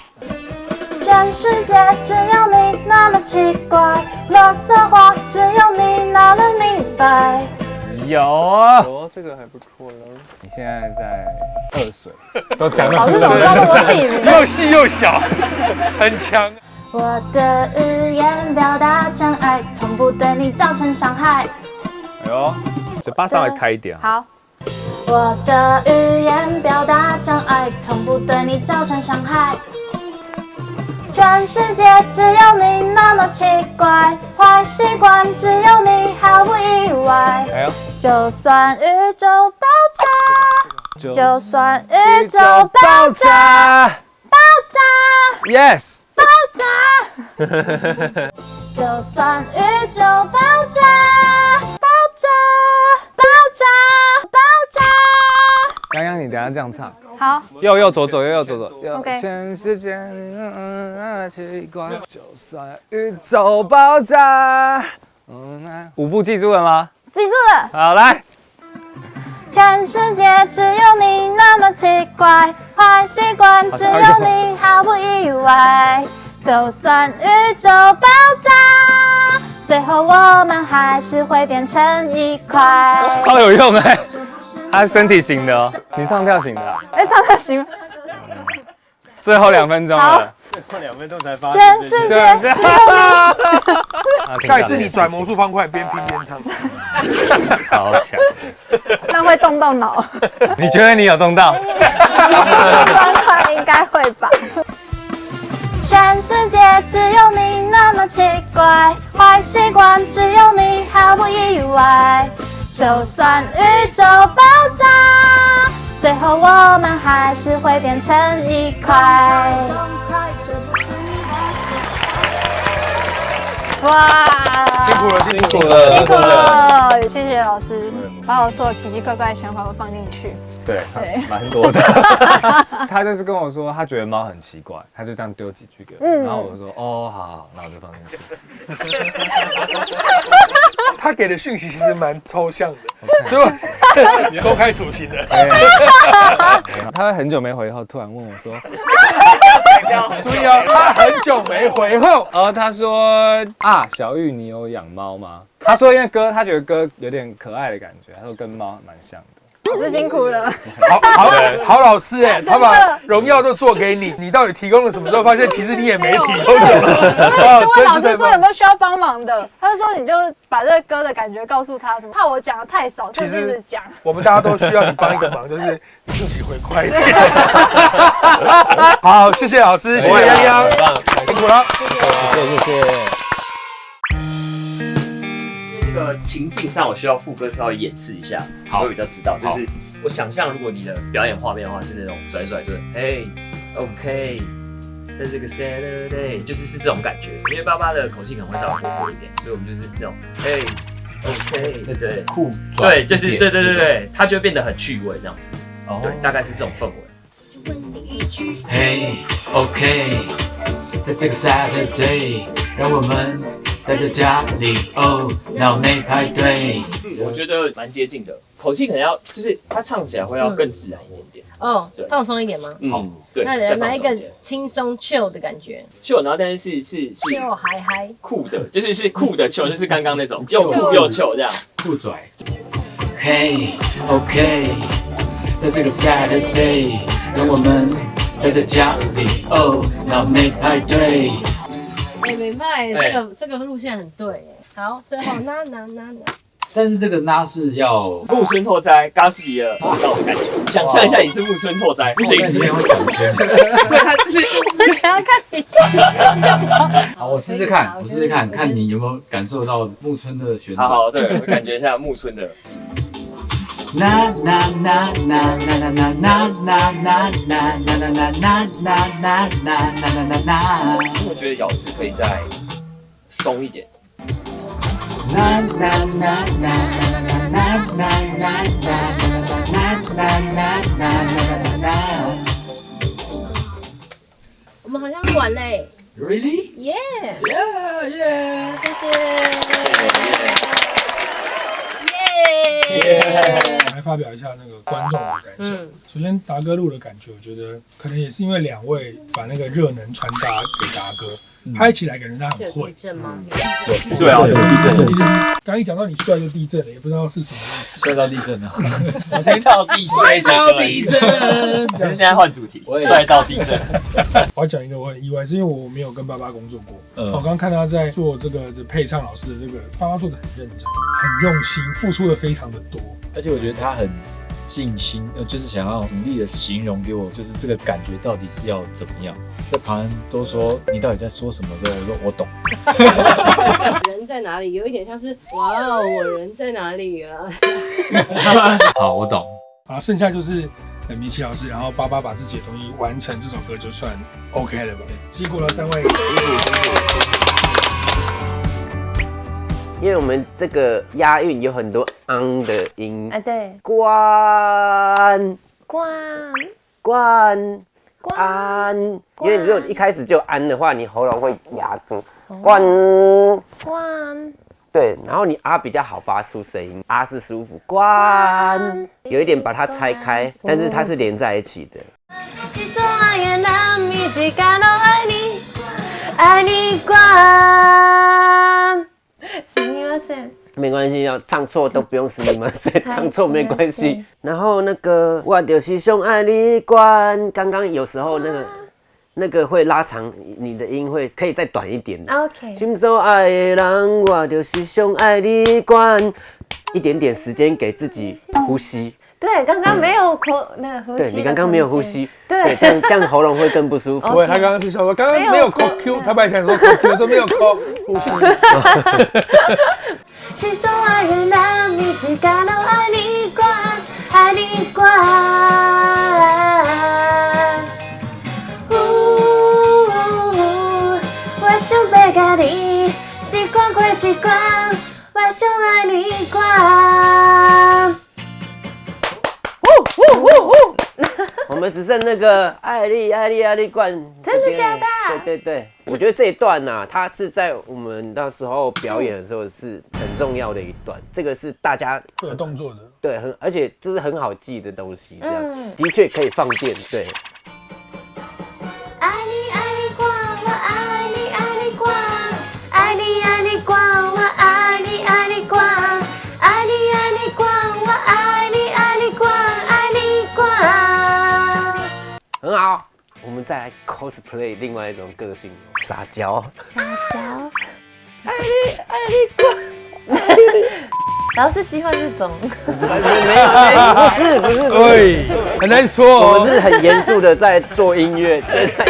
全世界只有你那么奇怪，垃圾话只有你那么明白。有啊，哦，这个还不错喽。你现在在2岁，都讲到老师怎么知道那么地名？又细又小，很强。我的语言表达真爱，从不对你造成伤害。哎呦，嘴巴稍微开一点。好。我的语言表达真爱，从不对你造成伤害。全世界只有你那么奇怪，坏习惯只有你毫不意外。哎呦，就算宇宙爆炸，就算宇宙爆炸，爆炸 ，Yes， 爆炸，就算宇宙爆炸，爆炸，爆炸，爆炸。刚刚你等一下这样唱。好，右左左，右左左。 OK 全世界奇怪，就算宇宙爆炸。舞步记住了吗？记住了。好，来。全世界只有你那么奇怪，坏习惯只有你毫不意外。就算宇宙爆炸，最后我们还是会变成一块。超有用哎，他是身体型的哦，你唱跳型的啊。哎，唱跳型。最后2分钟了。最后2分钟才发现。全世界只有你。下一次你转魔术方块，边拼边唱。超强。那会动到脑。你觉得你有动到？方块应该会吧。全世界只有你那么奇怪，坏习惯只有你毫不意外。就算宇宙爆炸，最后我们还是会变成一块。哇！辛苦了，辛苦了，辛苦了！谢谢老师，把我所有奇奇怪怪的想法都放进去。对，蛮多的。他就是跟我说，他觉得猫很奇怪，他就这样丢几句给我，然后我就说，哦，好，那我就放进去。他给的讯息其实蛮抽象的，就公开处刑了。他会很久没回后，突然问我说：“注意哦，他很久没回后。”然后他说：“啊，小玉，你有养猫吗？”他说：“因为他觉得哥有点可爱的感觉，他说跟猫蛮像的。”老师辛苦了，好老师哎，他把荣耀都做给你，你到底提供了什么？之后发现其实你也没提供什么。问老师说有没有需要帮忙的，他就说你就把这个歌的感觉告诉他，什么怕我讲的太少，是不是一直讲？我们大家都需要你帮一个忙，就是你自己回快一点。好，谢谢老师，谢谢泱泱，辛苦了，谢谢。这个情境上，我需要副歌稍微演示一下，我会比较知道。就是我想象，如果你的表演画面的话是那种拽拽，就是嘿 ，OK， 在这个 Saturday， 就是这种感觉。因为爸爸的口气可能会稍微活泼一点，所以我们就是那种嘿 ，OK， 对对，酷，对，就是对，它就会变得很趣味这样子。对，大概是这种氛围。嘿 ，OK， 在这个 Saturday， 让我们待在家里哦，脑内派对。我觉得蛮接近的，口气可能要，就是他唱起来会要更自然一点点。哦，对，放松一点吗？对。那来一个轻松 chill 的感觉。chill， 然后但是chill 嗨酷的，就是酷的 chill， 就是刚刚那种又酷又 chill 这样。酷拽。嘿 ，OK， 在这个 Saturday， 让我们待在家里哦，脑内派对。没卖，这个路线很对。好，最后那。但是这个那是要木村拓哉、嘎斯比尔味道的感觉，想象一下你是木村拓哉，不行，里面会转圈。对，他就是。我想要看你唱。好，我试试看，看你有没有感受到木村的旋转。好，对，我感觉一下木村的。那，我觉得咬字可以再松一点。我们好像完嘞。Really? Yeah. Yeah. 谢谢。来发表一下那个观众的感想。首先达哥录的感觉，我觉得可能也是因为两位把那个热能传达给达哥。拍起来感觉他很会。地震吗？对啊，有地震。刚一讲到你帅就地震了，也不知道是什么意思。帅到地震啊！帅到地震，帅到地震。可是现在换主题，帅到地震。我要讲一个我很意外，是因为我没有跟爸爸工作过。我刚刚看他在做这个配唱老师的这个，爸爸做的很认真，很用心，付出的非常的多。而且我觉得他很尽心，就是想要努力的形容给我，就是这个感觉到底是要怎么样。在旁人都说你到底在说什么之后，我说我懂。人在哪里？有一点像是哇哦，我人在哪里啊？好，我懂。好，剩下就是米奇老师，然后爸爸把自己的东西完成，这首歌就算 OK 了吧？辛苦了三位。因为我们这个押韵有很多昂的音啊，对，关安，因为如果一开始就安的话，你喉咙会压住。关，对，然后你啊比较好发出声音，啊是舒服。关，有一点把它拆开，但是它是连在一起的。爱你关。没关系，要唱错都不用死你们，唱错没关系。然后那个我就是想爱你关，刚刚有时候那个会拉长，你的音会可以再短一点。OK。心所爱的人，我就是想爱你关，一点点时间给自己呼吸。对，刚刚没有那个呼吸。对你刚刚没有呼吸，对，这样喉咙会更不舒服。不会，他刚刚是说刚刚没有口 Q， 他本来想说口 Q 就没有口呼吸。是所爱的人，你只感到爱你惯，爱你惯。我想要甲你一关过一关，我想爱你惯。我们只剩那个爱丽冠，真的假的？对，我觉得这一段啊，它是在我们到时候表演的时候是很重要的一段，这个是大家会有动作的，对，而且这是很好记的东西，这样的确可以放电，对。爱你爱你惯，我爱你爱你惯，爱你爱你惯，我爱你爱你惯，爱你爱你惯，我爱你爱你惯，爱你惯。很好，我们再来 cosplay 另外一种个性，撒娇。撒娇，爱你惯。老师喜欢这种？没有，不是，对，很难说。我们是很严肃的在做音乐。爱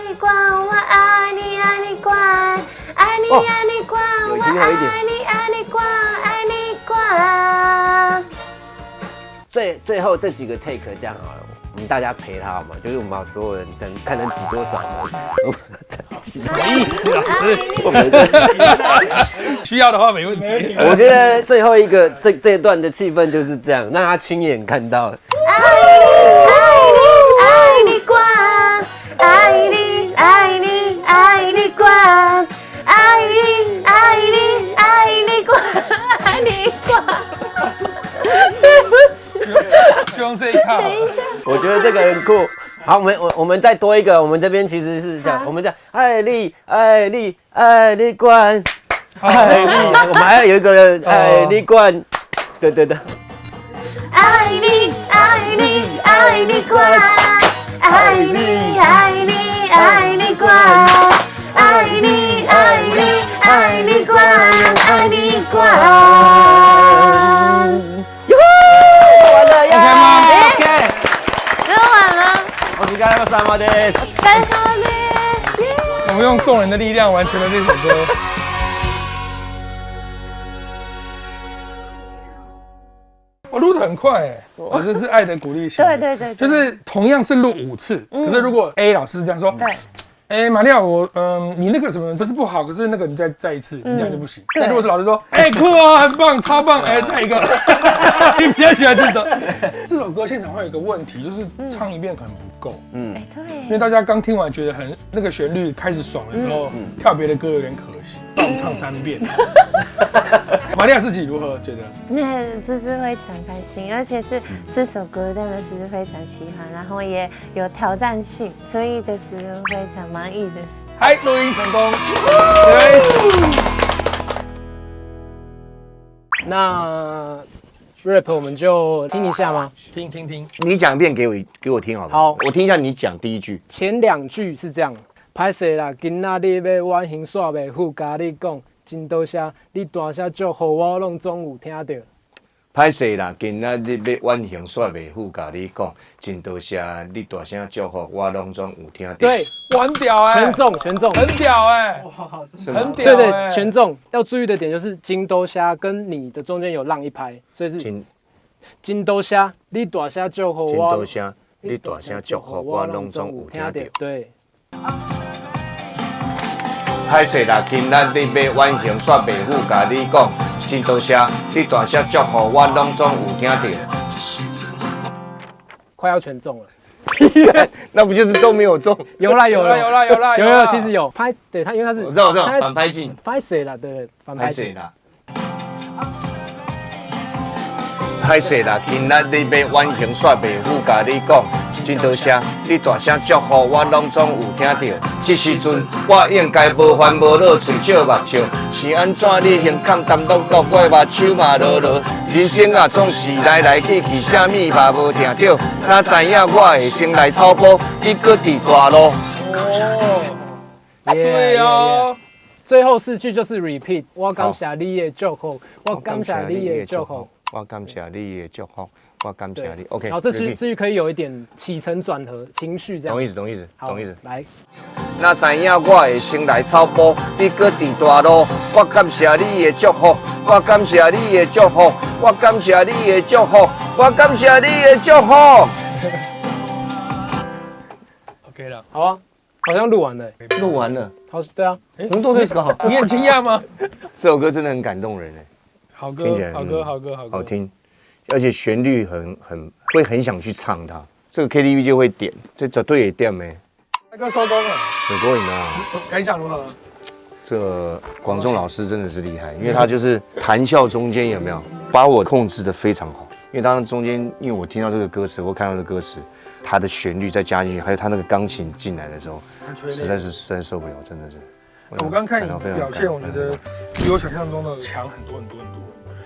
你惯，我爱你爱你惯，爱你爱你惯，我爱你爱你惯，爱你惯。最后这几个 take 这样好了，我们大家陪他好吗？就是我们把所有人看能挤多少嘛。什么意思，老师？需要的话没问题。我觉得最后一个这一段的气氛就是这样，让他亲眼看到。爱你惯，爱你爱你爱你惯，爱你爱你爱你惯，爱你惯。对不起，就用这一套。我觉得这个很酷。好，我们再多一个，我们这边其实是这样，我们叫爱丽冠，爱丽，我们还有一个人爱丽冠，对。爱你爱你爱你惯，爱你爱你爱你惯，爱你爱你爱你惯，爱你惯。完了呀 ！OK， 没有完吗？お疲れ様です。お疲れ様です。我们用众人的力量完成了这首歌。我录得很快哎，老师是爱的鼓励型。对，就是同样是录5次，可是如果 A 老师是这样说，对，玛利亚，你那个什么不是不好，可是那个你再一次，你这样就不行。但如果是老师说，酷啊，很棒，超棒，再一个，你比较喜欢这种。这首歌现场会有一个问题，就是唱一遍可能不够，对，因为大家刚听完觉得很那个旋律开始爽的时候，跳别的歌有点可惜，那我们唱3遍。玛利亚自己如何觉得？那这是非常开心，而且是这首歌真的是非常喜欢，然后也有挑战性，所以就是非常满意的。嗨，录音成功。那 rap 我们就听一下吗？听。你讲一遍给我听好不好？好，我听一下你讲第一句。前2句是这样：歹势啦，今仔日要完形煞袂赴，甲你讲。真多谢你大声祝福我，拢总有听到。歹势啦，今仔日要完形煞袂赴，甲你讲，真多谢你大声祝福我，拢总有听到。对，很屌哎，全中，很屌哎，很屌。对，全中。要注意的点就是金兜虾跟你的中间有让一拍，所以是金兜虾，你大声祝福我，真多谢你大声祝福我，拢总有听到。对。歹势啦，今仔日要完形煞袂赴，甲你讲，真多谢你大声祝福我，拢总有听到。快要全中了，那不就是都没有中？有，其实有拍，对他，因为他是我知道反拍镜，拍谁啦？对，反拍镜啦。歹势啦，今仔日要完形煞袂赴，甲你讲，真多谢你大声祝福我，拢总有听到。这时阵我应该无烦无恼，嘴笑目笑，是安怎你胸坎淡落落，我目睭嘛落落。人生啊，总是来来去去，啥物嘛无听到。哪知影我的生来草坡，你搁伫大路。对哦。最后4句就是 repeat， 我感谢你的祝福，我感谢你的祝福。我感谢你的祝福，我感谢你。OK。然后这句可以有一点起承转合，情绪这样。懂意思。来。那知影我会先来草埔，你搁伫大路，我感谢你的祝福，我感谢你的祝福，我感谢你的祝福，我感谢你的祝福。OK 了，好啊，好像录完了。录完了。好，对啊。本当ですか？你很惊讶吗？这首歌真的很感动人哎。好歌，听起来好听，而且旋律会很想去唱它。这个 KTV 就会点，这绝对也点没。大哥收工了，水果饮啊，感想如何？这个广仲老师真的是厉害，因为他就是谈笑中间有没有把我控制得非常好。因为当然中间，因为我听到这个歌词或看到这个歌词，他的旋律再加进去，还有他那个钢琴进来的时候，实在受不了，真的是。我刚看你表现，我觉得比我想象中的强很多。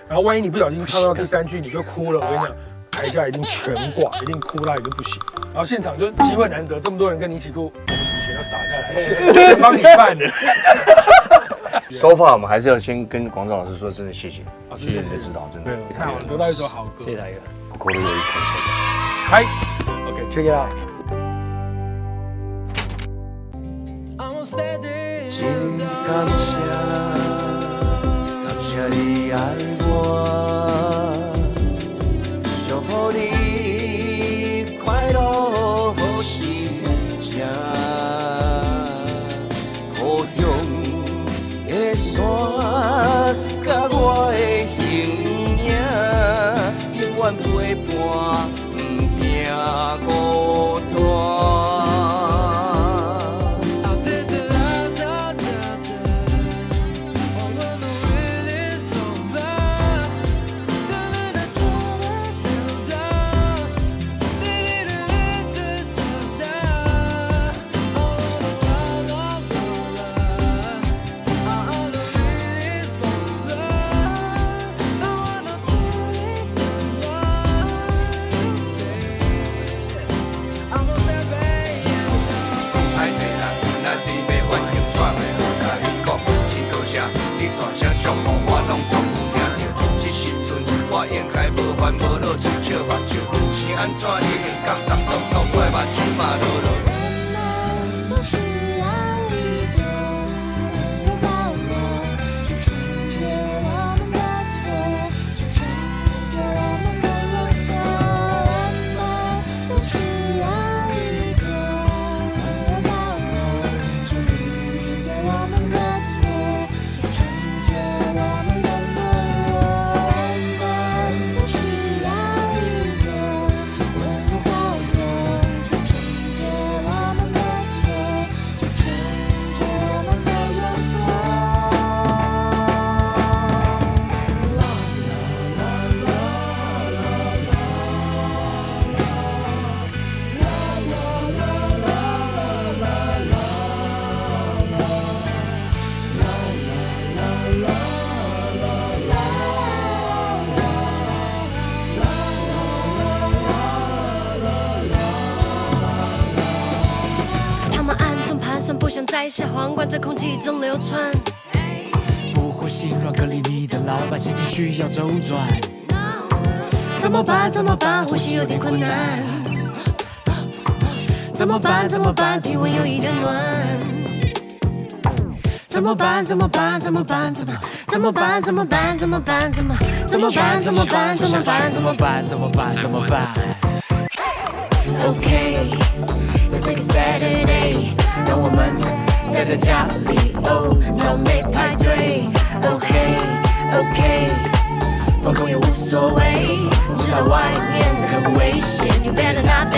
然后万一你不小心唱到第3句你就哭了，我跟你讲，台下一定全挂，一定哭到一个不行。然后现场就机会难得，这么多人跟你一起哭，我们纸钱要撒下来，先帮你办的。So far，我们还是要先跟广仲老师说，真的谢谢，谢谢你的指导，真的太好了，得到一首好歌，谢谢大家。心有余感谢。嗨 ，OK，check it out。真感谢，感谢你爱我，祝福你快乐好心情。故乡的山，甲我的形影，永远陪伴，不惊孤单。无落嘴笑目睭，是安怎你很感动，我的目睭嘛落落。都需要一个人抱我，去承接我们的错，去承接我们的软弱。人们都需要一个人抱我，去理解我们的错，去承接我们的软弱。人们都需要一个温柔包容，去承接我们的错，去承接我们的软弱。他们暗中盘算，不想摘下皇冠在空气中流窜。不会心软，隔离你的老板，现金需要周转。怎么办？怎么办？呼吸有点困难。怎么办？怎么办？体温有一点暖。怎么办？怎么办？怎么办？怎么办？怎么办？怎么办？怎么办？怎么办？怎么办？怎么办？怎么办？怎么办？怎么办？怎么办 ？OK， 在这个 Saturday， 让我们待在家里哦，脑内派对。OK， 放空也无所谓，知道外面很危险。You better not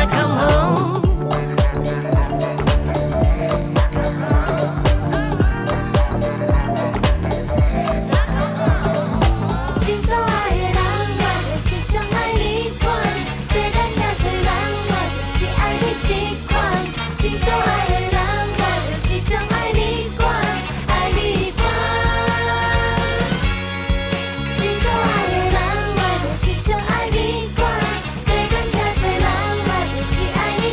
come home。心所爱的人，我就是上爱你款。世间遐多人，我就是爱你这款。心所爱的人，我就是上爱你款，爱你款。心所爱的人，我就是上爱你款。世间遐多人，我就是爱你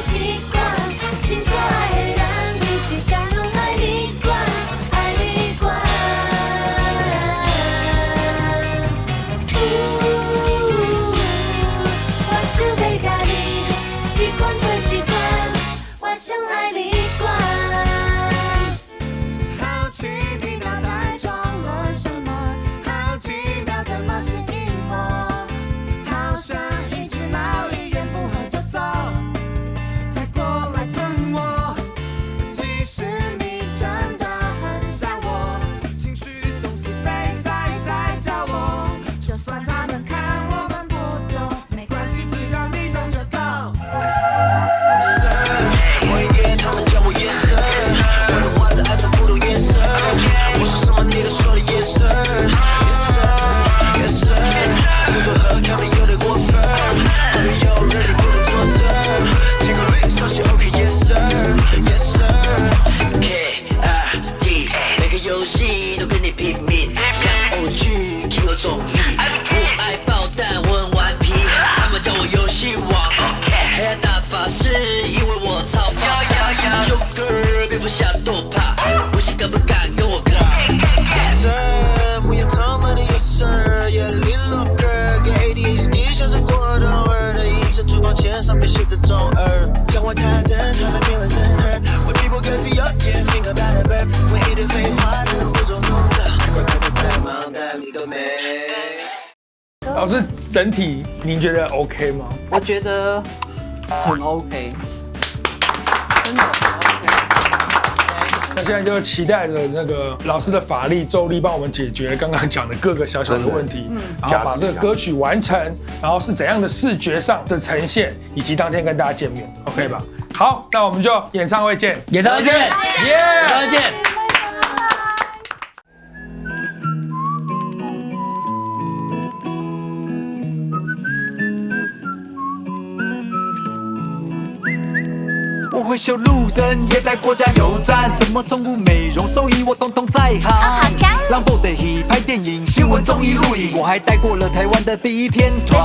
整体你觉得 OK 吗？我觉得很 OK， 真的很 OK。那现在就期待着那个老师的法力咒力帮我们解决刚刚讲的各个小小的问题，然后把这个歌曲完成，然后是怎样的视觉上的呈现，以及当天跟大家见面 ，OK 吧？好，那我们就演唱会见，演唱会见，演唱会见。我会修路灯，也带过加油站，什么宠物美容、兽医我统统在行。浪波的戏、拍电影、新闻综艺录影，我还带过了台湾的第一天团。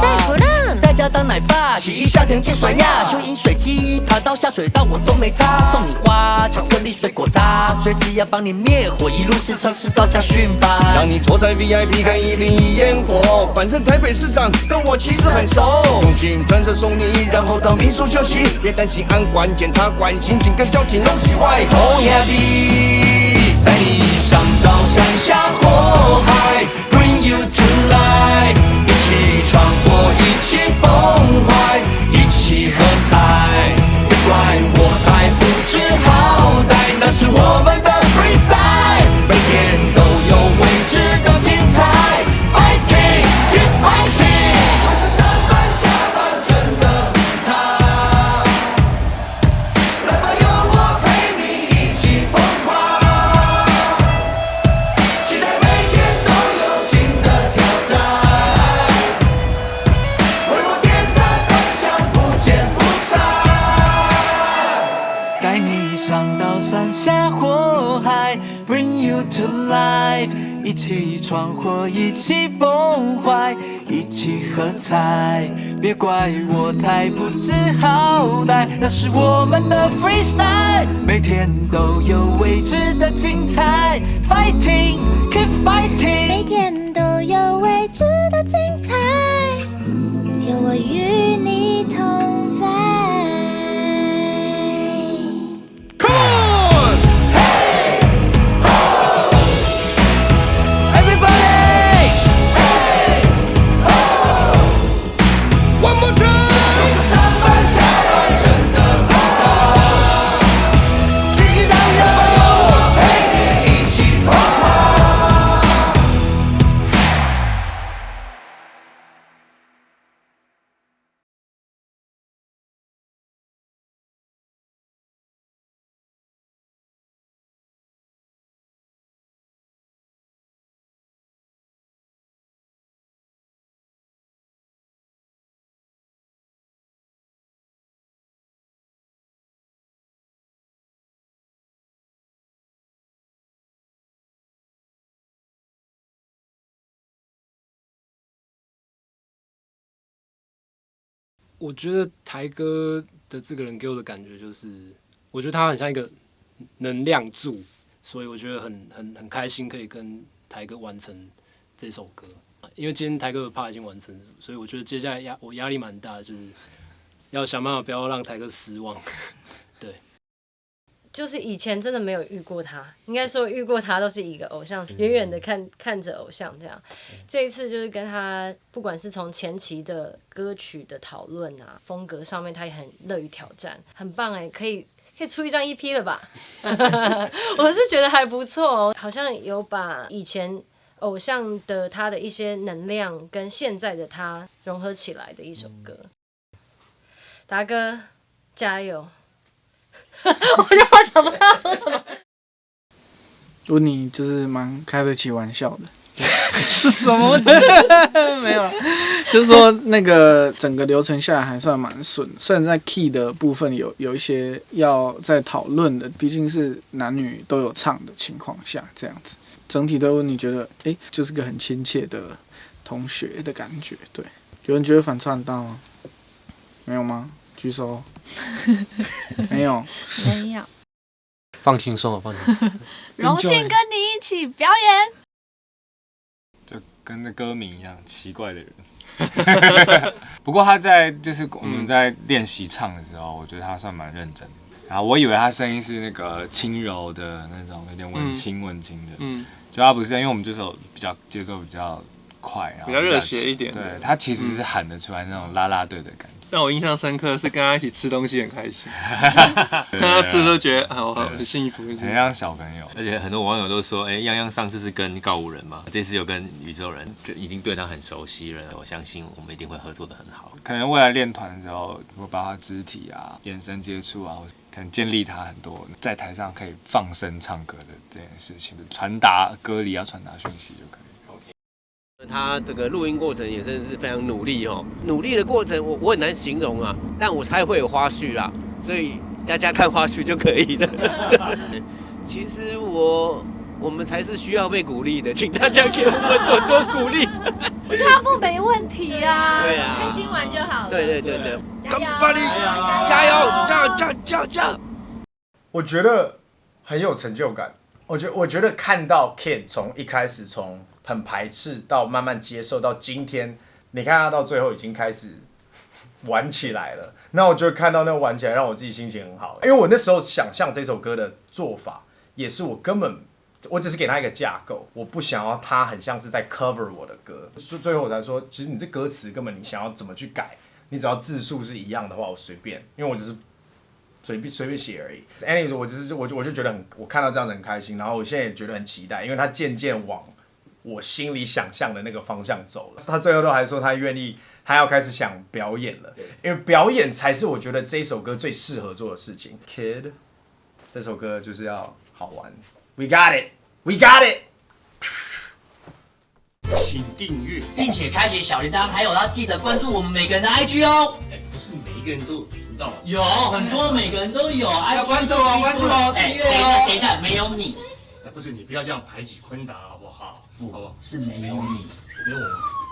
在家当奶爸，洗衣夏天净水呀，修饮水机，爬到下水道我都没差。送你花、巧克力、水果茶，随时要帮你灭火，一路试车试到家训班。让你坐在 VIP 看101烟火，反正台北市长跟我其实很熟。用尽专车送你，然后到民宿休息，别担心安管检察官，刑警跟交警都喜欢。红叶笔，带你上刀山下火海 ，Bring you to life， 一起闯祸，一起崩坏，一起喝彩。别怪我太不知好歹，那是我们的 freestyle， 每天都有未知的精彩 ，Fighting keep fighting， 我是上班下班真的他，来吧有我陪你一起疯狂，期待每天都有新的挑战，为我点赞分享不见不散，带你上到山下火海 ，Bring you to life， 一起闯祸，一起崩坏，一起喝彩。别怪我太不知好歹，那是我们的 freestyle， 每天都有未知的精彩。Fighting keep fighting， 每天都有未知的精彩，有我与你同在。One more time， 我是上班下班真的很大，记得要有我陪你一起疯狂。我觉得台哥的这个人给我的感觉就是，我觉得他很像一个能量柱，所以我觉得很开心可以跟台哥完成这首歌。因为今天台哥的 part 已经完成了，所以我觉得接下来我压力蛮大的，就是要想办法不要让台哥失望。对，就是以前真的没有遇过他，应该说遇过他都是一个偶像，远远的看着偶像这样。这一次就是跟他，不管是从前期的歌曲的讨论啊，风格上面，他也很乐于挑战，很棒哎，可以出一张 EP 了吧？我是觉得还不错哦，好像有把以前偶像的他的一些能量跟现在的他融合起来的一首歌。达哥，加油！我想不到要说什么。问你就是蛮开得起玩笑的。是什么？没有，就是说那个整个流程下来还算蛮顺，虽然在 key 的部分有一些要在讨论的，毕竟是男女都有唱的情况下这样子，整体都你觉得就是个很亲切的同学的感觉。对，有人觉得反差很大吗？没有吗？举手。没有，没有。放轻松了，放轻松。荣幸跟你一起表演。就跟那歌名一样，奇怪的人。不过他在就是我们在练习唱的时候，我觉得他算蛮认真的。然后我以为他声音是那个轻柔的那种，有点文青的。就他不是，因为我们这首比较节奏比较快，然后比较热血一点。对，他其实是喊得出来那种啦啦队的感觉。让我印象深刻是跟他一起吃东西很开心，看他吃都觉得好很幸福，很像小朋友。而且很多网友都说，洋洋上次是跟告五人嘛，这次又跟宇宙人，就已经对他很熟悉了。我相信我们一定会合作得很好。可能未来练团的时候，我把他肢体啊、眼神接触啊，可能建立他很多在台上可以放声唱歌的这件事情，传达歌里要传达讯息就可以。他整个录音过程也真的是非常努力哦，努力的过程我很难形容啊，但我猜会有花絮啦，所以大家看花絮就可以了。其实我们才是需要被鼓励的，请大家给我们多多鼓励。我觉得他不没问题啊，对啊，开心玩就好了。对，加油！加油！加油！我觉得很有成就感。我觉得看到 Kid 从一开始从很排斥到慢慢接受到今天，你看他到最后已经开始玩起来了。那我就看到那个玩起来，让我自己心情很好。因为我那时候想象这首歌的做法，也是我只是给他一个架构，我不想要他很像是在 cover 我的歌。最后我才说，其实你这歌词根本你想要怎么去改，你只要字数是一样的话，我随便，因为我只是随便写而已。Anyways， 我就觉得我看到这样子很开心，然后我现在也觉得很期待，因为他渐渐往我心里想象的那个方向走了。他最后都还说他愿意，他要开始想表演了，因为表演才是我觉得这首歌最适合做的事情。Kid， 这首歌就是要好玩。We got it， We got it。请订阅，并且开启小铃铛，还有要记得关注我们每个人的 IG 哦。不是每一个人都有频道，有很多每个人都有 IG， 要关注哦，关注哦，订阅哦。等一下，没有你。不是你不要这样排挤昆达好不好？不，好不好？是没有你，没有我，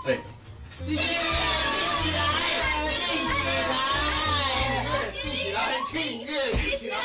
对。一起来，订阅起来，订阅起来。